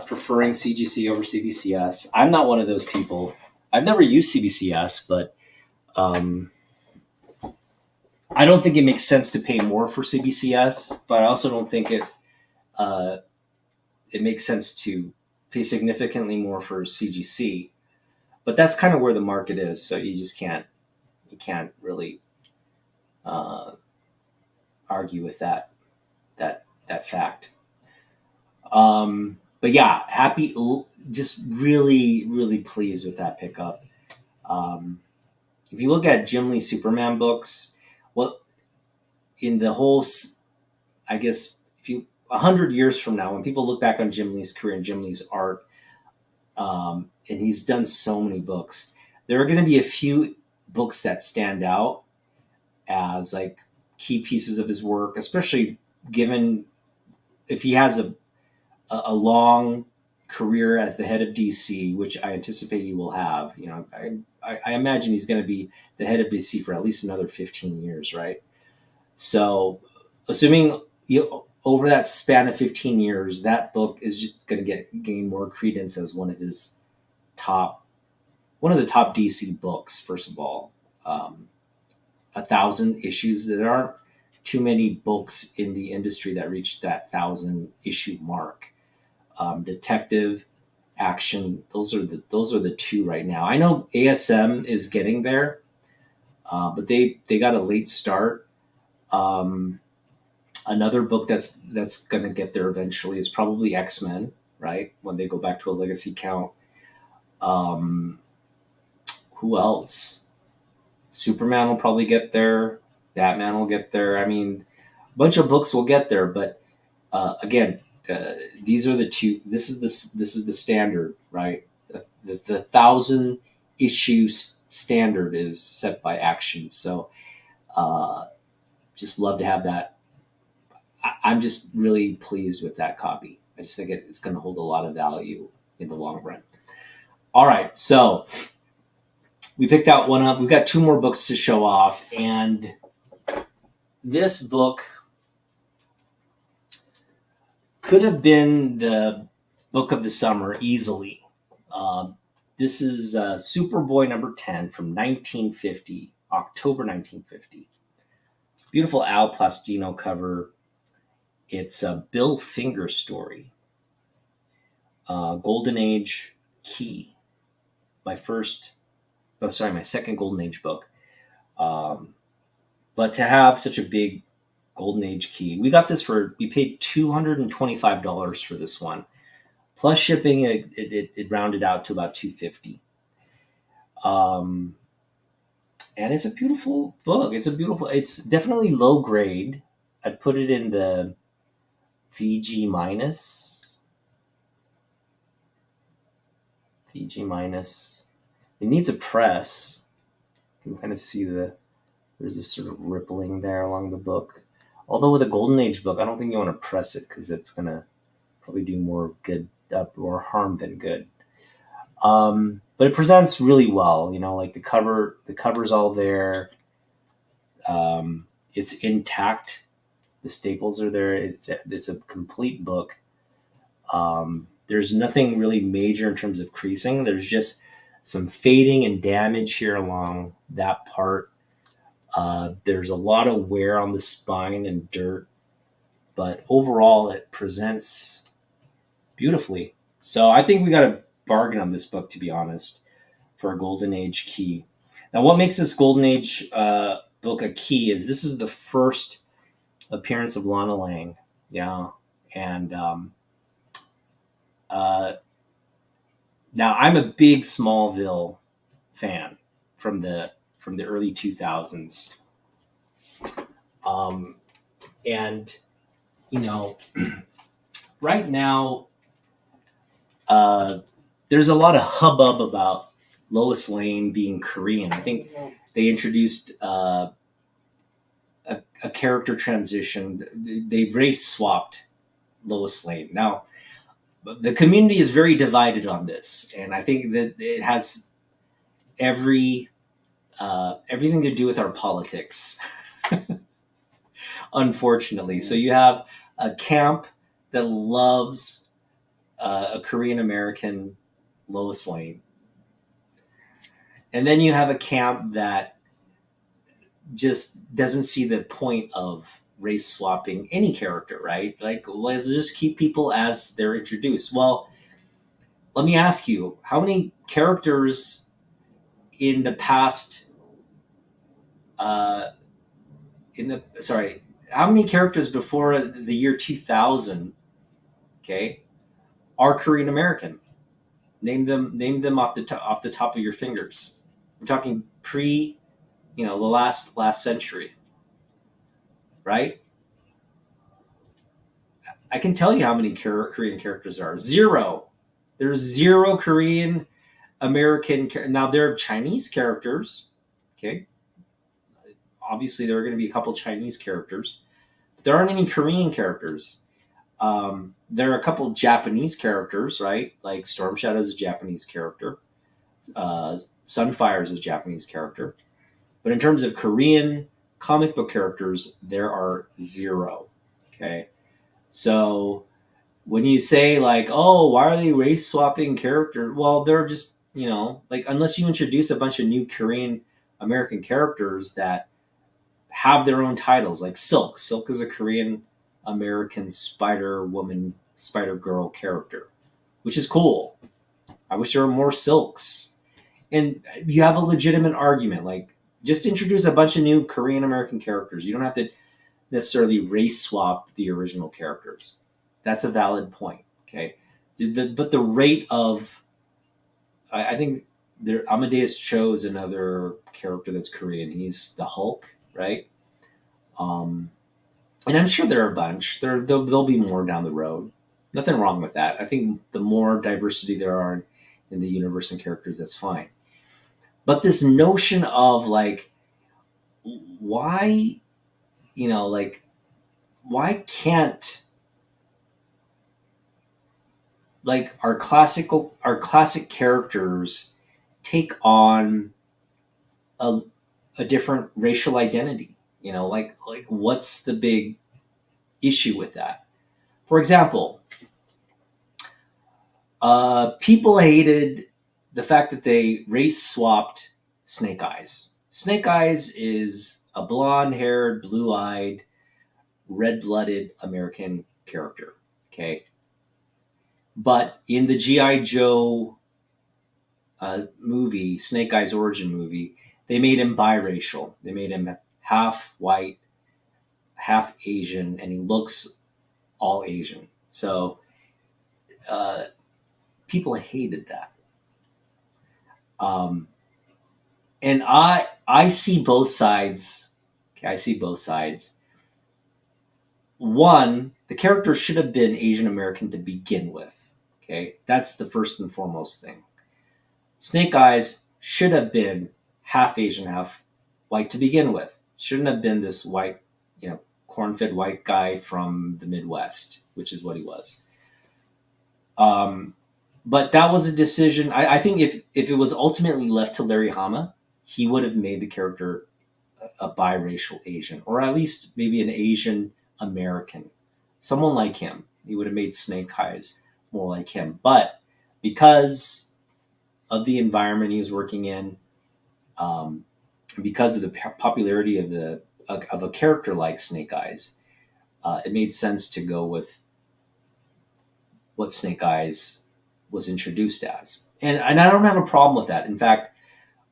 preferring CGC over CBCS. I'm not one of those people. I've never used CBCS, but I don't think it makes sense to pay more for CBCS, but I also don't think it makes sense to pay significantly more for CGC. But that's kind of where the market is, so you can't really argue with that fact. But yeah, happy, just really, really pleased with that pickup. If you look at Jim Lee Superman books, well, in the whole, I guess, 100 years from now, when people look back on Jim Lee's career and Jim Lee's art, and he's done so many books, there are going to be a few books that stand out as like key pieces of his work, especially given if he has a long career as the head of DC, which I anticipate he will have. You know, I imagine he's going to be the head of DC for at least another 15 years, right? So, assuming over that span of 15 years, that book is just going to gain more credence as one of the top DC books. First of all, 1,000 issues. There aren't too many books in the industry that reach that 1,000 issue mark. Detective, action. Those are the two right now. I know ASM is getting there, but they got a late start. Another book that's going to get there eventually is probably X-Men, right? When they go back to a legacy count. Um, who else? Superman will probably get there. Batman will get there. I mean, a bunch of books will get there, but again, these are the two. This is the standard, right? The 1,000 issue standard is set by Action. So, just love to have that. I'm just really pleased with that copy. I just think it's going to hold a lot of value in the long run. All right, so we picked out one up. We've got two more books to show off, and this book could have been the book of the summer easily. This is Superboy number 10 from 1950, October 1950. Beautiful Al Plastino cover. It's a Bill Finger story. Golden Age Key. My second Golden Age book. But to have such a big Golden Age key, we paid $225 for this one. Plus shipping, it rounded out to about $250. And it's a beautiful book. It's definitely low grade. I'd put it in the VG minus. VG minus. It needs a press. You can kind of see there's this sort of rippling there along the book. Although with a Golden Age book, I don't think you want to press it because it's going to probably do more harm than good. But it presents really well, like the cover's all there. It's intact. The staples are there. It's a complete book. There's nothing really major in terms of creasing. There's just some fading and damage here along that part. There's a lot of wear on the spine and dirt, but overall it presents beautifully. So I think we got a bargain on this book, to be honest, for a Golden Age key. Now, what makes this Golden Age book a key is this is the first appearance of Lana Lang. Yeah. And now I'm a big Smallville fan from the early 2000s. And, right now, there's a lot of hubbub about Lois Lane being Korean. I think they introduced a character transition. They race swapped Lois Lane. Now, the community is very divided on this, and I think that it has everything to do with our politics, unfortunately. So you have a camp that loves a Korean American Lois Lane, and then you have a camp that just doesn't see the point of race swapping any character, right? Like, let's just keep people as they're introduced. Well, let me ask you, how many characters in the past, how many characters before the year 2000, okay, are Korean American? Name them off the top of your fingers. We're talking pre, the last century, right? I can tell you how many Korean characters there are. Zero. There's zero Korean American. Now there are Chinese characters, Okay, obviously there are going to be a couple Chinese characters, but there aren't any Korean characters. There are a couple Japanese characters, right? Like Storm Shadow is a Japanese character. Sunfire is a Japanese character. But in terms of Korean comic book characters, there are zero. Okay. So when you say like, oh, why are they race swapping characters? Well, they're just, like unless you introduce a bunch of new Korean American characters that have their own titles, like Silk. Silk is a Korean American Spider Woman, Spider Girl character, which is cool. I wish there were more Silks. And you have a legitimate argument. Like, just introduce a bunch of new Korean American characters. You don't have to necessarily race swap the original characters. That's a valid point. Okay. But the rate of, I think Amadeus Cho is another character that's Korean. He's the Hulk, right? Um, and I'm sure there are a bunch. There'll be more down the road. Nothing wrong with that. I think the more diversity there are in the universe and characters, that's fine. But this notion of like, why, like, why can't like our classic characters take on a, a different racial identity? Like what's the big issue with that? For example, people hated the fact that they race swapped Snake Eyes. Snake Eyes is a blonde haired, blue eyed, red blooded American character. Okay. But in the G.I. Joe movie, Snake Eyes origin movie, they made him biracial. They made him half white, half Asian, and he looks all Asian. So uh, people hated that. Um, and I see both sides. Okay, I see both sides. One, the character should have been Asian American to begin with. Okay, that's the first and foremost thing. Snake Eyes should have been half Asian, half white to begin with. Shouldn't have been this white, corn-fed white guy from the Midwest, which is what he was. Um, but that was a decision. I think if it was ultimately left to Larry Hama, he would have made the character a biracial Asian, or at least maybe an Asian American, someone like him. He would have made Snake Eyes more like him. But because of the environment he was working in, um, because of the popularity of a character like Snake Eyes, it made sense to go with what Snake Eyes was introduced as. And I don't have a problem with that. In fact,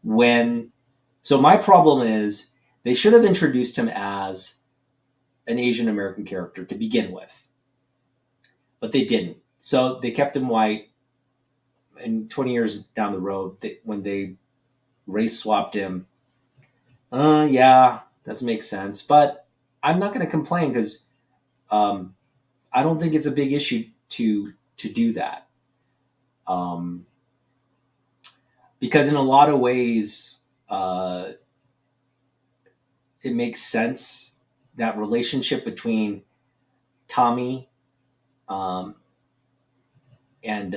my problem is they should have introduced him as an Asian American character to begin with, but they didn't. So they kept him white. And 20 years down the road, when they race swapped him, yeah, doesn't make sense. But I'm not going to complain because I don't think it's a big issue to do that. Um, because in a lot of ways, it makes sense that relationship between Tommy um, and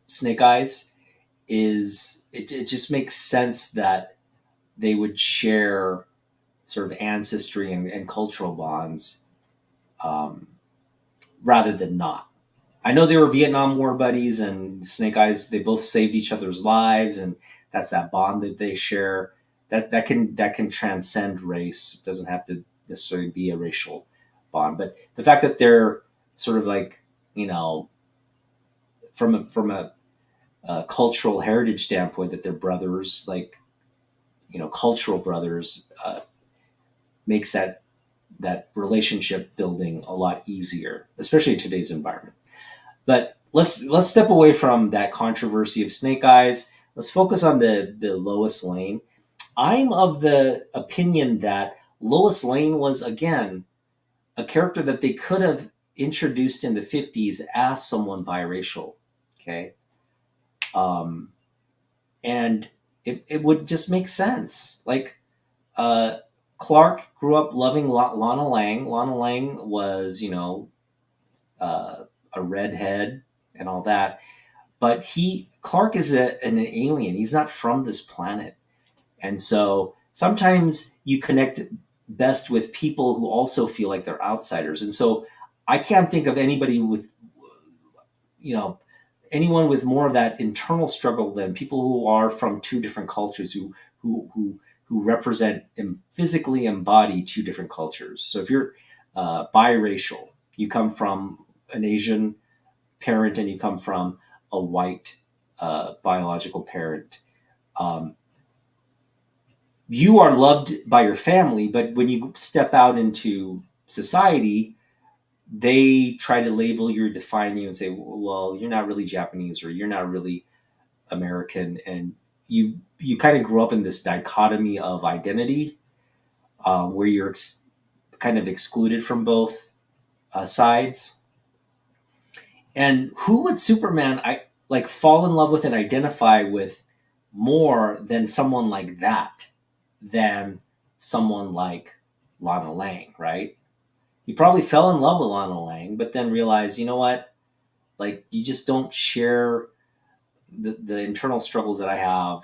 Snake Eyes it just makes sense that they would share sort of ancestry and cultural bonds um, rather than not. I know they were Vietnam War buddies, and Snake Eyes. They both saved each other's lives, and that's that bond that they share. That can transcend race. It doesn't have to necessarily be a racial bond, but the fact that they're sort of like from a cultural heritage standpoint, that they're brothers, like cultural brothers, makes that relationship building a lot easier, especially in today's environment. But let's step away from that controversy of Snake Eyes. Let's focus on the Lois Lane. I'm of the opinion that Lois Lane was again a character that they could have introduced in the 50s as someone biracial. Okay. Um, and it would just make sense. Like, uh, Clark grew up loving Lana Lang. Lana Lang was, uh, a redhead and all that. But Clark is an alien. He's not from this planet. And so sometimes you connect best with people who also feel like they're outsiders. And so I can't think of anybody with, you know, anyone with more of that internal struggle than people who are from two different cultures who represent and physically embody two different cultures. So if you're biracial, you come from an Asian parent and you come from a white biological parent. Um, you are loved by your family, but when you step out into society, they try to label you or define you and say, well, you're not really Japanese or you're not really American. And you kind of grow up in this dichotomy of identity where you're kind of excluded from both sides. And who would Superman like fall in love with and identify with more than someone like that, than someone like Lana Lang, right? He probably fell in love with Lana Lang, but then realized, you know what? Like, you just don't share the internal struggles that I have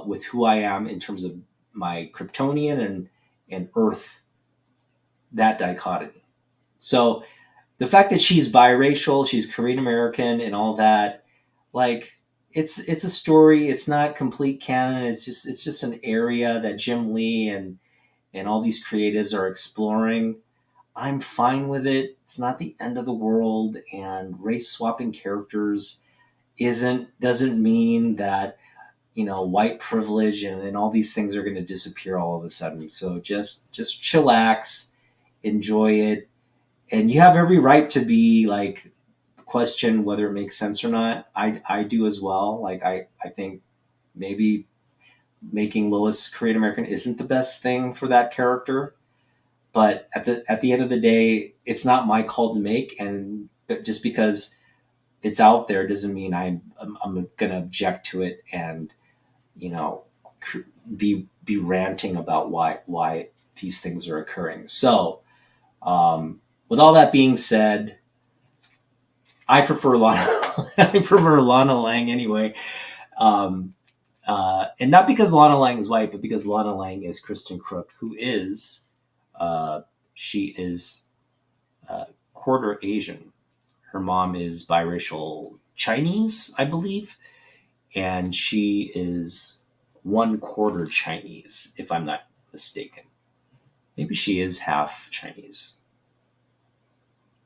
with who I am in terms of my Kryptonian and Earth, that dichotomy. So the fact that she's biracial, she's Korean American, and all that, like, it's a story. It's not complete canon. It's just an area that Jim Lee and all these creatives are exploring. I'm fine with it. It's not the end of the world, and race swapping characters doesn't mean that white privilege and all these things are going to disappear all of a sudden. So just chillax, enjoy it, and you have every right to be like question whether it makes sense or not. I do as well. Like I think maybe making Lois Korean American isn't the best thing for that character, but at the end of the day, it's not my call to make, and just because it's out there doesn't mean I'm going to object to it and you know be ranting about why these things are occurring. So with all that being said, I prefer Lana. I prefer Lana Lang anyway, and not because Lana Lang is white, but because Lana Lang is Kristen Crook, who is she is quarter Asian. Her mom is biracial Chinese, I believe, and she is 1/4 Chinese, if I'm not mistaken. Maybe she is half Chinese,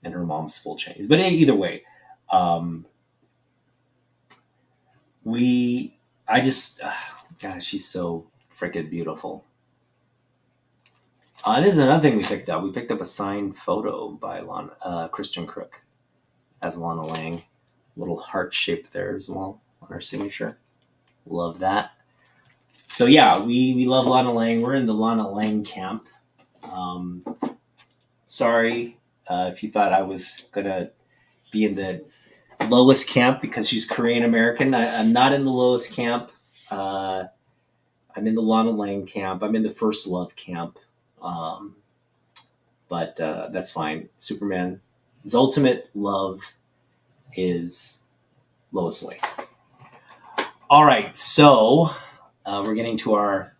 and her mom's full Chinese. But either way, um, gosh, she's so freaking beautiful. This is another thing we picked up. We picked up a signed photo by Kristen Crook as Lana Lang. Little heart shape there as well on her signature. Love that. So yeah, we love Lana Lang. We're in the Lana Lang camp. Sorry if you thought I was gonna be in the Lois camp because she's Korean American. I'm not in the Lois camp. I'm in the Lana Lang camp. I'm in the First Love camp. But that's fine. Superman, his ultimate love is Lois Lane. All right, so we're getting to our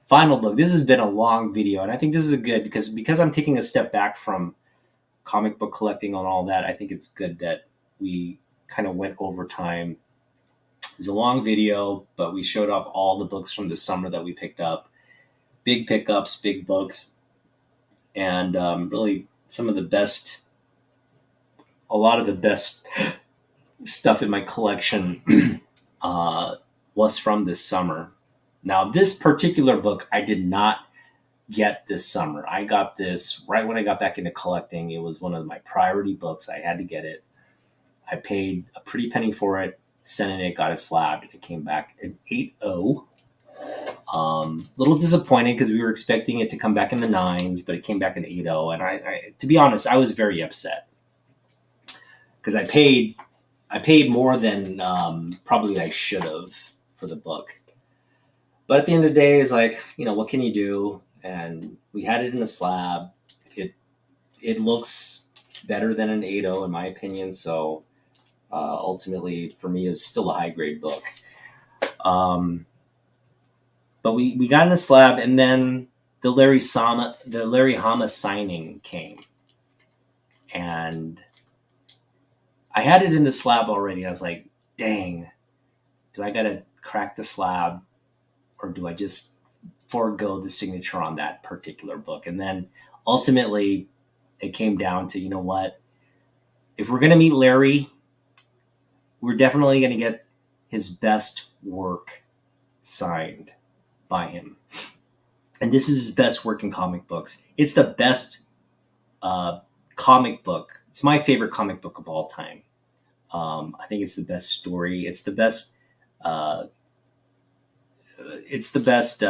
final book. This has been a long video, and I think this is good because I'm taking a step back from comic book collecting and all that. I think it's good that we kind of went over time. It's a long video, but we showed off all the books from the summer that we picked up. Big pickups, big books, and really some of the best, a lot of the best stuff in my collection was from this summer. Now, this particular book I did not get this summer. I got this right when I got back into collecting. It was one of my priority books. I had to get it. I paid a pretty penny for it, sent it, got it slabbed. It came back an 8.0. Little disappointed because we were expecting it to come back in the 9s, but it came back in 8.0. And I to be honest, I was very upset because I paid more than probably I should have for the book. But at the end of the day, it's like, what can you do? And we had it in a slab. It looks better than an 8.0 in my opinion. So ultimately, for me, it's still a high grade book. Um, but we got in a slab, and then the Larry Hama signing came, and I had it in the slab already. I was like, dang, do I gotta crack the slab, or do I just forego the signature on that particular book? And then ultimately, it came down to, what? If we're gonna meet Larry, we're definitely gonna get his best work signed by him. And this is his best work in comic books. It's the best uh, comic book. It's my favorite comic book of all time. I think it's the best story. It's the best. Uh, it's the best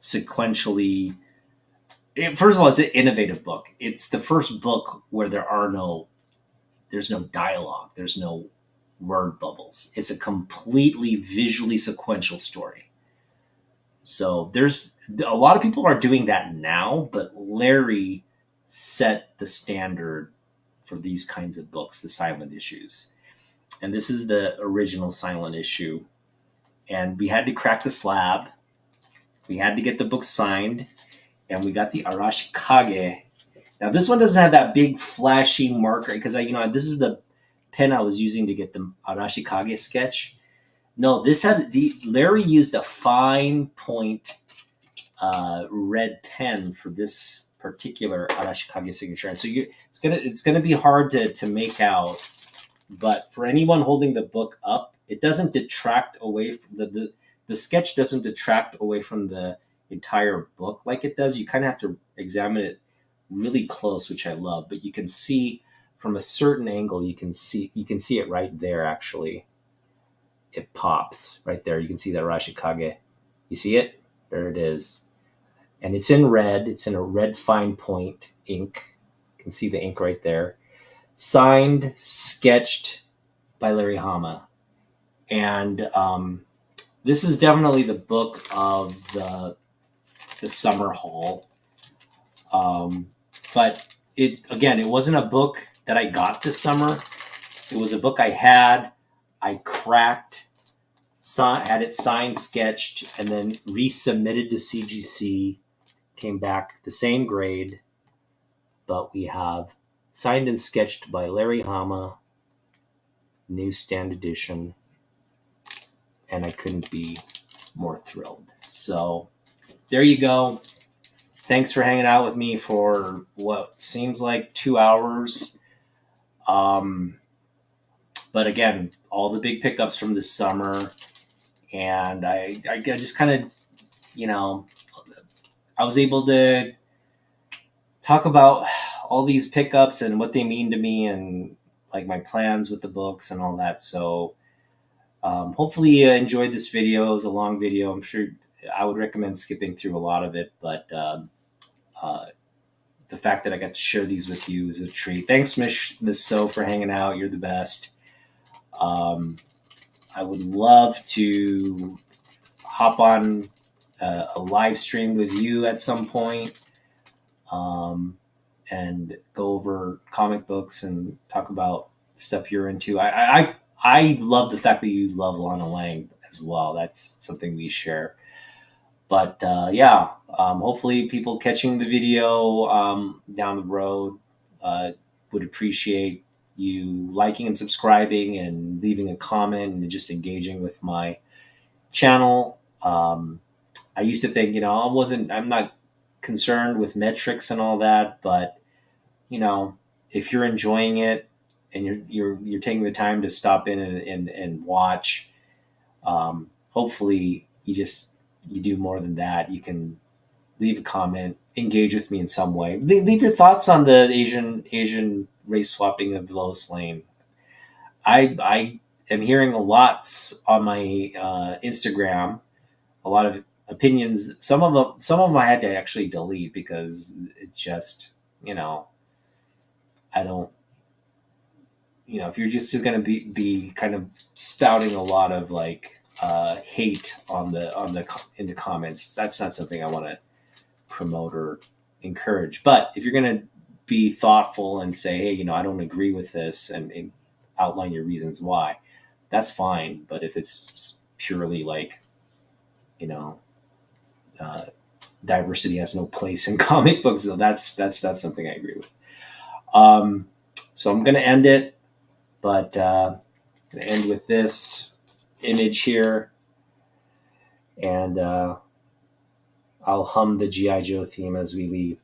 sequentially. First of all, it's an innovative book. It's the first book where there's no dialogue. There's no word bubbles. It's a completely visually sequential story. So there's a lot of people are doing that now, but Larry set the standard for these kinds of books, the silent issues. And this is the original silent issue. And we had to crack the slab. We had to get the book signed, and we got the Arashikage. Now this one doesn't have that big flashy marker because this is the pen I was using to get the Arashikage sketch. No, Larry used a fine point red pen for this particular Arashikage signature, and so it's gonna be hard to make out. But for anyone holding the book up, it doesn't detract away from the sketch doesn't detract away from the entire book like it does. You kind of have to examine it really close, which I love. But you can see from a certain angle, you can see it right there. Actually, it pops right there. You can see that Arashikage. You see it? There it is. And it's in red. It's in a red fine point ink. You can see the ink right there. Signed, sketched by Larry Hama. And this is definitely the book of the summer haul. But it wasn't a book that I got this summer. It was a book I cracked, had it signed, sketched, and then resubmitted to CGC. Came back the same grade, but we have signed and sketched by Larry Hama, newsstand edition, and I couldn't be more thrilled. So there you go. Thanks for hanging out with me for what seems like 2 hours. But again, all the big pickups from this summer, and I just kind of, I was able to talk about all these pickups and what they mean to me, and like my plans with the books and all that. So hopefully you enjoyed this video. It was a long video. I'm sure I would recommend skipping through a lot of it, but the fact that I got to share these with you is a treat. Thanks, Miss So, for hanging out. You're the best. I would love to hop on a live stream with you at some point, and go over comic books and talk about stuff you're into. I love the fact that you love Lana Lang as well. That's something we share. But hopefully people catching the video down the road would appreciate you liking and subscribing and leaving a comment and just engaging with my channel. I used to think, I'm not concerned with metrics and all that, but if you're enjoying it and you're taking the time to stop in and watch, hopefully you do more than that. You can leave a comment, engage with me in some way. Leave your thoughts on the Asian race swapping of Lois Lane. I am hearing a lot on my Instagram, a lot of opinions. Some of them I had to actually delete because it's just, I don't, if you're just going to be kind of spouting a lot of like hate on the in the comments. That's not something I want to promote or encourage. But if you're going to be thoughtful and say, hey, I don't agree with this, and outline your reasons why, that's fine. But if it's purely like, you know, uh, diversity has no place in comic books, though, that's not something I agree with. So I'm going to end it, but I'm going to end with this image here, and I'll hum the G.I. Joe theme as we leave.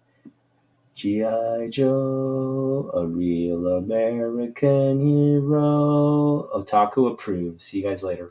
G.I. Joe, a real American hero. Otaku approves. See you guys later.